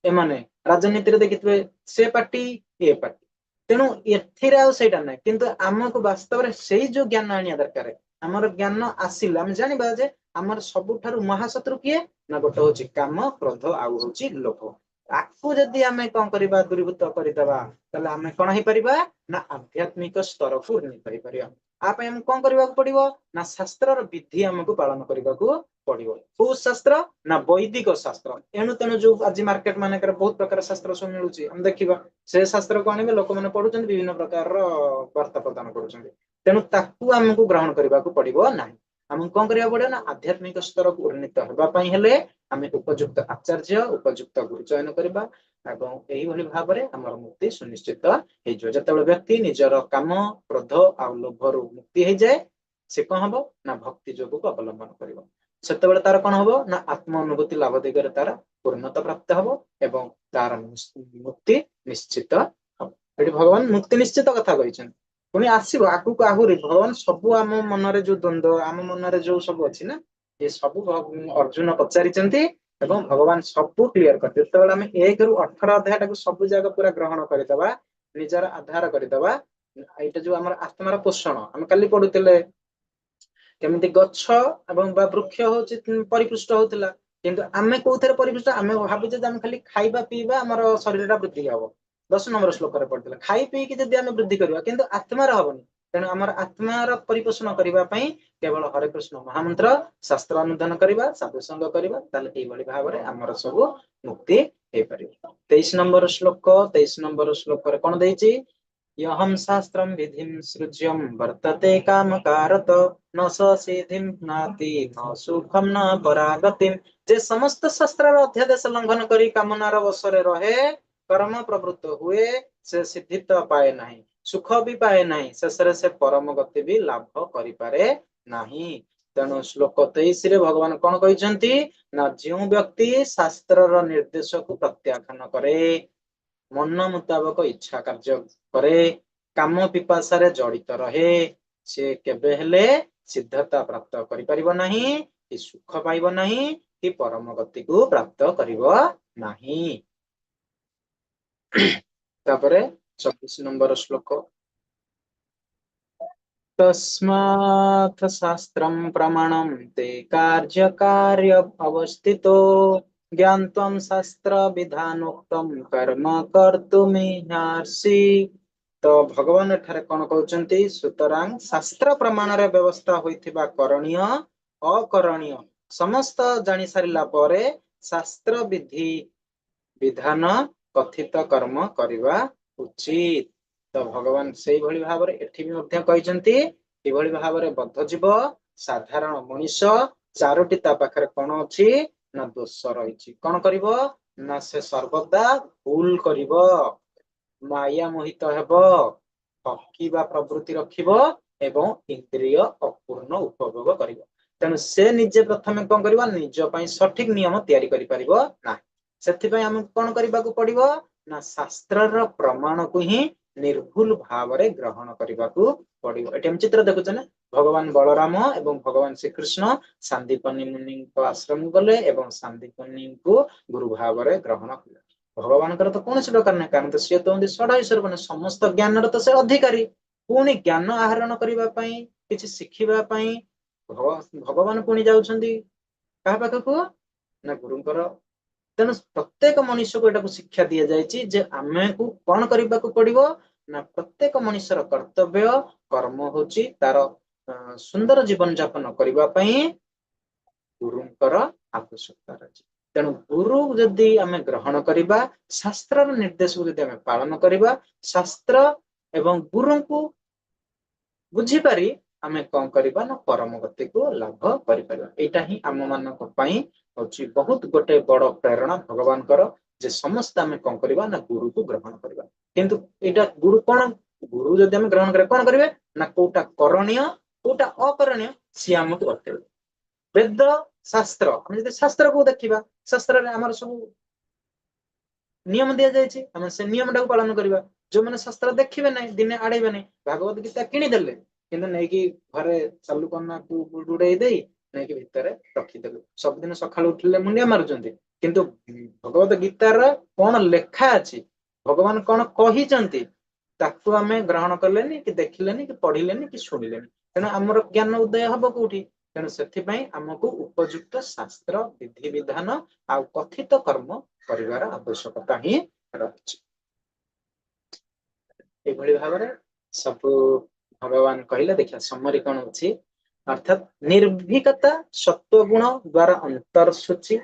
ଏମାନେ ରାଜନୀତିରେ ଦେଖିଥିବେ ସେ ପାର୍ଟି ଏ ପାର୍ଟି। ତେଣୁ ଏଥିରେ ଆଉ ସେଇଟା ନାହିଁ, କିନ୍ତୁ ଆମକୁ ବାସ୍ତବରେ ସେଇ ଯୋଉ ଜ୍ଞାନ ଆଣିବା ଦରକାର। ଆମର ଜ୍ଞାନ ଆସିଲେ ଆମେ ଜାଣିବା ଯେ ଆମର ସବୁଠାରୁ ମହାଶତ୍ରୁ କିଏ ନା ଗୋଟେ ହଉଛି କାମ, କ୍ରୋଧ, ଆଉ ହଉଛି ଲୋଭ। ଆକୁ ଯଦି ଆମେ କଣ କରିବା, ଦୂରୀଭୂତ କରିଦେବା, ତାହେଲେ ଆମେ କଣ ହେଇପାରିବା ନା ଆଧ୍ୟାତ୍ମିକ ସ୍ତରକୁ ଉନ୍ନୀତ ହେଇପାରିବା। ଆ ପାଇଁ ଆମକୁ କଣ କରିବାକୁ ପଡିବ ନା ଶାସ୍ତ୍ରର ବିଧି ଆମକୁ ପାଳନ କରିବାକୁ ପଡିବ। କୋଉ ଶାସ୍ତ୍ର ନା ବୈଦିକ ଶାସ୍ତ୍ର। ଏଣୁ ତେଣୁ ଯୋଉ ଆଜି ମାର୍କେଟ ମାନଙ୍କରେ ବହୁତ ପ୍ରକାର ଶାସ୍ତ୍ର ସବୁ ମିଳୁଛି, ଆମେ ଦେଖିବା ସେ ଶାସ୍ତ୍ରକୁ ଆଣିବେ, ଲୋକମାନେ ପଢୁଛନ୍ତି, ବିଭିନ୍ନ ପ୍ରକାରର ବାର୍ତ୍ତା ପ୍ରଦାନ କରୁଛନ୍ତି। ତେଣୁ ତାକୁ ଆମକୁ ଗ୍ରହଣ କରିବାକୁ ପଡିବ ନାହିଁ। ଆମକୁ କଣ କରିବାକୁ ପଡିବ ନା ଆଧ୍ୟାତ୍ମିକ ସ୍ତରକୁ ଉନ୍ନୀତ ହେବା ପାଇଁ ହେଲେ ଆମେ ଉପଯୁକ୍ତ ଆଚାର୍ଯ୍ୟ, ଉପଯୁକ୍ତ ଗୁରୁ ଚୟନ କରିବା ଏବଂ ଏଇଭଳି ଭାବରେ ଆମର ମୁକ୍ତି ସୁନିଶ୍ଚିତ ହେଇଯିବ। ଯେତେବେଳେ ବ୍ୟକ୍ତି ନିଜର କାମ, କ୍ରୋଧ ଆଉ ଲୋଭରୁ ମୁକ୍ତି ହେଇଯାଏ, ସେ କଣ ହବ ନା ଭକ୍ତି ଯୋଗକୁ ଅବଲମ୍ବନ କରିବ। ସେତେବେଳେ ତାର କଣ ହବ ନା ଆତ୍ମ ଅନୁଭୂତି ଲାଭ ଦିଗରେ ତାର ପୂର୍ଣ୍ଣତା ପ୍ରାପ୍ତ ହବ ଏବଂ ତାର ମୁକ୍ତି ନିଶ୍ଚିତ ହବ। ଏଠି ଭଗବାନ ମୁକ୍ତି ନିଶ୍ଚିତ କଥା କହିଛନ୍ତି। ପୁଣି ଆସିବ ଆଗକୁ ଆହୁରି ଭଗବାନ ସବୁ ଆମ ମନରେ ଯୋଉ ଦ୍ୱନ୍ଦ୍ୱ, ଆମ ମନରେ ଯୋଉ ସବୁ ଅଛି ନା, ଏ ସବୁ ଅର୍ଜୁନ ପଚାରିଛନ୍ତି ଏବଂ ଭଗବାନ ସବୁ କ୍ଲିୟର କରିବେ। ଯେତେବେଳେ ଆମେ 1ରୁ 18 ଅଧ୍ୟାୟଟାକୁ ସବୁ ଯାକ ପୁରା ଗ୍ରହଣ କରିଦବା, ନିଜର ଆଧାର କରିଦବା, ଏଇଟା ଯୋଉ ଆମର ଆତ୍ମାର ପୋଷଣ, ଆମେ କାଲି ପଢୁଥିଲେ କେମିତି ଗଛ ଏବଂ ବା ବୃକ୍ଷ ହଉଛି ପରିପୃଷ୍ଟ ହଉଥିଲା, କିନ୍ତୁ ଆମେ କୋଉଥିରେ ପରିପୃଷ୍ଟ, ଆମେ ଭାବୁଛେ ଯେ ଆମେ ଖାଲି ଖାଇବା ପିଇବା ଆମର ଶରୀରଟା ବୃଦ୍ଧି ହବ। 10 ନମ୍ବର ଶ୍ଲୋକରେ ପଢିଥିଲା, ଖାଇ ପିଇକି ଯଦି ଆମେ ବୃଦ୍ଧି କରିବା କିନ୍ତୁ ଆତ୍ମାର ହବନି। ତେଣୁ ଆମର ଆତ୍ମାର ପରିପୋଷଣ କରିବା ପାଇଁ କେବଳ ହରେ କୃଷ୍ଣ ମହାମନ୍ତ୍ର, ଶାସ୍ତ୍ର ଅନୁଧ୍ୟାନ କରିବା, ସାଧୁସଙ୍ଗ କରିବା, ତାହେଲେ ଏଇଭଳି ଭାବରେ ଆମର ସବୁ ମୁକ୍ତି ହେଇପାରିବ। 23 ନମ୍ବର ଶ୍ଲୋକ, 23 ନମ୍ବର ଶ୍ଲୋକରେ କଣ ଦେଇଛି, ୟହଂ ଶାସ୍ତ୍ରಂ ବିଧିଂ ସୃଜ୍ୟଂ ବର୍ତ୍ତତେ କାମକାରତ ନ ସିଦ୍ଧିଂ ନାତି ନ ସୁଖଂ ନ ପରାଗତିଂ। ଯେ ସମସ୍ତ ଶାସ୍ତ୍ରର ଅଧ୍ୟାଦେଶ ଲଙ୍ଘନ କରି କାମନାର ବଶରେ ରହେ, କର୍ମ ପ୍ରବୃତ୍ତ ହୁଏ, ସେ ସିଦ୍ଧି ତ ପାଏ ନାହିଁ, ସୁଖ ବି ପାଏ ନାହିଁ, ଶେଷରେ ସେ ପରମ ଗତି ବି ଲାଭ କରିପାରେ ନାହିଁ। ତେଣୁ ଶ୍ଲୋକ 23ରେ ଭଗବାନ କଣ କହିଛନ୍ତି ନା ଯେଉଁ ବ୍ୟକ୍ତି ଶାସ୍ତ୍ରର ନିର୍ଦ୍ଦେଶକୁ ପ୍ରତ୍ୟାଖ୍ୟାନ କରେ, ମନ ମୁତାବକ ଇଚ୍ଛା କାର୍ଯ୍ୟ କରେ, କାମ ପିପାସାରେ ଜଡିତ ରହେ, ସେ କେବେ ହେଲେ ସିଦ୍ଧତା ପ୍ରାପ୍ତ କରିପାରିବ ନାହିଁ, କି ସୁଖ ପାଇବ ନାହିଁ, କି ପରମ ଗତିକୁ ପ୍ରାପ୍ତ କରିବ ନାହିଁ। ତାପରେ 24 ନମ୍ବର ଶ୍ଲୋକ, ତସ୍ମାତ୍ ଶାସ୍ତ୍ରଂ ପ୍ରମାଣଂ ତେ କାର୍ଯ୍ୟକାର୍ୟ ଅବସ୍ଥିତୋ ଜ୍ଞାତ୍ୱଂ ଶାସ୍ତ୍ର ବିଧାନୋକ୍ତଂ କର୍ମ କର୍ତ୍ତୁମିହାର୍ଷି। ତ ଭଗବାନ ଏଠାରେ କଣ କହୁଛନ୍ତି, ସୁତରାଂ ଶାସ୍ତ୍ର ପ୍ରମାଣରେ ବ୍ୟବସ୍ଥା ହୋଇଥିବା କରଣୀୟ ଅକରଣୀୟ ସମସ୍ତ ଜାଣି ସାରିଲା ପରେ ଶାସ୍ତ୍ର ବିଧି ବିଧାନ କଥିତ କର୍ମ କରିବା ଉଚିତ। ତ ଭଗବାନ ସେଇଭଳି ଭାବରେ ଏଠି ବି ମଧ୍ୟ କହିଛନ୍ତି, କିଭଳି ଭାବରେ ବଦ୍ଧ ଜୀବ ସାଧାରଣ ମଣିଷ 4ଟି ତା ପାଖରେ କଣ ଅଛି ନା ଦୋଷ ରହିଛି। କଣ କରିବ ନା ସେ ସର୍ବଦା ଭୁଲ କରିବ, ମାୟା ମୋହିତ ହେବ, ଠକିବା ପ୍ରବୃତ୍ତି ରଖିବ ଏବଂ ଇନ୍ଦ୍ରିୟ ଅପୂର୍ଣ୍ଣ ଉପଭୋଗ କରିବ। तेणु से निजे प्रथमे कौन करवा निज पई सठिक नियम तैयारी करि परिबो ना सेथिपई हमकु कोन करबाकू पड़िबो ना शास्त्रर प्रमाण को ही निर्भुल भावरे ग्रहण करबाकू पड़िबो एटी हम चित्र देखुछ ना भगवान बलराम एवं भगवान श्रीकृष्ण सांदीपनी मुनि को आश्रम गले एवं सांदीपनी को गुरु भावरे ग्रहण कले भगवान तो कौन सी दरकार नहीं कारण तो सी तो षडाईश्वर मैंने समस्त ज्ञान तो से अधिकारी पुणी ज्ञान आहरण करने किसी शिखिबा भगवान पुणी जाउछंदी कहा पाखकू ना गुरुंकर तेणु प्रत्येक मनुष्य को एटा शिक्षा दि जाइए जे आमे को कौन करने को पड़िबो ना प्रत्येक मनुष्यर कर्तव्य कर्म होची तार सुंदर जीवन यापन करने गुरुंकर आवश्यकता रही तेणु गुरु जदि आमे ग्रहण करवा शास्त्र निर्देश को जदि आमे पालन करवा शास्त्र एवं गुरु को बुझीपारी आमे कौन करवा ना परम गति को लाभ करा ही आम मान बहुत गोटे बड़ प्रेरणा भगवान जे समस्त आमे कौन करवा ना गुरु को ग्रहण करवा किंतु एटा गुरु कौन गुरु जदि आमे ग्रहण करें कौन करेंगे ना कोटा करणीय कोटा अकरणीय सी आमको बतेबे वेद शास्त्र हम जब शास्त्र को देखा शास्त्र आम सब नियम दि जाए आम से नियम टाक पालन करवा जो मैंने शास्त्र देखिए ना दिने आड़े ना भागवत गीता किदेले कि नहीं घरे चालू कना को डुड़े दे नहीं भितर रखीदे सबुदिन सका उठिले मुंडिया मारुंट किंतु भगवत गीतार कौन लेखा अच्छी भगवान कौन कही ताकू आम ग्रहण कलेनि कि देखिलेनि कि पढ़िलेनि कि शुणिलेनि तेणु आमर ज्ञान उदय हम कौटी तेणु से आमको उपयुक्त शास्त्र विधि विधान आ कथित कर्म करिवार आवश्यकता ही रही भाव में सब भगवान कहले देखिए समरी कौन अच्छी अर्थात निर्भीकता सत्वगुण द्वारा अंतरसूची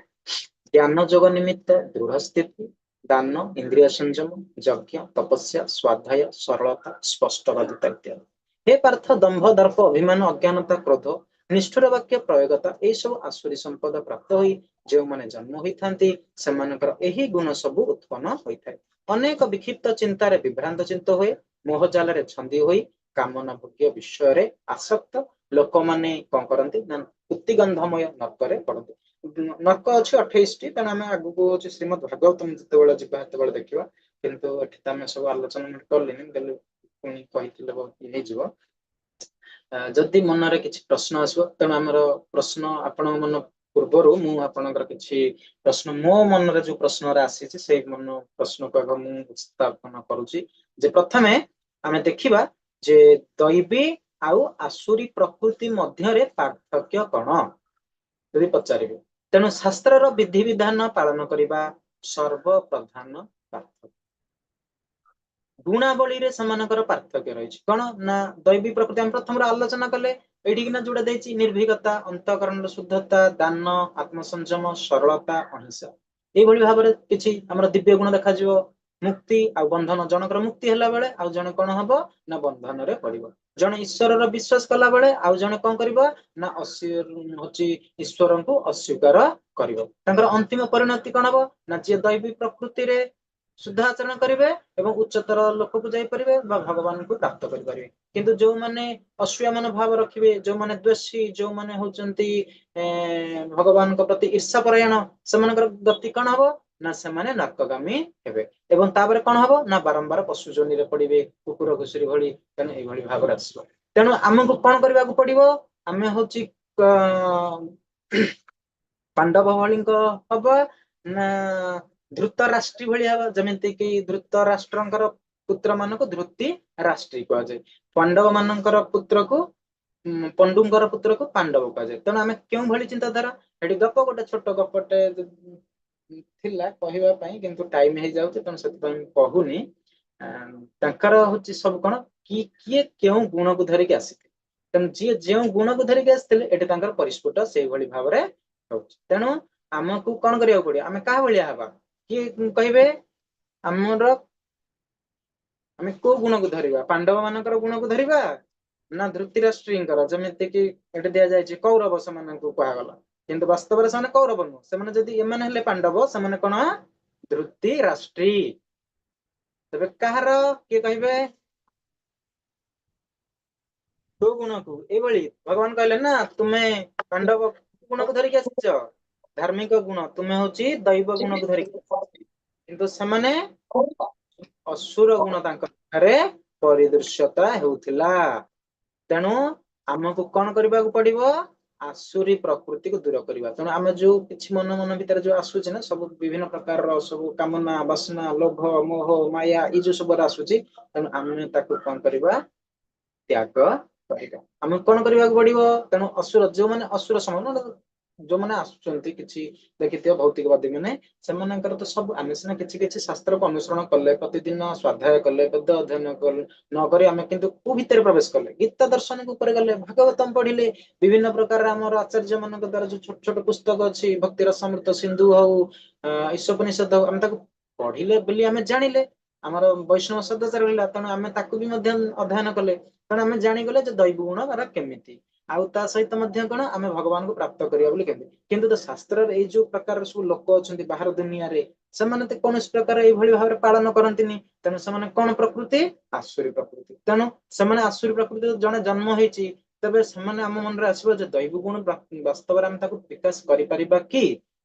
ज्ञान जोग निमित्त दृढ़ स्थिति दान इंद्रिय संयम यज्ञ तपस्या स्वाध्याय सरलता स्पष्टवादिता इत्यादि हे पार्थ दंभ दर्प अभिमान अज्ञानता क्रोध निष्ठुर वाक्य प्रयोगता यह सब आसुरी संपद प्राप्त होई जो माने जन्म होइथांती सेमानकर एही गुण सब उत्पन्न होइथाय अनेक विक्षिप्त चिंतार विभ्रांत चिंत हुए मोहजाल छंदी होई कामना भोग्य विषय रे आसक्त लोक माने कौन करती पुतिगंधमय नर्करे पड़ती नर्क अच्छी 28 टी तेना आम आगू अच्छे श्रीमद भागवतम जिते जावा देखा किंतु एम सब आलोचना कलिनी कही जदि मनरे किसी प्रश्न आसो तेणु आमर प्रश्न आपण मन पूर्वर मुझे किसी प्रश्न मो मन रे जो प्रश्न आसी से मन प्रश्न को उपस्थापन करुच्ची प्रथमे आम देखा जे दैवी आउ आसुरी प्रकृति मध्य पार्थक्य कौन यदि पचारे तेणु शास्त्र विधि विधान पालन करने सर्वप्रधान पार्थक्य गुणावली रे समानकर पार्थक्य रही कौन ना दैवी प्रकृति हम प्रथम आलोचना कले ये जोड़ा देती निर्भीकता अंतकरण शुद्धता दान आत्मसंयम सरलता अहिंसा ये भाव में किसी आम दिव्य गुण देखा मुक्ति आ बंधन जनकर मुक्ति है बेले आउ जने कौन हम ना बंधन रे पड़ो जन ईश्वर विश्वास कला बेले आउ जने कौन करबा ना होची ईश्वर को अस्वीकार कर अंतिम परिणति कौन हम ना जी दैवी प्रकृति रे शुद्ध आचरण करेंगे एवं उच्चतर लोक को जापरेंगे भगवान को प्राप्त करेंगे किंतु जो माने असूया मनोभाव रखिए जो माने द्वेषी जो माने होचंती भगवान को प्रति ईर्षापरायण से गति कौन हम ना से नर्कगामी हेबे एवं तापर कौन हम ना बारंबार पशु जोनि रे पड़े कुकुर घुषुरी भली तेणु यही भाव आसो तेणु आमको कौन करने को पड़ो आम हूँ पांडव भली हम ना धृतराष्ट्री भाई हम जमीती कि धृतराष्ट्र पुत्र मान को धृति राष्ट्री कहुए पांडव मान पुत्र को पंडुंकर पुत्र को पांडव कहुए तेणु आम क्यों भली चिंताधारा ये गप गोटे छोट गपटे कहवाई किंतु टाइम हो जाऊे तेणु से कहूनी हूँ सब कौन कि किए क्यों गुण को धरिकी आसी तेणु जी जो गुण को धरिकी आसते परिस्फुट से भाव में तेणु आमको कौन करा पड़ो आम क्या भाया हवा किए कहे आमर आम को गुण को धरवा पांडव मान गुण को धरवा ना धृतराष्ट्री जमीती कि ये दि जाए कौरव से कहगला किंतु वास्तव से कौरव नुह से एम पांडव से कौन धृतराष्ट्री तेरे कहार किए कहे तो गुण को ये भगवान कहले ना तुम्हें ପାଣ୍ଡବ ଗୁଣକୁ ଧରିକି ଆସିଛ, ଧାର୍ମିକ ଗୁଣ, ତୁମେ ହଉଛି ଦୈବ ଗୁଣକୁ ଧରିକି, କିନ୍ତୁ ସେମାନେ ଅସୁର ଗୁଣ ତାଙ୍କ ପାଖରେ ପରିଦୃଶ୍ୟତା ହେଉଥିଲା। ତେଣୁ ଆମକୁ କଣ କରିବାକୁ ପଡିବ? ଆସୁରୀ ପ୍ରକୃତିକୁ ଦୂର କରିବା। ତେଣୁ ଆମେ ଯୋଉ କିଛି ମନ ଭିତରେ ଯୋଉ ଆସୁଛି ନା ସବୁ ବିଭିନ୍ନ ପ୍ରକାରର ସବୁ କାମନା, ବାସନା, ଲୋଭ, ମୋହ, ମାୟା ଏଇ ଯୋଉ ସବୁ ଆସୁଛି, ତେଣୁ ଆମେ ତାକୁ କଣ କରିବା? ତ୍ୟାଗ କରିବା। ଆମକୁ କଣ କରିବାକୁ ପଡିବ? ତେଣୁ ଅସୁର ଯୋଉମାନେ ଅସୁର ସମାନ ଯୋଉମାନେ ଆସୁଛନ୍ତି କିଛି ଦେଖିଥିବ ଭୌତିକବାଦୀ ମାନେ, ସେମାନଙ୍କର ତ ସବୁ ଆମେ ସିନା କିଛି କିଛି ଶାସ୍ତ୍ରକୁ ଅନୁସରଣ କଲେ, ପ୍ରତିଦିନ ସ୍ୱାଧ୍ୟାୟ କଲେ, ବେଦ ଅଧ୍ୟୟନ କଲେ, ନକରି ଆମେ କିନ୍ତୁ କୋଉ ଭିତରେ ପ୍ରବେଶ କଲେ? ଗୀତା ଦର୍ଶନକୁ ଉପରେ ଗଲେ, ଭାଗବତମ ପଢିଲେ, ବିଭିନ୍ନ ପ୍ରକାର ଆମର ଆଚାର୍ଯ୍ୟ ମାନଙ୍କ ଦ୍ଵାରା ଯୋଉ ଛୋଟ ଛୋଟ ପୁସ୍ତକ ଅଛି, ଭକ୍ତି ରସାମୃତ ସିନ୍ଧୁ ହଉ, ଈଶୋପନିଷଦ ହଉ, ଆମେ ତାକୁ ପଢିଲେ ବୋଲି ଆମେ ଜାଣିଲେ, ଆମର ବୈଷ୍ଣବ ସଦାଚାର ରହିଲା, ତେଣୁ ଆମେ ତାକୁ ବି ମଧ୍ୟ ଅଧ୍ୟୟନ କଲେ, ତେଣୁ ଆମେ ଜାଣିଗଲେ ଯେ ଦୈବ ଗୁଣ ତାର କେମିତି, ଆଉ ତା ସହିତ ମଧ୍ୟ କଣ ଆମେ ଭଗବାନଙ୍କୁ ପ୍ରାପ୍ତ କରିବା ବୋଲି କେମିତି। କିନ୍ତୁ ତ ଶାସ୍ତ୍ରରେ ଏଇ ଯୋଉ ପ୍ରକାର ସବୁ ଲୋକ ଅଛନ୍ତି ବାହାର ଦୁନିଆରେ, ସେମାନେ ତ କୌଣସି ପ୍ରକାର ଏଇଭଳି ଭାବରେ ପାଳନ କରନ୍ତିନି। ତେଣୁ ସେମାନେ କଣ ପ୍ରକୃତି? ଆସୁରୀ ପ୍ରକୃତି। ତେଣୁ ସେମାନେ ଆସୁରୀ ପ୍ରକୃତିରେ ଜଣେ ଜନ୍ମ ହେଇଛି, ତେବେ ସେମାନେ ଆମ ମନରେ ଆସିବ ଯେ ଦୈବ ଗୁଣ ବାସ୍ତବରେ ଆମେ ତାକୁ ବିକାଶ କରିପାରିବା କି?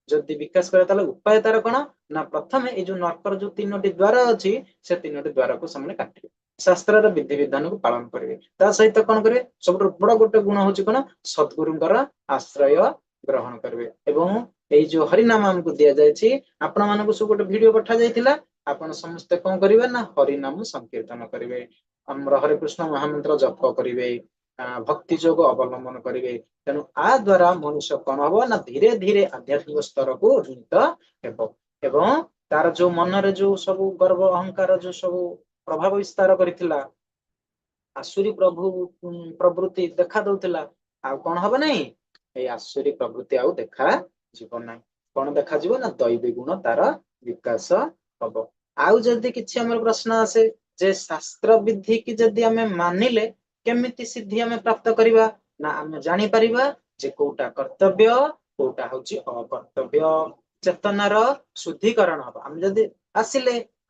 ଯଦି ବିକାଶ କରିବା ତାହେଲେ ଉପାୟ ତାର କଣ? ନା ପ୍ରଥମେ ଏଇ ଯୋଉ ନର୍କର ଯୋଉ 3ଟି ଦ୍ୱାର ଅଛି, ସେ 3ଟି ଦ୍ୱାରକୁ ସେମାନେ କାଟିବେ, ଶାସ୍ତ୍ରର ବିଧିବିଧାନକୁ ପାଳନ କରିବେ। ତା ସହିତ କଣ କରିବେ? ସବୁଠୁ ବଡ ଗୋଟେ ଗୁଣ ହଉଛି କଣ? ସଦ୍ଗୁରୁଙ୍କର ଆଶ୍ରୟ ଗ୍ରହଣ କରିବେ। ଏବଂ ଏଇ ଯୋଉ ହରିନାମ ଆମକୁ ଦିଆଯାଇଛି, ଆପଣ ମାନଙ୍କୁ ସବୁ ଗୋଟେ ଭିଡିଓ ପଠା ଯାଇଥିଲା, ଆପଣ ସମସ୍ତେ କଣ କରିବେ? ନା ହରିନାମ ସଂକୀର୍ତ୍ତନ କରିବେ, ଆମର ହରେ କୃଷ୍ଣ ମହାମନ୍ତ୍ର ଜପ କରିବେ, ଭକ୍ତି ଯୋଗ ଅବଲମ୍ବନ କରିବେ। ତେଣୁ ଆ ଦ୍ଵାରା ମନୁଷ୍ୟ କଣ ହବ? ନା ଧୀରେ ଧୀରେ ଆଧ୍ୟାତ୍ମିକ ସ୍ତରକୁ ଉନ୍ନୀତ ହେବ, ଏବଂ ତାର ଯୋଉ ମନରେ ଯୋଉ ସବୁ ଗର୍ବ ଅହଙ୍କାର ଯୋଉ ସବୁ ପ୍ରଭାବ ବିସ୍ତାର କରିଥିଲା, ଆସୁରୀ ପ୍ରବୃତ୍ତି ଦେଖା ଦଉଥିଲା, ଆଉ କଣ ହବ ନାହିଁ? ଏଇ ଆସୁରୀ ପ୍ରବୃତ୍ତି ଆଉ ଦେଖା ଯିବ ନାହିଁ। କଣ ଦେଖାଯିବ? ନା ଦୈବୀ ଗୁଣ ତାର ବିକାଶ ହବ। ଆଉ ଯଦି କିଛି ଆମର ପ୍ରଶ୍ନ ଆସେ ଯେ ଶାସ୍ତ୍ର ବିଧି କି ଯଦି ଆମେ ମାନିଲେ କେମିତି ସିଦ୍ଧି ଆମେ ପ୍ରାପ୍ତ କରିବା? ନା ଆମେ ଜାଣିପାରିବା ଯେ କୋଉଟା କର୍ତ୍ତବ୍ୟ, କୋଉଟା ହଉଛି ଅକର୍ତ୍ତବ୍ୟ। ଚେତନାର ଶୁଦ୍ଧିକରଣ ହବ। ଆମେ ଯଦି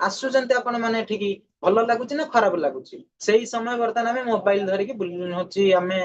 ଆସୁଛନ୍ତି ଆପଣ ମାନେ ଏଠିକି, ଭଲ ଲାଗୁଛି ନା ଖରାପ ଲାଗୁଛି? ସେଇ ସମୟ ବର୍ତ୍ତମାନ ଆମେ ମୋବାଇଲ ଧରିକି ହଉଛି ଆମେ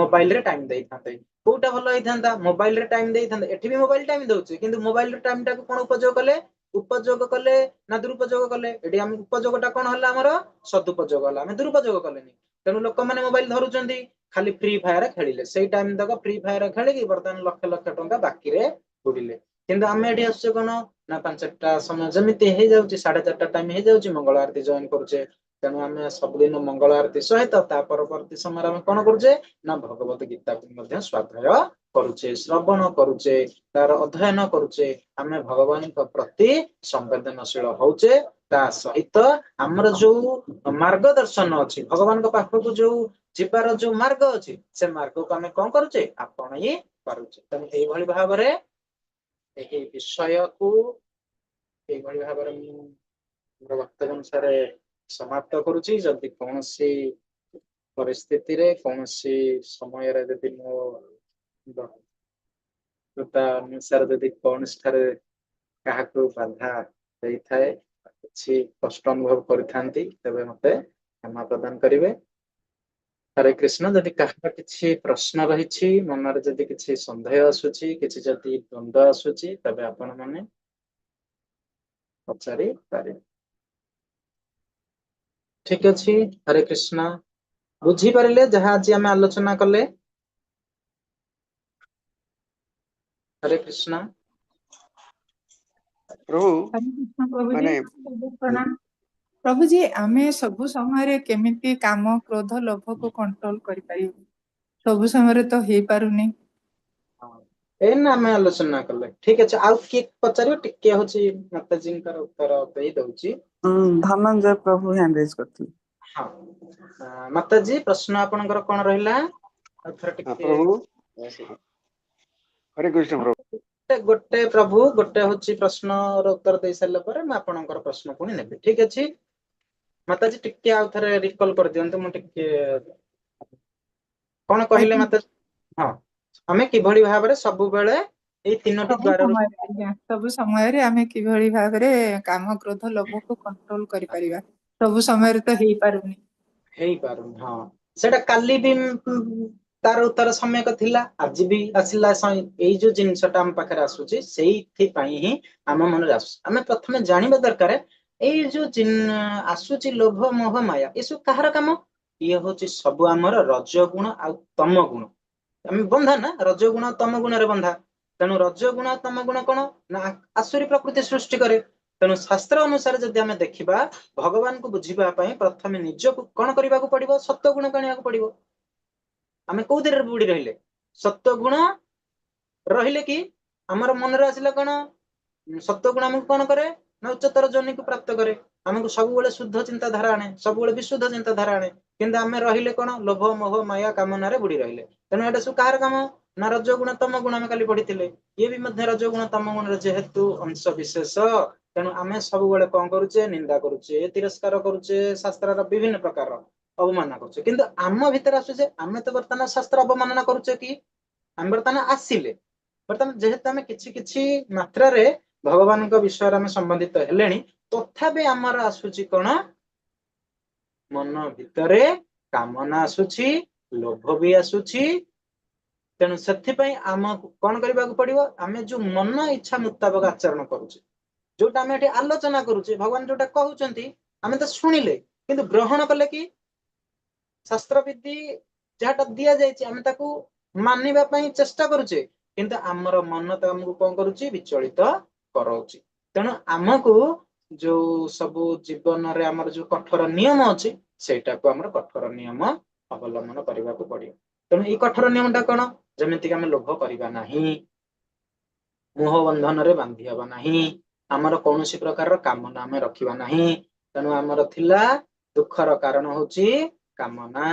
ମୋବାଇଲରେ ଟାଇମ ଦେଇଥାନ୍ତେ, କୋଉଟା ଭଲ ହେଇଥାନ୍ତା? ମୋବାଇଲରେ ଟାଇମ ଦେଇଥାନ୍ତେ, ଏଠି ବି ମୋବାଇଲ ଟାଇମ ଦଉଛି, କିନ୍ତୁ ମୋବାଇଲରେ ଟାଇମ ଟାକୁ କଣ ଉପଯୋଗ କଲେ? ଉପଯୋଗ କଲେ ନା ଦୁରୁପଯୋଗ କଲେ? ଏଠି ଆମେ ଉପଯୋଗଟା କଣ ହେଲା? ଆମର ସଦୁପଯୋଗ ହେଲା, ଆମେ ଦୁରୁପଯୋଗ କଲେନି। ତେଣୁ ଲୋକମାନେ ମୋବାଇଲ ଧରୁଛନ୍ତି, ଖାଲି ଫ୍ରି ଫାୟାର ଖେଳିଲେ, ସେଇ ଟାଇମ ତକ ଫ୍ରି ଫାୟାର ଖେଳିକି ବର୍ତ୍ତମାନ ଲକ୍ଷ ଲକ୍ଷ ଟଙ୍କା ବାକିରେ ବୁଡିଲେ। କିନ୍ତୁ ଆମେ ଏଠି ଆସୁଛେ କଣ? ନା 5ଟା ସମୟ ଯେମିତି ହେଇଯାଉଛି, 4:30 ଟାଇମ ହେଇଯାଉଛି, ମଙ୍ଗଳ ଆରତୀ ଜଏନ କରୁଛେ। ତେଣୁ ଆମେ ସବୁଦିନ ମଙ୍ଗଳ ଆରତୀ ସହିତ ତା ପରବର୍ତ୍ତୀ ସମୟରେ ଆମେ କଣ କରୁଛେ? ନା ଭଗବତ ଗୀତାକୁ ମଧ୍ୟ ସ୍ୱାଧ୍ୟାୟ କରୁଛେ, ଶ୍ରବଣ କରୁଛେ, ତାର ଅଧ୍ୟୟନ କରୁଛେ। ଆମେ ଭଗବାନଙ୍କ ପ୍ରତି ସମ୍ବେଦନଶୀଳ ହଉଛେ। ତା ସହିତ ଆମର ଯୋଉ ମାର୍ଗ ଦର୍ଶନ ଅଛି, ଭଗବାନଙ୍କ ପାଖକୁ ଯୋଉ ଯିବାର ଯୋଉ ମାର୍ଗ ଅଛି, ସେ ମାର୍ଗକୁ ଆମେ କଣ କରୁଛେ? ଆପଣେଇ ପାରୁଛେ। ତେଣୁ ଏଇଭଳି ଭାବରେ ଏହି ବିଷୟକୁ ଏଇଭଳି ଭାବରେ ମୁଁ ମୋର ବକ୍ତବ୍ୟ ଅନୁସାରେ ସମାପ୍ତ କରୁଛି। ଯଦି କୌଣସି ପରିସ୍ଥିତିରେ କୌଣସି ସମୟରେ ଯଦି ମୋ ଅନୁସାରେ ଯଦି କୌଣସି ଠାରେ କାହାକୁ ବାଧା ଦେଇଥାଏ, କିଛି କଷ୍ଟ ଅନୁଭବ କରିଥାନ୍ତି, ତେବେ ମତେ କ୍ଷମା ପ୍ରଦାନ କରିବେ। ହରେ କୃଷ୍ଣ। ଯଦି କାହାର କିଛି ପ୍ରଶ୍ନ ରହିଛି, ମନରେ ଯଦି କିଛି ସନ୍ଦେହ ଆସୁଛି, କିଛି ଯଦି ଦ୍ୱନ୍ଦ୍ୱ ଆସୁଛି, ତେବେ ଆପଣ ମାନେ ପଚାରି ପାରିବେ। ଠିକ ଅଛି। ହରେ କୃଷ୍ଣ। ବୁଝିପାରିଲେ ଯାହା ଆଜି ଆମେ ଆଲୋଚନା କଲେ? ହରେ କୃଷ୍ଣ। ପ୍ରଭୁ ହରେ କୃଷ୍ଣ ପ୍ରଭୁଜୀ, ମାନେ ପ୍ରଣାମ। ପ୍ରଭୁଜୀ, ଆମେ ସବୁ ସମୟରେ କେମିତି କାମ, କ୍ରୋଧ, ଲୋଭକୁ କଣ୍ଟ୍ରୋଲ କରିପାରିବୁ? ସବୁ ସମୟରେ ତ ହେଇପାରୁନି। ଏଇନା ଆମେ ଆଲୋଚନା କଲେ। ଠିକ ଅଛି। ଆଉ କିଏ ପଚାରିବ? ଟିକେ ହଉଛି ମାତାଜୀଙ୍କର ଉତ୍ତର ଦେଇ ଦଉଛି। ଧନଞ୍ଜୟ ପ୍ରଭୁ ହ୍ୟାଣ୍ଡ ରେଜ କରିଥିଲେ। ହଁ, ମାତାଜୀ ପ୍ରଶ୍ନ ଆପଣଙ୍କର କଣ ରହିଲା? ଆଉ ଥରେ ଟିକେ ପ୍ରଭୁ ହରେ କୃଷ୍ଣ ପ୍ରଭୁ। ଗୋଟେ ପ୍ରଭୁ ଗୋଟେ ହଉଛି ପ୍ରଶ୍ନର ଉତ୍ତର ଦେଇ ସାରିଲା ପରେ ମୁଁ ଆପଣଙ୍କର ପ୍ରଶ୍ନ ପୁଣି ନେବି। ଠିକ ଅଛି ମାତାଜୀ, ଟିକେ ଆଉ ଥରେ ରିକଲ କରିଦିଅନ୍ତୁ। ମୁଁ ଟିକେ କଣ କହିଲେ ଆଜ୍ଞା, ମାତାଜୀ? ହଁ, ଆମେ କିଭଳି ଭାବରେ ସବୁବେଳେ ଏଇ 3ଟି ଦ୍ୱାରରୁ ସବୁ ସମୟରେ ଆମେ କିଭଳି ଭାବରେ କାମ, କ୍ରୋଧ, ଲୋଭକୁ କଣ୍ଟ୍ରୋଲ କରିପାରିବା? ସବୁ ସମୟରେ ତ ହେଇପାରୁନି। ହେଇପାରୁନି। ହଁ, ସେଟା କାଲି ବି तार उत्तर सम्यक थिला आज भी आसिला एई जो जिनसटा हम पाखरे आसुची सेइथिपाई ही आम मन आसु आमे प्रथमे जानिबा दरकार एई जो जिन आसुची लोभ मोह माया एसु कहार काम ये होची सब आमर रजगुण आ तम गुण आम बंधा ना रजगुण तम गुण रे बंधा तेणु रजगुण तम गुण कौन ना आसुरी प्रकृति सृष्टि करे तेणु शास्त्र अनुसार जदि आम देखा भगवान को बुझा प्रथमे निजक कौन करने को पड़ो सत्व गुण को पड़ो आम कौ बुड़ी रही सत्व गुण रहिले कि आमर मन आसला कौन सत्व गुण आमको कौन करे ना उच्चतर जोनि को प्राप्त करे आमको सब शुद्ध चिंताधारा आने सब विशुद्ध चिंताधारा आने किंतु आम रहिले कौन लोभ मोह माया कामना बुड़ी रहिले तेणु एटा सब कहार काम ना रजगुण तम गुण आम काली पढ़ी ये भी रजगुण तम गुण जेहेतु अंश विशेष तेणु आम सब कौन करुचे निंदा करुचे तिरस्कार करुचे शास्त्र विभिन्न प्रकार अवमानना करुचे किंतु आम भितर आसुचे आम तो बर्तमान शास्त्र अवमानना करुचे कि आम बर्तमान आसिले बर्तमान जेहेतु आम किछि मात्रा रे भगवान विषय आम संबंधित हेले तथापि आमर आसुची कौन मन भितरे कामना आसुची लोभ भी आसुची तेणु से आम कौन करने को पड़ो आम जो मन इच्छा मुताबक आचरण करुचे जोटा आम आलोचना करुचे भगवान जोटा कहते आम तो शुणिले किंतु ग्रहण कले कि शास्त्र विधि जहाटा दि जाए मानवा चेष्टा करुचे किंतु आमर मन तो आमको कौन करुच्ची विचलित कराउची तेणु आमको जो सब जीवन रे आमर जो कठोर नियम अच्छी सेटा को आमर कठोर नियम अवलंबन करने को पड़ो तेणु ये कठोर नियमटा कौन जमीक आम लोभ करवा नहीं मोह बंधन रे बांधी हवा नहीं आमर कौन प्रकार कामना आम रखा नहीं तेणु आमर थिला दुखर कारण होची कामना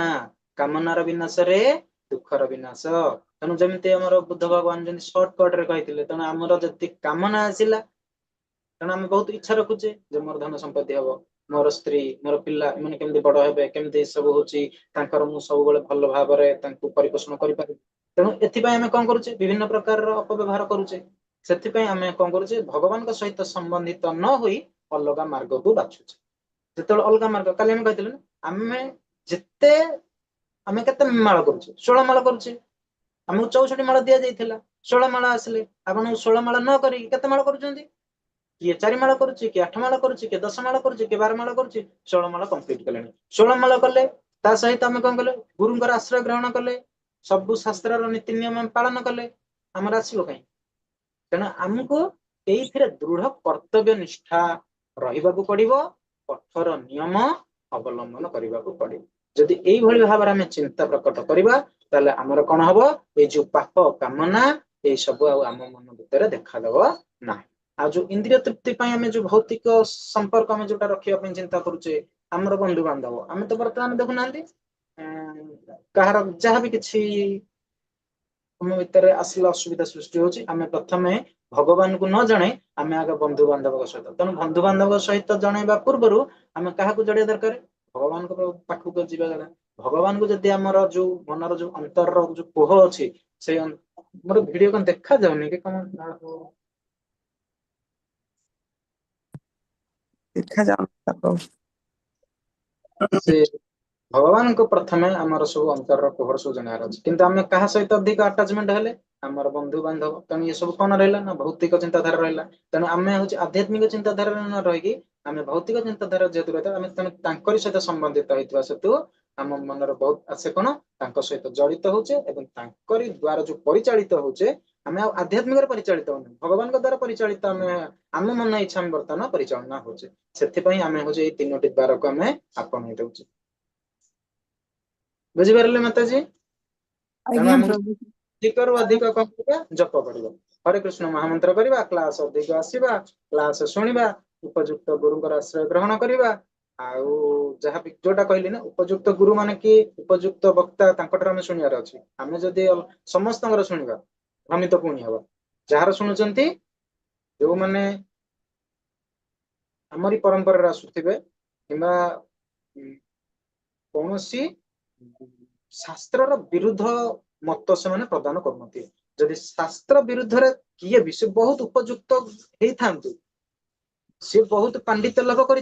कामनार विनाश रे दुखर विनाश तेणु जमी आम बुद्ध भगवान जमी सर्टकट रे कहते तेणु आमर जति कामना आसला तेणु आम बहुत इच्छा रखुचे जे मोर धन संपत्ति हम मोर स्त्री मोर पिला मैंने केमती बड़ हे केमती सब हूँ सब भल भाव परिपोषण कर तेणु एपाई आम कौन करुचे विभिन्न प्रकार अपव्यवहार करुचे से आम कौन करुचे भगवान सहित संबंधित न हो अलग मार्ग को बाछुचे जो अलग मार्ग काली आम कहते आम जिते आम के माल करुचे 16 माल करुचे आमको 64 माल दि जाइए 16 माल आसिले आपन 16 माल न करें माल करुँच किए 4 माल करुच्ची किए 8 माल करुच्ची किए 10 माल करुच्ची किए 12 माल करुच्ची 16 माल कंप्लीट कले 16 माल कले ता सहित आम कौन कले गुरुंकर आश्रय ग्रहण कले सब शास्त्र नीति नियम पालन कले आमर आसो कहीं तेणु आमको ये दृढ़ कर्तव्य निष्ठा रहा पड़ो कठोर नियम अवलंबन करने को पड़ो जदि यही भाव में चिंता प्रकट करवा ताले आमर कौन हम ये जो पाप कामना ये सब आम मन भितर देखादेव ना आ जो इंद्रिय तृप्ति आम जो भौतिक संपर्क आम जो रखा चिंता करुचे आमर बंधु बांधव आम तो बर्तमान देखुना कहार जहाँ भी किसी आम भितर आसला असुविधा सृष्टि होची आम प्रथमे भगवान को न जणे आम आगे बंधु बांधव सहित तेणु बंधु बांधव सहित जनवा पूर्व आम क्या जड़िया दरकार भगवान पाखक जावा भगवान को जदि आमर जो मनर जो अंतर जो कोह अच्छी से मोर वीडियो कौन देखा जाऊनी कि कौन देखा जाऊना प्रभु से भगवान को प्रथमे आमर सब अंतर कोहर सब जानवर अच्छे किंतु आम क्या सहित अधिक आटाचमेंट हेले आमर बंधु बांधव तेणु ये सब कौन रहा ना भौतिक चिंताधारा रहा तेणु आम हूँ आध्यात्मिक चिंताधारा न रही आम भौतिक चिंताधारा जेहतु रही तेणु सहित संबंधित होता सेतु आम मनर बहुत आसे कौन सहित जड़ित होचे द्वारा जो परिचालित होचे आम आध्यात्मिक परिचालित होने भगवान द्वारा परिचालित आम मन इच्छा बर्तमान परिचालना होचे से आम हूँ ये 3टी द्वार को आम आपणई दौचे बुझिपारे माताजी तेणु आज्ञा आम प्रभु अधिक रु अधिक कौन करवा जप पढ़ा हरे कृष्ण महामंत्र करवा क्लास अधिक आसवा क्लास शुणा उपयुक्त गुरुंकर आश्रय ग्रहण करवा आउ जहाँ भी जोटा कहली ना उपयुक्त गुरु माने कि उपयुक्त वक्ता आम शुणियार अच्छी आम जदि समस्त शुणा भ्रमित पुणी हम जार शुणुंट जो मैंने आमरी परंपरा आसुवे कि कौन शास्त्र विरुद्ध मत से माने प्रदान करते जदि शास्त्र विरुद्ध रे किए भी से बहुत उपयुक्त होता सी बहुत पांडित्य लाभ कर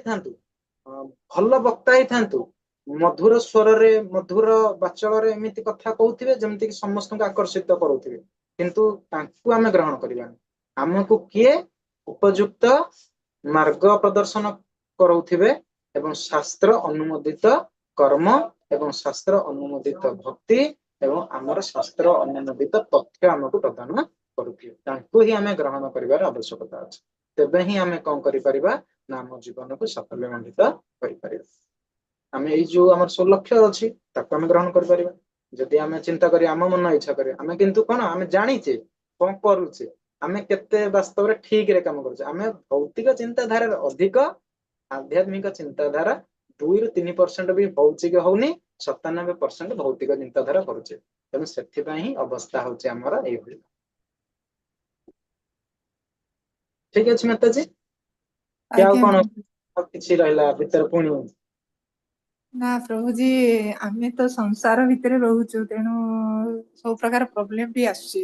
भल वक्ता होता ମଧୁର ସ୍ୱରରେ ମଧୁର ବାଚଳରେ ଏମିତି କଥା କହୁଥିବେ ଯେମିତି କି ସମସ୍ତଙ୍କୁ ଆକର୍ଷିତ କରୁଥିବେ, କିନ୍ତୁ ତାଙ୍କୁ ଆମେ ଗ୍ରହଣ କରିବାନି। ଆମକୁ କିଏ ଉପଯୁକ୍ତ ମାର୍ଗ ପ୍ରଦର୍ଶନ କରୁଥିବେ ଏବଂ ଶାସ୍ତ୍ର ଅନୁମୋଦିତ କର୍ମ ଏବଂ ଶାସ୍ତ୍ର ଅନୁମୋଦିତ ଭକ୍ତି ଏବଂ ଆମର ଶାସ୍ତ୍ର ଅନୁମୋଦିତ ତଥ୍ୟ ଆମକୁ ପ୍ରଦାନ କରୁଥିବେ, ତାଙ୍କୁ ହିଁ ଆମେ ଗ୍ରହଣ କରିବାର ଆବଶ୍ୟକତା ଅଛି। ତେବେ ହିଁ ଆମେ କଣ କରିପାରିବା ନା ଆମ ଜୀବନକୁ ସାଫଲ୍ୟମଣ୍ଡିତ କରିପାରିବା। ଆମେ ଏଇ ଯୋଉ ଆମର ସବୁ ଲକ୍ଷ୍ୟ ଅଛି ତାକୁ ଆମେ ଗ୍ରହଣ କରିପାରିବା। ଯଦି ଆମେ ଚିନ୍ତା କରି ଆମ ମନ ଇଚ୍ଛା କରିବା, ଆମେ କିନ୍ତୁ କଣ ଆମେ ଜାଣିଛେ କଣ କରୁଛେ, ଆମେ କେତେ ବାସ୍ତବରେ ଠିକରେ କାମ କରୁଛେ। ଆମେ ଭୌତିକ ଚିନ୍ତାଧାରାରେ ଅଧିକ, ଆଧ୍ୟାତ୍ମିକ ଚିନ୍ତାଧାରା 2-3% ବି ହଉଛି କି ହଉନି, 97% ଭୌତିକ ଚିନ୍ତାଧାରା କରୁଛେ। ତେଣୁ ସେଥିପାଇଁ ହିଁ ଅବସ୍ଥା ହଉଛି ଆମର ଏଇଭଳି। ଠିକ ଅଛି ମାତାଜୀ, କି ଆଉ ଆଜ୍ଞା କଣ ପ୍ରଭୁ। ଆଉ କିଛି ରହିଲା ଭିତରେ ପୁଣି? ନା ପ୍ରଭୁଜୀ, ଆମେ ତ ସଂସାର ଭିତରେ ରହୁଛୁ, ତେଣୁ ସବୁ ପ୍ରକାର ପ୍ରୋବ୍ଲେମ ବି ଆସୁଛି।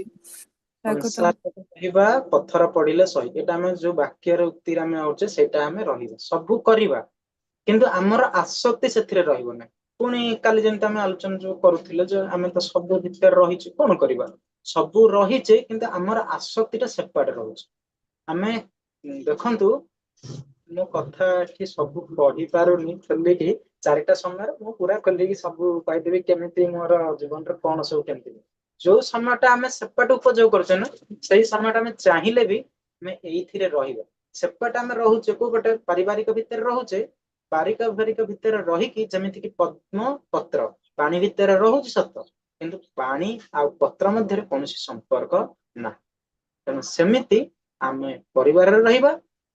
ତାକୁ ତ ସଂସାରରେ ରହିବା ପଥର ପଡିଲେ ସହି, ଏଇଟା ଆମେ ଯୋଉ ବାକ୍ୟର ଉକ୍ତିରେ ଆମେ ଆଉଛେ ସେଇଟା ଆମେ ରହିବା, ସବୁ କରିବା, କିନ୍ତୁ ଆମର ଆସକ୍ତି ସେଥିରେ ରହିବ ନାହିଁ। ପୁଣି କାଲି ଯେମିତି ଆମେ ଆଲୋଚନା ଯୋଉ କରୁଥିଲେ ଯେ ଆମେ ତ ସବୁ ଭିତରେ ରହିଛୁ, କଣ କରିବା? ସବୁ ରହିଛେ କିନ୍ତୁ ଆମର ଆସକ୍ତିଟା ସେପାଟେ ରହୁଛି। ଆମେ ଦେଖନ୍ତୁ, ମୋ କଥା ଏଠି ସବୁ ପଢି ପାରୁନି ଖୋଲିକି, 4ଟା ସମୟରେ ମୁଁ ପୁରା ଖୋଲିକି ସବୁ କହିଦେବି କେମିତି ମୋର ଜୀବନରେ କଣ ସବୁ କେମିତି। ଯୋଉ ସମୟଟା ଆମେ ସେପଟେ ଉପଯୋଗ କରୁଛେ ନା, ସେଇ ସମୟଟା ଆମେ ଚାହିଁଲେ ବି ଆମେ ଏଇଥିରେ ରହିବା। ସେପଟେ ଆମେ ରହୁଛେ କୋଉ ଗୋଟେ ପାରିବାରିକ ଭିତରେ ରହୁଛେ, ପାରିବାରିକ ଭିତରେ ରହିକି ଯେମିତିକି ପଦ୍ମ ପତ୍ର ପାଣି ଭିତରେ ରହୁଛି ସତ, କିନ୍ତୁ ପାଣି ଆଉ ପତ୍ର ମଧ୍ୟରେ କୌଣସି ସମ୍ପର୍କ ନାହିଁ। ତେଣୁ ସେମିତି ଆମେ ପରିବାରରେ ରହିବା,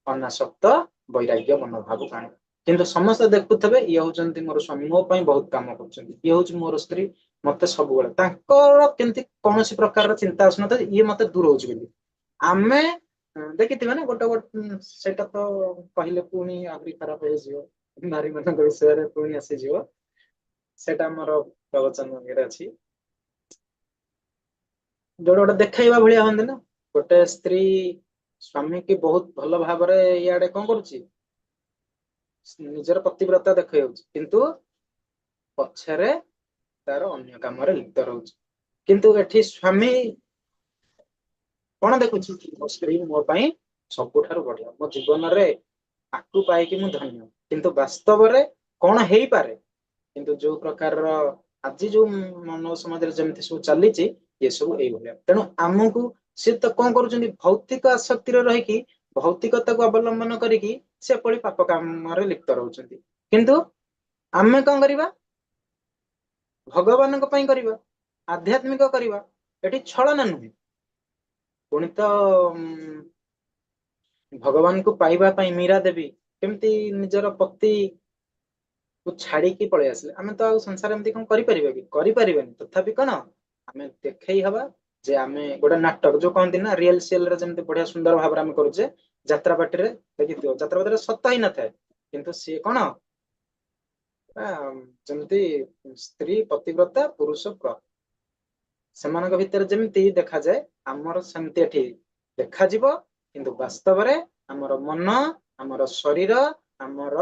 ଅନାସକ୍ତ ବୈରାଗ୍ୟ ମନୋଭାବକୁ ଆଣିବା। କିନ୍ତୁ ସମସ୍ତେ ଦେଖୁଥିବେ ଇଏ ହଉଛନ୍ତି ମୋର ସ୍ୱାମୀ, ମୋ ପାଇଁ ବହୁତ କାମ କରୁଛନ୍ତି, ଇଏ ହଉଛି ମୋର ସ୍ତ୍ରୀ, ମତେ ସବୁବେଳେ ତାଙ୍କର କେମିତି କୌଣସି ପ୍ରକାରର ଚିନ୍ତା ଆସୁନଥାଏ ଇଏ ମତେ ଦୂରଉଛି ବୋଲି। ଆମେ ଦେଖିଥିବେ ନା ଗୋଟେ ସେଇଟା ତ କହିଲେ ପୁଣି ଆହୁରି ଖରାପ ହେଇଯିବ, ନାରୀ ମାନଙ୍କ ବିଷୟରେ ପୁଣି ଆସିଯିବ, ସେଇଟା ଆମର ପ୍ରବଚନ ଇଏରେ ଅଛି। ଯୋଉଟା ଗୋଟେ ଦେଖେଇବା ଭଳିଆ ହନ୍ତି ନା, ଗୋଟେ ସ୍ତ୍ରୀ ସ୍ୱାମୀ କି ବହୁତ ଭଲ ଭାବରେ ଇଆଡେ କଣ କରୁଛି, ନିଜର ପତିବ୍ରତା ଦେଖେଇଉଛି, କିନ୍ତୁ ପଛରେ ତାର ଅନ୍ୟ କାମରେ ଲିପ୍ତ ରହୁଛି। କିନ୍ତୁ ଏଠି ସ୍ୱାମୀ କଣ ଦେଖୁଛି, ମୋ ସ୍ତ୍ରୀ ମୋ ପାଇଁ ସବୁଠାରୁ ବଢିଆ, ମୋ ଜୀବନରେ ଆକୁ ପାଇକି ମୁଁ ଧନ୍ୟ। କିନ୍ତୁ ବାସ୍ତବରେ କଣ ହେଇପାରେ, କିନ୍ତୁ ଯୋଉ ପ୍ରକାରର ଆଜି ଯୋଉ ମାନବ ସମାଜରେ ଯେମିତି ସବୁ ଚାଲିଛି ଏସବୁ ଏଇଭଳିଆ। ତେଣୁ ଆମକୁ ସେ ତ କଣ କରୁଛନ୍ତି, ଭୌତିକ ଆସକ୍ତିରେ ରହିକି ଭୌତିକତାକୁ ଅବଲମ୍ବନ କରିକି ସେଭଳି ପାପ କାମରେ ଲିପ୍ତ ରହୁଛନ୍ତି। କିନ୍ତୁ ଆମେ କଣ କରିବା, ଭଗବାନଙ୍କ ପାଇଁ କରିବା, ଆଧ୍ୟାତ୍ମିକ କରିବା, ଏଠି ଛଳନା ନୁହେଁ। ପୁଣି ତ ଭଗବାନଙ୍କୁ ପାଇବା ପାଇଁ ମୀରା ଦେବୀ କେମିତି ନିଜର ପତି କୁ ଛାଡିକି ପଳେଇ ଆସିଲେ। ଆମେ ତ ଆଉ ସଂସାର ଏମିତି କଣ କରିପାରିବା କି, କରିପାରିବାନି। ତଥାପି କଣ ଆମେ ଦେଖେଇ ହବା ଯେ ଆମେ ଗୋଟେ ନାଟକ ଯୋଉ କହନ୍ତି ନା ରିଏଲ ସିଏଲରେ ଯେମିତି ବଢିଆ ସୁନ୍ଦର ଭାବରେ ଆମେ କରୁଛେ, ଯାତ୍ରା ପାର୍ଟିରେ ଦେଖିଥିବ, ଯାତ୍ରା ପାର୍ଟିରେ ସତ ହିଁ ନଥାଏ, କିନ୍ତୁ ସିଏ କଣ ଯେମିତି ସ୍ତ୍ରୀ ପତିବ୍ରତା ପୁରୁଷ ସେମାନଙ୍କ ଭିତରେ ଯେମିତି ଦେଖାଯାଏ, ଆମର ସେମିତି ଏଠି ଦେଖାଯିବ, କିନ୍ତୁ ବାସ୍ତବରେ ଆମର ମନ, ଆମର ଶରୀର, ଆମର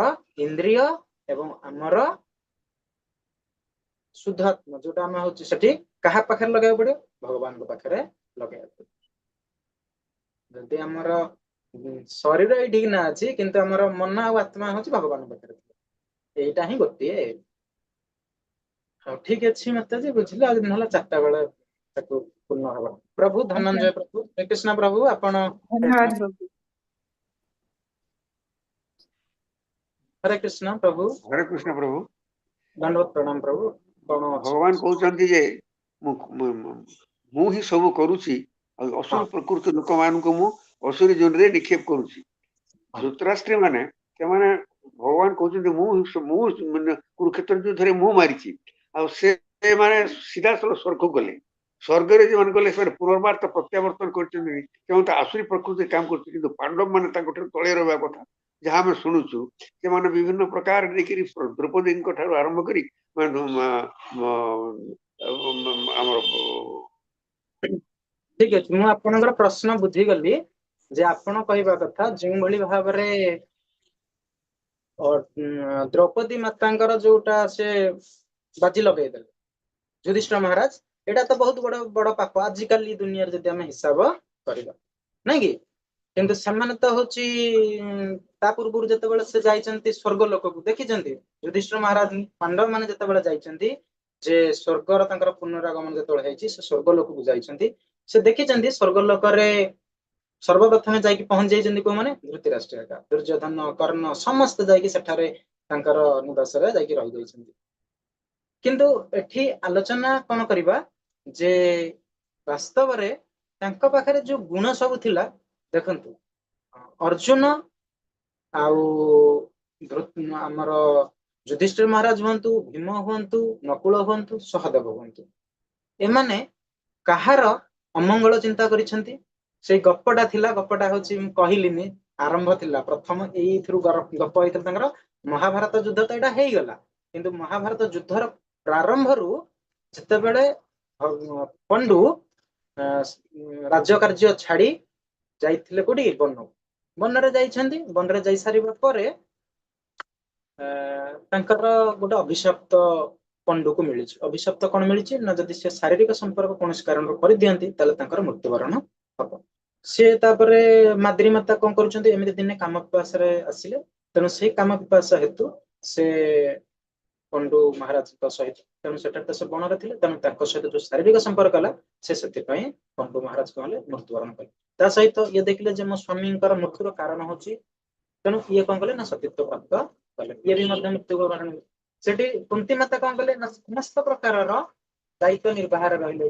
ଇନ୍ଦ୍ରିୟ ଏବଂ ଆମର ଶୁଦ୍ଧ ଆତ୍ମା ଯୋଉଟା ଆମେ ହଉଛି ସେଠି କାହା ପାଖରେ ଲଗେଇବାକୁ ପଡିବ, ଭଗବାନଙ୍କ ପାଖରେ ଲଗେଇବାକୁ ପଡିବ। ଯଦି ଆମର ଶରୀର ଏଇଠିକି ନା ଅଛି, କିନ୍ତୁ ଆମର ମନ ଆଉ ଆତ୍ମା ହଉଛି ଭଗବାନଙ୍କ ପାଖରେ, ଏଇଟା ହିଁ ଗୋଟିଏ। ହଉ ଠିକ ଅଛି ମାତାଜୀ, ବୁଝିଲେ। ଆଉ ଦିନ ହେଲା 4ଟା ବେଳେ ତାକୁ ପୂର୍ଣ୍ଣ ହବ। ପ୍ରଭୁ ଆଜ୍ଞା, ଧନଞ୍ଜୟ ପ୍ରଭୁ ଶ୍ରୀକୃଷ୍ଣ ପ୍ରଭୁ, ଆପଣ ଧନ୍ୟବାଦ ପ୍ରଭୁ। ହରେ କୃଷ୍ଣ ପ୍ରଭୁ। ହରେ କୃଷ୍ଣ ପ୍ରଭୁ। ଦଣ୍ଡବତ ପ୍ରଣାମ ପ୍ରଭୁ। କଣ ଅଛି? ଭଗବାନ କହୁଛନ୍ତି ଯେ ମୁଁ ହିଁ ସବୁ କରୁଛି, ଆଉ ହଁ ଅସୁର ପ୍ରକୃତି ଲୋକମାନଙ୍କୁ ମୁଁ ଅସୁରୀ ଜୋନିରେ ନିକ୍ଷେପ କରୁଛି। ହଁ ଧୃତରାଷ୍ଟ୍ରୀ ମାନେ ସେମାନେ ଭଗବାନ କହୁଛନ୍ତି ମୁଁ କୁରୁକ୍ଷେତ୍ର ଯୁଦ୍ଧରେ ମୁଁ ମାରିଛି, ଆଉ ସେମାନେ ସିଧାସଳଖ ସ୍ୱର୍ଗକୁ ଗଲେ। ସ୍ୱର୍ଗରେ ଯେଉଁମାନେ ଗଲେ ସେମାନେ ପୁନର୍ବାର ତ ପ୍ରତ୍ୟାବର୍ତ୍ତନ କରିଛନ୍ତି, ସେମାନେ ତ ଆସୁରୀ ପ୍ରକୃତି କାମ କରୁଛନ୍ତି। କିନ୍ତୁ ପାଣ୍ଡବ ମାନେ ତାଙ୍କଠାରୁ ତଳେ ରହିବା କଥା, ଯାହା ଆମେ ଶୁଣୁଛୁ। ସେମାନେ ବିଭିନ୍ନ ପ୍ରକାର ନେଇକରି ଦ୍ରୌପଦୀଙ୍କ ଠାରୁ ଆରମ୍ଭ କରି ଆମର ଠିକ ଅଛି, ମୁଁ ଆପଣଙ୍କର ପ୍ରଶ୍ନ ବୁଝିଗଲି ଯେ ଆପଣ କହିବା କଥା ଯେଉଁଭଳି ଭାବରେ ଦ୍ରୌପଦୀ ମାତାଙ୍କର ଯୋଉଟା ସେ ବାଜି ଲଗେଇଦେଲେ ଯୁଧିଷ୍ଠିର ମହାରାଜ, ଏଇଟା ତ ବହୁତ ବଡ ବଡ ପାପ ଆଜିକାଲି ଦୁନିଆରେ ଯଦି ଆମେ ହିସାବ କରିବା, ନାଇଁ କି? କିନ୍ତୁ ସେମାନେ ତ ହଉଛି ତା ପୂର୍ବରୁ ଯେତେବେଳେ ସେ ଯାଇଛନ୍ତି ସ୍ୱର୍ଗ ଲୋକକୁ ଦେଖିଛନ୍ତି ଯୁଧିଷ୍ଠିର ମହାରାଜ ପାଣ୍ଡବ ମାନେ ଯେତେବେଳେ ଯାଇଛନ୍ତି ଯେ ସ୍ୱର୍ଗର ତାଙ୍କର ପୁନରାଗମନ ଯେତେବେଳେ ହେଇଛି ସେ ସ୍ୱର୍ଗ ଲୋକକୁ ଯାଇଛନ୍ତି, ସେ ଦେଖିଛନ୍ତି ସ୍ୱର୍ଗ ଲୋକରେ ସର୍ବପ୍ରଥମେ ଯାଇକି ପହଞ୍ଚି ଯାଇଛନ୍ତି କୋଉମାନେ ଧୃତରାଷ୍ଟ୍ର ଏକା ଦୁର୍ଯ୍ୟୋଧନ କର୍ଣ୍ଣ ସମସ୍ତେ ଯାଇକି ସେଠାରେ ତାଙ୍କର ନିବାସରେ ଯାଇକି ରହିଯାଇଛନ୍ତି। କିନ୍ତୁ ଏଠି ଆଲୋଚନା କଣ କରିବା ଯେ ବାସ୍ତବରେ ତାଙ୍କ ପାଖରେ ଯୋଉ ଗୁଣ ସବୁ ଥିଲା ଦେଖନ୍ତୁ ଅର୍ଜୁନ ଆଉ ଆମର ଯୁଧିଷ୍ଠିର ମହାରାଜ ହୁଅନ୍ତୁ, ଭୀମ ହୁଅନ୍ତୁ, ନକୁଳ ହୁଅନ୍ତୁ, ସହଦେବ ହୁଅନ୍ତୁ, ଏମାନେ କାହାର ଅମଙ୍ଗଳ ଚିନ୍ତା କରିଛନ୍ତି? ସେଇ ଗପଟା ଥିଲା, ଗପଟା ହଉଛି ମୁଁ କହିଲିନି ଆରମ୍ଭ ଥିଲା ପ୍ରଥମ ଏଇଥିରୁ ଗପ ହେଇଥିଲା ତାଙ୍କର ମହାଭାରତ ଯୁଦ୍ଧ ତ ଏଇଟା ହେଇଗଲା, କିନ୍ତୁ ମହାଭାରତ ଯୁଦ୍ଧର ପ୍ରାରମ୍ଭରୁ ଯେତେବେଳେ ପଣ୍ଡୁ ରାଜ୍ୟ କାର୍ଯ୍ୟ ଛାଡି ଯାଇଥିଲେ କୋଉଠି ବନକୁ, ବନରେ ଯାଇଛନ୍ତି, ବନରେ ଯାଇ ସାରିବା ପରେ ତାଙ୍କର ଗୋଟେ ଅଭିଶପ୍ତ ପଣ୍ଡୁକୁ ମିଳିଛି। ଅଭିଶପ୍ତ କଣ ମିଳିଛି ନା ଯଦି ସେ ଶାରୀରିକ ସମ୍ପର୍କ କୌଣସି କାରଣରୁ କରିଦିଅନ୍ତି ତାହେଲେ ତାଙ୍କର ମୃତ୍ୟୁବରଣ ହବ। ସେ ତାପରେ ମାଦ୍ରୀ ମାତା କଣ କରୁଛନ୍ତି, ଏମିତି ଦିନେ କାମ ପିପାସାରେ ଆସିଲେ, ତେଣୁ ସେଇ କାମ ପିପାସା ହେତୁ ସେ ପଣ୍ଡୁ ମହାରାଜଙ୍କ ସହିତ, ତେଣୁ ସେଠାରେ ତ ସେ ବଣରେ ଥିଲେ, ତେଣୁ ତାଙ୍କ ସହିତ ଯୋଉ ଶାରୀରିକ ସମ୍ପର୍କ ହେଲା ସେ ସେଥିପାଇଁ ପଣ୍ଡୁ ମହାରାଜ କଣ ହେଲେ ମୃତ୍ୟୁବରଣ କଲେ। ତା ସହିତ ଇଏ ଦେଖିଲେ ଯେ ମୋ ସ୍ୱାମୀଙ୍କର ମୃତ୍ୟୁର କାରଣ ହଉଛି, ତେଣୁ ଇଏ କଣ କଲେ ନା ସତୀତ୍ୱ ପ୍ରାପ୍ତ କଲେ, ଇଏ ବି ମଧ୍ୟ ମୃତ୍ୟୁବରଣ। ସେଠି କୁନ୍ତୀ ମାତା କଣ କଲେ ନା ସମସ୍ତ ପ୍ରକାରର ଦାୟିତ୍ୱ ନିର୍ବାହରେ ରହିଲେ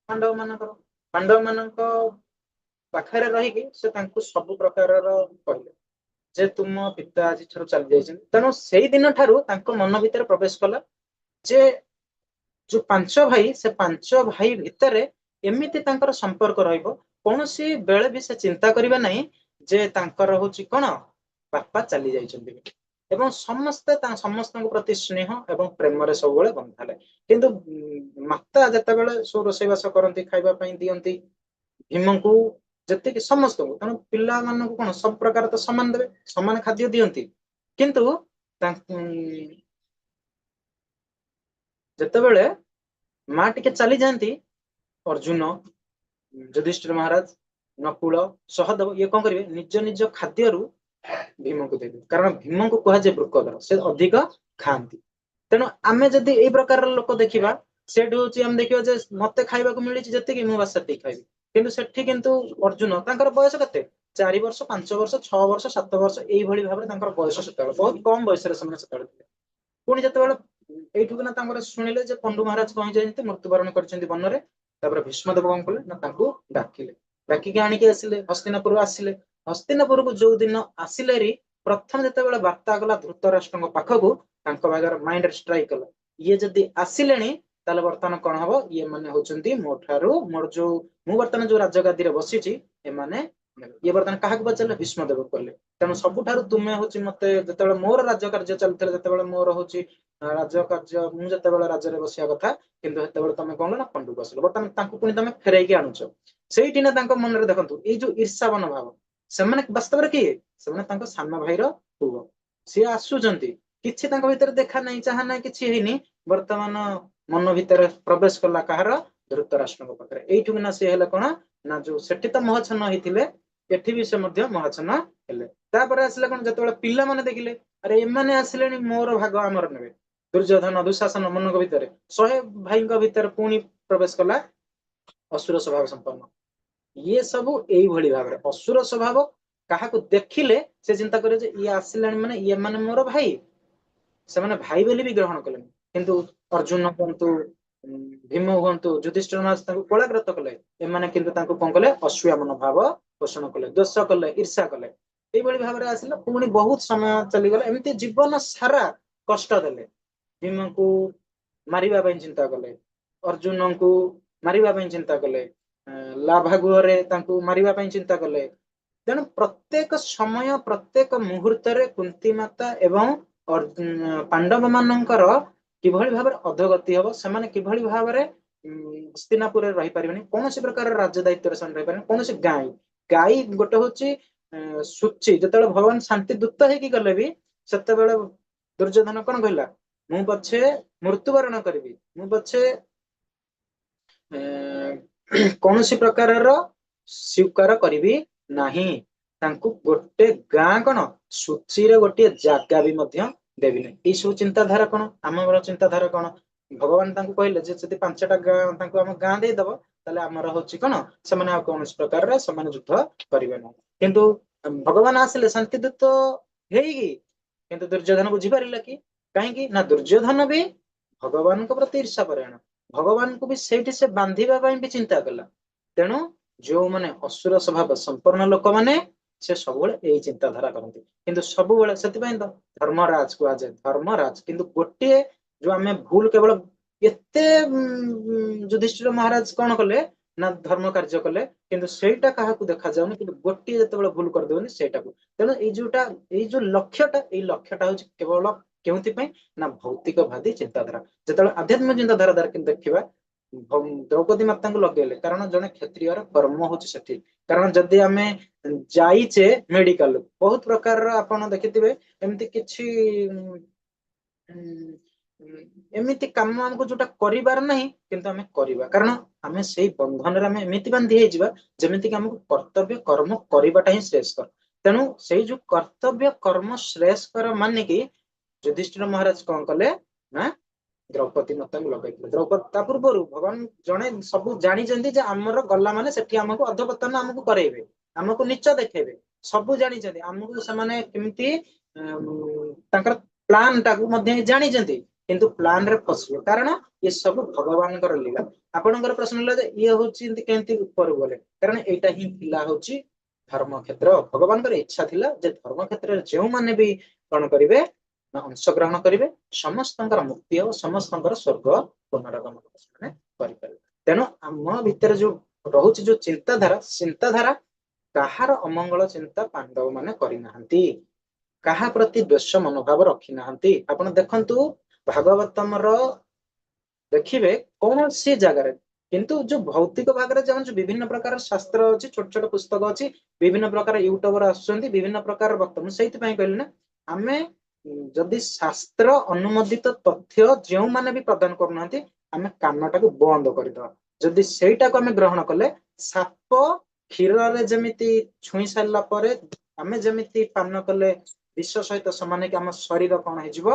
ପାଣ୍ଡବ ମାନଙ୍କ ପାଖରେ ରହିକି ସେ ତାଙ୍କୁ ସବୁ ପ୍ରକାରର କହିଲେ ଯେ ତୁମ ପିତା ଆଜି ଠାରୁ ଚାଲି ଯାଇଛନ୍ତି। ତେଣୁ ସେଇ ଦିନ ଠାରୁ ତାଙ୍କ ମନ ଭିତରେ ପ୍ରବେଶ କଲା ଯେ ଯୋଉ ପାଞ୍ଚ ଭାଇ, ସେ ପାଞ୍ଚ ଭାଇ ଭିତରେ ଏମିତି ତାଙ୍କର ସମ୍ପର୍କ ରହିବ, କୌଣସି ବେଳେ ବି ସେ ଚିନ୍ତା କରିବେ ନାହିଁ ଯେ ତାଙ୍କର ହଉଛି କଣ ବାପା ଚାଲି ଯାଇଛନ୍ତି, ଏବଂ ସମସ୍ତେ ସମସ୍ତଙ୍କ ପ୍ରତି ସ୍ନେହ ଏବଂ ପ୍ରେମରେ ସବୁବେଳେ ବନ୍ଧାଲେ। କିନ୍ତୁ ମାତା ଯେତେବେଳେ ସବୁ ରୋଷେଇବାସ କରନ୍ତି, ଖାଇବା ପାଇଁ ଦିଅନ୍ତି ଭୀମଙ୍କୁ ଯେତିକି ସମସ୍ତଙ୍କୁ, ତେଣୁ ପିଲାମାନଙ୍କୁ କଣ ସବୁ ପ୍ରକାର ତ ସମାନ ଦେବେ, ସମାନ ଖାଦ୍ୟ ଦିଅନ୍ତି, କିନ୍ତୁ ଯେତେବେଳେ ମା ଟିକେ ଚାଲିଯାଆନ୍ତି ଅର୍ଜୁନ, ଯୁଧିଷ୍ଠିର ମହାରାଜ, ନକୁଳ, ସହଦେବ ଇଏ କଣ କରିବେ ନିଜ ନିଜ ଖାଦ୍ୟରୁ ଭୀମଙ୍କୁ ଦେବେ, କାରଣ ଭୀମଙ୍କୁ କୁହାଯାଏ ବୃକୋଦର, ସେ ଅଧିକ ଖାଆନ୍ତି। ତେଣୁ ଆମେ ଯଦି ଏଇ ପ୍ରକାରର ଲୋକ ଦେଖିବା, ସେଠୁ ହଉଛି ଆମେ ଦେଖିବା ଯେ ମତେ ଖାଇବାକୁ ମିଳିଛି ଯେତିକି ମୁଁ ବାସ୍ ସେତିକି ଖାଇବି, କିନ୍ତୁ ସେଠି କିନ୍ତୁ ଅର୍ଜୁନ ତାଙ୍କର ବୟସ କେତେ 4 ବର୍ଷ 5 ବର୍ଷ 6 ବର୍ଷ 7 ବର୍ଷ ଏଇଭଳି ଭାବରେ ତାଙ୍କର ବୟସ ସେତେବେଳେ ବହୁତ କମ ବୟସରେ ସେମାନେ ସେତେବେଳେ ଥିଲେ। ପୁଣି ଯେତେବେଳେ ଏଇଠୁ ନା ତାଙ୍କର ଶୁଣିଲେ ଯେ ପଣ୍ଡୁ ମହାରାଜ କଣ ହେଇଛନ୍ତି ମୃତ୍ୟୁବରଣ କରିଛନ୍ତି ବନରେ, ତାପରେ ଭୀଷ୍ମଦେବ କଣ କଲେ ନା ତାଙ୍କୁ ଡାକିଲେ, ଡାକିକି ଆଣିକି ଆସିଲେ, ହସ୍ତିନାପୁର ଆସିଲେ। ହସ୍ତିନାପୁରକୁ ଯୋଉ ଦିନ ଆସିଲେରି ପ୍ରଥମେ ଯେତେବେଳେ ବାର୍ତ୍ତା ଗଲା ଧୃତରାଷ୍ଟ୍ରଙ୍କ ପାଖକୁ, ତାଙ୍କ ପାଖରେ ମାଇଣ୍ଡରେ ଷ୍ଟ୍ରାଇକ୍ କଲା ଇଏ ଯଦି ଆସିଲେଣି ତାହେଲେ ବର୍ତ୍ତମାନ କଣ ହବ, ଇଏ ମାନେ ହଉଛନ୍ତି ମୋ ଠାରୁ ମୋର ଯୋଉ ମୁଁ ବର୍ତ୍ତମାନ ଯୋଉ ରାଜଗାଦିରେ ବସିଛି ଏମାନେ, ଇଏ ବର୍ତ୍ତମାନ କାହାକୁ ପଚାରିଲେ ଭୀଷ୍ମଦେବ କହିଲେ। ତେଣୁ ସବୁଠାରୁ ତୁମେ ହଉଛି ମତେ ଯେତେବେଳେ ମୋର ରାଜ୍ୟ କାର୍ଯ୍ୟ ଚାଲିଥିଲା, ଯେତେବେଳେ ମୋର ହଉଛି ରାଜ୍ୟ କାର୍ଯ୍ୟ ମୁଁ ଯେତେବେଳେ ରାଜ୍ୟରେ ବସିବା କଥା, କିନ୍ତୁ ସେତେବେଳେ ତମେ କଣ ନା ପଣ୍ଡୁକୁ ଆସିଲ, ବର୍ତ୍ତମାନ ତାଙ୍କୁ ପୁଣି ତମେ ଫେରାଇକି ଆଣୁଛ। ସେଇଠି ନା ତାଙ୍କ ମନରେ ଦେଖନ୍ତୁ ଏଇ ଯୋଉ ଈର୍ଷାବନ ଭାବ, ସେମାନେ ବାସ୍ତବରେ କିଏ, ସେମାନେ ତାଙ୍କ ସାନ ଭାଇର ପୁଅ, ସିଏ ଆସୁଛନ୍ତି, କିଛି ତାଙ୍କ ଭିତରେ ଦେଖା ନାହିଁ ଚାହା ନାହିଁ କିଛି ହେଇନି, ବର୍ତ୍ତମାନ ମନ ଭିତରେ ପ୍ରବେଶ କଲା କାହାର ଧୃତରାଷ୍ଟ୍ରଙ୍କ ପାଖରେ। ଏଇଠୁ ନା ସିଏ ହେଲେ କଣ ନା ଯୋଉ ସେଠି ତ ମୋହଛନ୍ନ ହେଇଥିଲେ, ଏଠି ବି ସେ ମଧ୍ୟ ମୋହଛନ୍ନ ହେଲେ। ତାପରେ ଆସିଲେ କଣ, ଯେତେବେଳେ ପିଲାମାନେ ଦେଖିଲେ ଆରେ ଏମାନେ ଆସିଲେଣି ମୋର ଭାଗ ଆମର ନେବେ, ଦୁର୍ଯ୍ୟୋଧନ ଦୁଃଶାସନ ମନଙ୍କ ଭିତରେ 100 ଭାଇଙ୍କ ଭିତରେ ପୁଣି ପ୍ରବେଶ କଲା ଅସୁର ସ୍ୱଭାବ ସମ୍ପନ୍ନ। ଇଏ ସବୁ ଏଇଭଳି ଭାବରେ ଅସୁର ସ୍ୱଭାବ, କାହାକୁ ଦେଖିଲେ ସେ ଚିନ୍ତା କରେ ଯେ ଇଏ ଆସିଲାଣି ମାନେ ଇଏ ମାନେ ମୋର ଭାଇ, ସେମାନେ ଭାଇ ବୋଲି ବି ଗ୍ରହଣ କଲେନି। କିନ୍ତୁ ଅର୍ଜୁନ ହୁଅନ୍ତୁ, ଭୀମ ହୁଅନ୍ତୁ, ଯୁଧିଷ୍ଠିର ମହାରାଜ ତାଙ୍କୁ କୋଳାଗ୍ରତ କଲେ, ଏମାନେ କିନ୍ତୁ ତାଙ୍କୁ କଣ କଲେ ଅସୂୟା ମନୋଭାବ ପୋଷଣ କଲେ, ଦୋଷ କଲେ, ଈର୍ଷା କଲେ। ଏଇଭଳି ଭାବରେ ଆସିଲା, ପୁଣି ବହୁତ ସମୟ ଚାଲିଗଲା, ଏମିତି ଜୀବନ ସାରା କଷ୍ଟ ଦେଲେ। ଭୀମଙ୍କୁ ମାରିବା ପାଇଁ ଚିନ୍ତା କଲେ, ଅର୍ଜୁନଙ୍କୁ ମାରିବା ପାଇଁ ଚିନ୍ତା କଲେ, ଲାଭାଗୁହରେ ତାଙ୍କୁ ମାରିବା ପାଇଁ ଚିନ୍ତା କଲେ। ତେଣୁ ପ୍ରତ୍ୟେକ ସମୟ ପ୍ରତ୍ୟେକ ମୁହୂର୍ତ୍ତରେ କୁନ୍ତୀ ମାତା ଏବଂ ପାଣ୍ଡବ ମାନଙ୍କର କିଭଳି ଭାବରେ ଅଧୋଗତି ହବ, ସେମାନେ କିଭଳି ଭାବରେ ହସ୍ତିନାପୁରରେ ରହିପାରିବେନି, କୌଣସି ପ୍ରକାର ରାଜ ଦାୟିତ୍ୱରେ ସେମାନେ ରହିପାରିବେନି। କୌଣସି ଗାଈ ଗୋଟେ ହଉଛି ସୂଚି, ଯେତେବେଳେ ଭଗବାନ ଶାନ୍ତି ଦୂତ ହେଇକି ଗଲେ ବି ସେତେବେଳେ ଦୁର୍ଯ୍योधନ କଣ କହିଲା, ମୁଁ ପଛେ ମୃତ୍ୟୁବରଣ କରିବି, ମୁଁ ପଛେ କୌଣସି ପ୍ରକାରର ସ୍ୱୀକାର କରିବି ନାହିଁ। ତାଙ୍କୁ ଗୋଟେ ଗାଁ କଣ ସୂଚୀରେ ଗୋଟିଏ ଜାଗା ବି ମଧ୍ୟ ଦେବି ନାହିଁ। ଏଇ ସବୁ ଚିନ୍ତାଧାରା କଣ, ଆମର ଚିନ୍ତାଧାରା କଣ? ଭଗବାନ ତାଙ୍କୁ କହିଲେ ଯେ ଯଦି 5ଟା ଗାଁ ତାଙ୍କୁ ଆମ ଗାଁ ଦେଇଦବ ତାହେଲେ ଆମର ହଉଛି କଣ, ସେମାନେ ଆଉ କୌଣସି ପ୍ରକାରର ସେମାନେ ଯୁଦ୍ଧ କରିବେ ନାହିଁ। କିନ୍ତୁ ଭଗବାନ ଆସିଲେ ଶାନ୍ତି ଦୂତ ହେଇକି, କିନ୍ତୁ ଦୁର୍ଯ୍योधନ ବୁଝିପାରିଲା କି? କାହିଁକି ନା ଦୁର୍ଯ୍योधନ ବି ଭଗବାନଙ୍କ ପ୍ରତି ଈର୍ଷା ପରାୟଣ, ଭଗବାନଙ୍କୁ ବି ସେଇଠି ସେ ବାନ୍ଧିବା ପାଇଁ ବି ଚିନ୍ତା କଲା। ତେଣୁ ଯୋଉମାନେ ଅସୁର ସ୍ୱଭାବ ସମ୍ପନ୍ନ ଲୋକମାନେ ସେ ସବୁବେଳେ ଏଇ ଚିନ୍ତାଧାରା କରନ୍ତି। କିନ୍ତୁ ସବୁବେଳେ ସେଥିପାଇଁ ତ ଧର୍ମରାଜ କୁହାଯାଏ, ଧର୍ମରାଜ। କିନ୍ତୁ ଗୋଟିଏ ଯୋଉ ଆମେ ଭୁଲ କେବଳ ଏତେ ଯୁଧିଷ୍ଠିର ମହାରାଜ କଣ କଲେ ନା ଧର୍ମ କାର୍ଯ୍ୟ କଲେ, କିନ୍ତୁ ସେଇଟା କାହାକୁ ଦେଖାଯାଉନି। କିନ୍ତୁ ଗୋଟିଏ ଯେତେବେଳେ ଭୁଲ କରିଦେବନି ସେଇଟାକୁ। ତେଣୁ ଏଇ ଯୋଉ ଲକ୍ଷ୍ୟଟା, ଏଇ ଲକ୍ଷ୍ୟଟା ହଉଛି କେବଳ କେଉଁଥିପାଇଁ ନା ଭୌତିକବାଦୀ ଚିନ୍ତାଧାରା। ଯେତେବେଳେ ଆଧ୍ୟାତ୍ମିକ ଚିନ୍ତାଧାରା କିନ୍ତୁ ଦେଖିବା, ଦ୍ରୌପଦୀ ମାତାଙ୍କୁ ଲଗେଇଲେ, କାରଣ ଜଣେ କ୍ଷତ୍ରିୟର କର୍ମ ହଉଛି ସେଠି। କାରଣ ଯଦି ଆମେ ଯାଇଛେ ମେଡିକାଲ, ବହୁତ ପ୍ରକାରର ଆପଣ ଦେଖିଥିବେ ଏମିତି କିଛି ଏମିତି କାମ ଆମକୁ ଯୋଉଟା କରିବାର ନାହିଁ କିନ୍ତୁ ଆମେ କରିବା, କାରଣ ଆମେ ସେଇ ବନ୍ଧନରେ ଆମେ ଏମିତି ବାନ୍ଧି ହେଇଯିବା ଯେମିତିକି ଆମକୁ କର୍ତ୍ତବ୍ୟ କର୍ମ କରିବାଟା ହିଁ ଶ୍ରେୟସ୍କର। ତେଣୁ ସେଇ ଯୋଉ କର୍ତ୍ତବ୍ୟ କର୍ମ ଶ୍ରେୟସ୍କର ମାନିକି ଯୁଧିଷ୍ଠିର ମହାରାଜ କଣ କଲେ ନା ଦ୍ରୌପଦୀ ମାତାଙ୍କୁ ଲଗେଇଥିଲେ। ଦ୍ରୌପଦୀ ତା ପୂର୍ବରୁ ଭଗବାନ ଜଣେ ସବୁ ଜାଣିଛନ୍ତି ଯେ ଆମର ଗଲା ମାନେ ସେଠି ଆମକୁ ଅଧପତନ ଆମକୁ କରେଇବେ, ଆମକୁ ନିଚ ଦେଖେଇବେ, ସବୁ ଜାଣିଛନ୍ତି। ଆମକୁ ସେମାନେ କେମିତି ତାଙ୍କର ପ୍ଲାନ ଟାକୁ ମଧ୍ୟ ଜାଣିଛନ୍ତି, କିନ୍ତୁ ପ୍ଲାନ ରେ ଫସିବେ, କାରଣ ଏ ସବୁ ଭଗବାନଙ୍କର ଲୀଳା। ଆପଣଙ୍କର ପ୍ରଶ୍ନ ହେଲା ଯେ ଇଏ ହଉଛି କେମିତି ଉପରକୁ ଗଲେ, କାରଣ ଏଇଟା ହିଁ ଥିଲା ହଉଛି ଧର୍ମକ୍ଷେତ୍ର। ଭଗବାନଙ୍କର ଇଚ୍ଛା ଥିଲା ଯେ ଧର୍ମକ୍ଷେତ୍ରରେ ଯେଉଁମାନେ ବି କଣ କରିବେ ନା ଅଂଶଗ୍ରହଣ କରିବେ, ସମସ୍ତଙ୍କର ମୁକ୍ତି ହେବ, ସମସ୍ତଙ୍କର ସ୍ୱର୍ଗ ପୁନରଗମନ ସେମାନେ କରିପାରିବେ। ତେଣୁ ଆମ ଭିତରେ ଯୋଉ ରହୁଛି ଯୋଉ ଚିନ୍ତାଧାରା କାହାର ଅମଙ୍ଗଳ ଚିନ୍ତା ପାଣ୍ଡବ ମାନେ କରିନାହାନ୍ତି, କାହା ପ୍ରତି ଦ୍ୱେଷ ମନୋଭାବ ରଖିନାହାନ୍ତି। ଆପଣ ଦେଖନ୍ତୁ ଭାଗବତମର ଦେଖିବେ କୌଣସି ଜାଗାରେ, କିନ୍ତୁ ଯୋଉ ଭୌତିକ ଭାଗରେ ଯୋଉ ବିଭିନ୍ନ ପ୍ରକାର ଶାସ୍ତ୍ର ଅଛି, ଛୋଟ ଛୋଟ ପୁସ୍ତକ ଅଛି, ବିଭିନ୍ନ ପ୍ରକାର ୟୁଟ୍ୟୁବର ଆସୁଛନ୍ତି, ବିଭିନ୍ନ ପ୍ରକାର ବକ୍ତା। ମୁଁ ସେଇଥିପାଇଁ କହିଲି ନା, ଆମେ ଯଦି ଶାସ୍ତ୍ର ଅନୁମୋଦିତ ତଥ୍ୟ ଯେଉଁମାନେ ବି ପ୍ରଦାନ କରୁନାହାନ୍ତି, ଆମେ କାନଟାକୁ ବନ୍ଦ କରିଦବା। ଯଦି ସେଇଟାକୁ ଆମେ ଗ୍ରହଣ କଲେ, ସାପ କ୍ଷୀରରେ ଯେମିତି ଛୁଇଁ ସାରିଲା ପରେ ଆମେ ଯେମିତି ପାନ କଲେ ବିଷ ସହିତ ସମାନ ହେଇକି ଆମ ଶରୀର କଣ ହେଇଯିବ,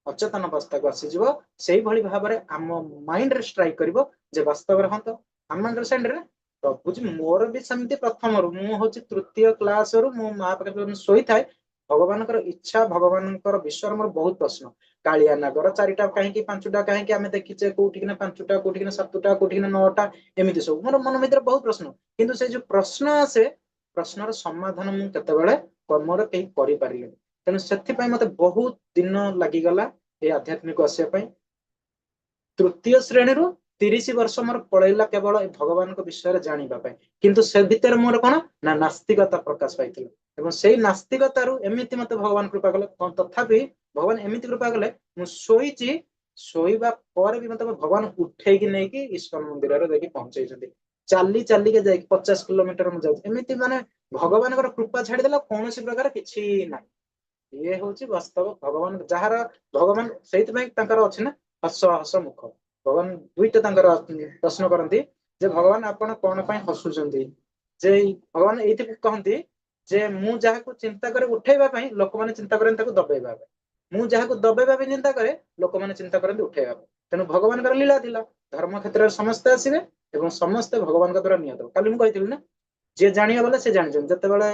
ଅଚେତନ ଅବସ୍ଥାକୁ ଆସିଯିବ, ସେଇଭଳି ଭାବରେ ଆମ ମାଇଣ୍ଡରେ ଷ୍ଟ୍ରାଇକ୍ କରିବ ଯେ ବାସ୍ତବରେ ହଁ ତ ଆମ ଅଣ୍ଡରଷ୍ଟାଣ୍ଡରେ ପ୍ରଭୁଜି ମୋର ବି ସେମିତି ପ୍ରଥମରୁ, ମୁଁ ହଉଛି 3ୟ କ୍ଲାସରୁ ମୋ ମା ପାଖରେ ଶୋଇଥାଏ, ଭଗବାନଙ୍କର ଇଚ୍ଛା, ଭଗବାନଙ୍କର ବିଷୟରେ ମୋର ବହୁତ ପ୍ରଶ୍ନ। କାଳିଆ ନାଗର 4ଟା କାହିଁକି, 5ଟା କାହିଁକି, ଆମେ ଦେଖିଛେ କୋଉଠିକିନା 5ଟା, କୋଉଠିକିନା 7ଟା, କୋଉଠିକିନା 9ଟା, ଏମିତି ସବୁ ମୋର ମନ ଭିତରେ ବହୁତ ପ୍ରଶ୍ନ। କିନ୍ତୁ ସେ ଯୋଉ ପ୍ରଶ୍ନ ଆସେ, ପ୍ରଶ୍ନର ସମାଧାନ ମୁଁ କେତେବେଳେ କର୍ମରେ କେହି କରିପାରିଲେନି। ତେଣୁ ସେଥିପାଇଁ ମତେ ବହୁତ ଦିନ ଲାଗିଗଲା এই ଆଧ୍ୟାତ୍ମିକ ଆସିବା ପାଇଁ। 3ୟ ଶ୍ରେଣୀରୁ 30 ବର୍ଷ ମୋର ପଳେଇଲା କେବଳ ଏ ଭଗବାନଙ୍କ ବିଷୟରେ ଜାଣିବା ପାଇଁ। କିନ୍ତୁ ସେ ଭିତରେ ମୋର କଣ ନା ନାସ୍ତିକତା ପ୍ରକାଶ ପାଇଥିଲା, ଏବଂ ସେଇ ନାସ୍ତିକତାରୁ ଏମିତି ମତେ ଭଗବାନ କୃପା କଲେ। ତଥାପି ଭଗବାନ ଏମିତି କୃପା କଲେ, ମୁଁ ଶୋଇଛି, ଶୋଇବା ପରେ ବି ମତେ ଭଗବାନ ଉଠେଇକି ନେଇକି ଇସ୍କନ ମନ୍ଦିରରେ ଯାଇକି ପହଞ୍ଚେଇଛନ୍ତି। ଚାଲିକା ଯାଇକି 50 କିଲୋମିଟର ମୁଁ ଯାଉଛି। ଏମିତି ମାନେ ଭଗବାନଙ୍କର କୃପା ଛାଡିଦେଲା, କୌଣସି ପ୍ରକାର କିଛି ନାହିଁ। ଇଏ ହଉଛି ବାସ୍ତବ ଭଗବାନ, ଯାହାର ଭଗବାନ ସେଇଥିପାଇଁ ତାଙ୍କର ଅଛି ନା ହସ ହସ ମୁଖ। ଭଗବାନ 2ଟା ତାଙ୍କର ପ୍ରଶ୍ନ କରନ୍ତି ଯେ ଭଗବାନ ଆପଣ କଣ ପାଇଁ ହସୁଛନ୍ତି, ଯେ ଭଗବାନ ଏଇଥି କହନ୍ତି ଯେ ମୁଁ ଯାହାକୁ ଚିନ୍ତା କରେ ଉଠେଇବା ପାଇଁ, ଲୋକମାନେ ଚିନ୍ତା କରନ୍ତି ତାକୁ ଦବେଇବା ପାଇଁ। ମୁଁ ଯାହାକୁ ଦବେଇବା ପାଇଁ ଚିନ୍ତା କରେ, ଲୋକମାନେ ଚିନ୍ତା କରନ୍ତି ଉଠେଇବା ପାଇଁ। ତେଣୁ ଭଗବାନଙ୍କର ଲୀଳା ଥିଲା, ଧର୍ମ କ୍ଷେତ୍ରରେ ସମସ୍ତେ ଆସିବେ ଏବଂ ସମସ୍ତେ ଭଗବାନଙ୍କ ଦ୍ୱାରା ନିହତ। କାଲି ମୁଁ କହିଥିଲି ନା, ଯିଏ ଜାଣିବା ବୋଲେ ସେ ଜାଣିଛନ୍ତି। ଯେତେବେଳେ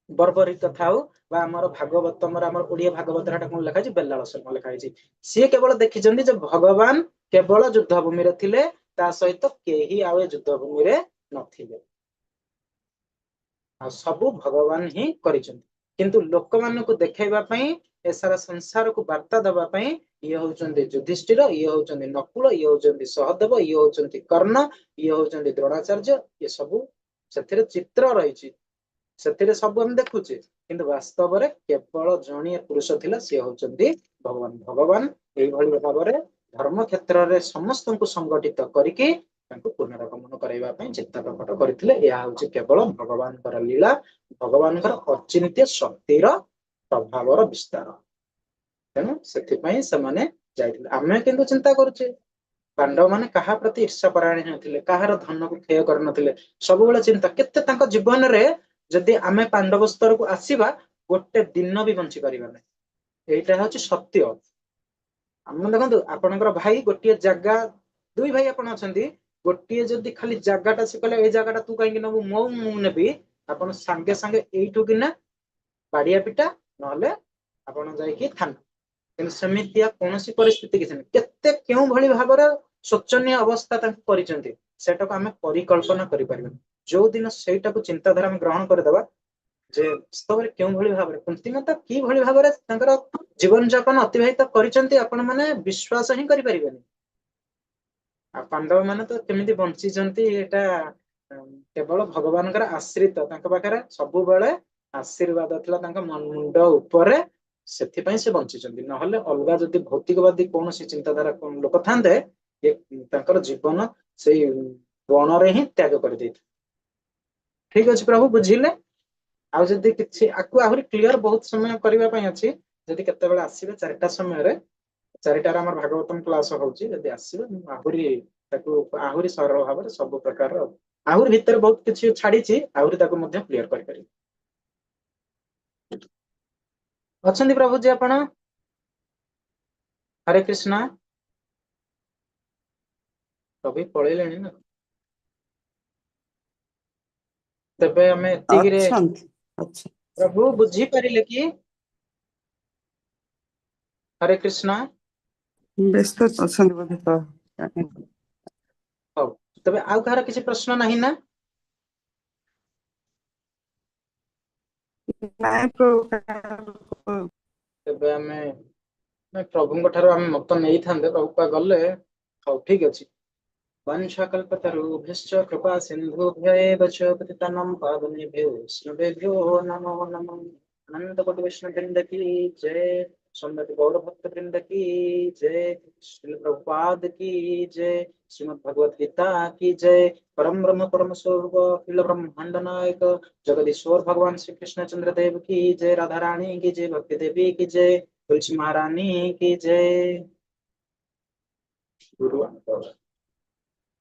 ବର୍ବରୀ କଥା ହଉ ବା ଆମର ଭାଗବତମର, ଆମର ଓଡିଆ ଭାଗବତ ଟା କଣ ଲେଖା ହେଇଛି, ବେଲାଳ ଶର୍ମା ଲେଖା ହେଇଛି। ସିଏ କେବଳ ଦେଖିଛନ୍ତି ଯେ ଭଗବାନ କେବଳ ଯୁଦ୍ଧ ଭୂମିରେ ଥିଲେ, ତା ସହିତ କେହି ଆଉ ଏ ଯୁଦ୍ଧ ଭୂମିରେ ନଥିଲେ, ଆଉ ସବୁ ଭଗବାନ ହିଁ କରିଛନ୍ତି। କିନ୍ତୁ ଲୋକମାନଙ୍କୁ ଦେଖେଇବା ପାଇଁ, ଏ ସାରା ସଂସାରକୁ ବାର୍ତ୍ତା ଦେବା ପାଇଁ ଇଏ ହଉଛନ୍ତି ଯୁଧିଷ୍ଠିର, ଇଏ ହଉଛନ୍ତି ନକୁଳ, ଇଏ ହଉଛନ୍ତି ସହଦେବ, ଇଏ ହଉଛନ୍ତି କର୍ଣ୍ଣ, ଇଏ ହଉଛନ୍ତି ଦ୍ରୋଣାଚାର୍ଯ୍ୟ। ଏ ସବୁ ସେଥିରେ ଚିତ୍ର ରହିଛି, ସେଥିରେ ସବୁ ଆମେ ଦେଖୁଛେ, କିନ୍ତୁ ବାସ୍ତବରେ କେବଳ ଜଣୀୟ ପୁରୁଷ ଥିଲା, ସିଏ ହଉଛନ୍ତି ଭଗବାନ। ଭଗବାନ ଏଇଭଳି ଭାବରେ ଧର୍ମ କ୍ଷେତ୍ରରେ ସମସ୍ତଙ୍କୁ ସଂଗଠିତ କରିକି ତାଙ୍କୁ ପୁନରାଗମନ କରାଇବା ପାଇଁ ଚିନ୍ତା ପ୍ରକଟ କରିଥିଲେ। ଏହା ହଉଛି କେବଳ ଭଗବାନଙ୍କର ଲୀଳା, ଭଗବାନଙ୍କର ଅଚିନ୍ତ୍ୟ ଶକ୍ତିର ପ୍ରଭାବର ବିସ୍ତାର। ତେଣୁ ସେଥିପାଇଁ ସେମାନେ ଯାଇଥିଲେ। ଆମେ କିନ୍ତୁ ଚିନ୍ତା କରୁଛେ ପାଣ୍ଡବ ମାନେ କାହା ପ୍ରତି ଈର୍ଷା ପରାୟଣ ନଥିଲେ, କାହାର ଧନକୁ କ୍ଷୟ କରିନଥିଲେ। ସବୁବେଳେ ଚିନ୍ତା କେତେ ତାଙ୍କ ଜୀବନରେ ଯଦି ଆମେ ପାଣ୍ଡବ ସ୍ତରକୁ ଆସିବା ଗୋଟେ ଦିନ ବି ବଞ୍ଚି ପାରିବାନି। ଏଇଟା ହଉଛି ସତ୍ୟ। ଆମେ ଦେଖନ୍ତୁ ଆପଣଙ୍କର ଭାଇ ଗୋଟିଏ ଜାଗା, ଦୁଇ ଭାଇ ଆପଣ ଅଛନ୍ତି, ଗୋଟିଏ ଯଦି ଖାଲି ଜାଗାଟା ସେ କହିଲେ ଏଇ ଜାଗାଟା ତୁ କାହିଁକି ନବୁ, ମୁଁ ନେବି, ଆପଣ ସାଙ୍ଗେ ସାଙ୍ଗେ ଏଇଠୁ କିନା ବାଡିଆ ପିଟା, ନହେଲେ ଆପଣ ଯାଇକି ଥାନା। କିନ୍ତୁ ସେମିତିଆ କୌଣସି ପରିସ୍ଥିତି କିଛି ନାହିଁ। କେତେ କେଉଁ ଭଳି ଭାବରେ ଶୋଚନୀୟ ଅବସ୍ଥା ତାଙ୍କୁ କରିଛନ୍ତି ସେଟାକୁ ଆମେ ପରିକଳ୍ପନା କରିପାରିବାନି। ଯୋଉ ଦିନ ସେଇଟାକୁ ଚିନ୍ତାଧାରା ଆମେ ଗ୍ରହଣ କରିଦେବା ଯେ ବାସ୍ତବରେ କେଉଁ ଭଳି ଭାବରେ କୁନ୍ତିମାତା କିଭଳି ଭାବରେ ତାଙ୍କର ଜୀବନ ଯାପନ ଅତିବାହିତ କରିଛନ୍ତି ଆପଣ ମାନେ ବିଶ୍ୱାସ ହିଁ କରିପାରିବେନି। ଆଉ ପାଣ୍ଡବ ମାନେ ତ କେମିତି ବଞ୍ଚିଛନ୍ତି ଏଇଟା କେବଳ ଭଗବାନଙ୍କର ଆଶ୍ରିତ, ତାଙ୍କ ପାଖରେ ସବୁବେଳେ ଆଶୀର୍ବାଦ ଥିଲା ତାଙ୍କ ମୁଣ୍ଡ ଉପରେ, ସେଥିପାଇଁ ସେ ବଞ୍ଚିଛନ୍ତି। ନହେଲେ ଅଲଗା ଯଦି ଭୌତିକବାଦୀ କୌଣସି ଚିନ୍ତାଧାରା ଲୋକ ଥାନ୍ତେ ତାଙ୍କର ଜୀବନ ସେଇ ବଣରେ ହିଁ ତ୍ୟାଗ କରିଦେଇଥିଲେ। ଠିକ ଅଛି ପ୍ରଭୁ, ବୁଝିଲେ? ଆଉ ଯଦି କିଛି ଆକୁ ଆହୁରି କ୍ଲିୟର ବହୁତ ସମୟ କରିବା ପାଇଁ ଅଛି, ଯଦି କେତେବେଳେ ଆସିବେ 4ଟା ସମୟରେ, 4ଟାରେ ଆମର ଭାଗବତମ କ୍ଲାସ ହଉଛି, ଯଦି ଆସିବେ ମୁଁ ଆହୁରି ତାକୁ ଆହୁରି ସରଳ ଭାବରେ ସବୁ ପ୍ରକାର ଆହୁରି ଭିତରେ ବହୁତ କିଛି ଛାଡିଛି, ଆହୁରି ତାକୁ ମଧ୍ୟ କ୍ଲିୟର କରିପାରିବି। ଅଛନ୍ତି ପ୍ରଭୁଜୀ ଆପଣ? ହରେ କୃଷ୍ଣ। ପ୍ରଭୁ ପଳେଇଲେଣି ନା? ତେବେ ଆମେ ଏତିକିରେ ଅଛନ୍ତି ଅଛି ପ୍ରଭୁ ବୁଝିପାରିଲେ କି? ହରେ କୃଷ୍ଣ। ବ୍ୟସ୍ତ ଅଛନ୍ତି ବୋଧେ ତ? ହଉ, ତେବେ ଆଉ କାହାର କିଛି ପ୍ରଶ୍ନ ନାହିଁ ନା? ନାଇଁ ପ୍ରଭୁ। ତେବେ ଆମେ ପ୍ରଭୁଙ୍କ ଠାରୁ ଆମେ ମତ ନେଇଥାନ୍ତେ, ପ୍ରଭୁ ପା ଗଲେ। ହଉ ଠିକ ଅଛି। वंशकल्पतरुभ्यश्च कृपा सिन्धुभ्य एव च पतितानां पावनेभ्यो वैष्णवेभ्यो नमो नमः। अनंत कोटि वैष्णव वृंद की जय, सम्यक गौर भक्त वृंद की जय, श्रील प्रभुपाद की जय, श्रीमद् भगवद गीता की जय। परम ब्रह्म परम स्वरूप अखिल ब्रह्मांड नायक जगदीश्वर भगवान श्री कृष्ण चंद्र देव की जय, राधा रानी की जय, भक्ति देवी की जय, तुलसी महारानी की जय। गुरु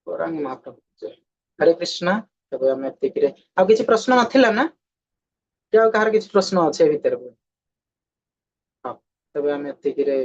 गौरांग महाप्रभु जय। हरे कृष्ण। तेबे ଆମେ ଏତିକିରେ, ଆଉ କିଛି ପ୍ରଶ୍ନ ନଥିଲା ନା? କି ଆଉ କାହାର କିଛି ପ୍ରଶ୍ନ ଅଛି ଏ ଭିତରେ? ହଁ, ତେବେ ଆମେ ଏତିକିରେ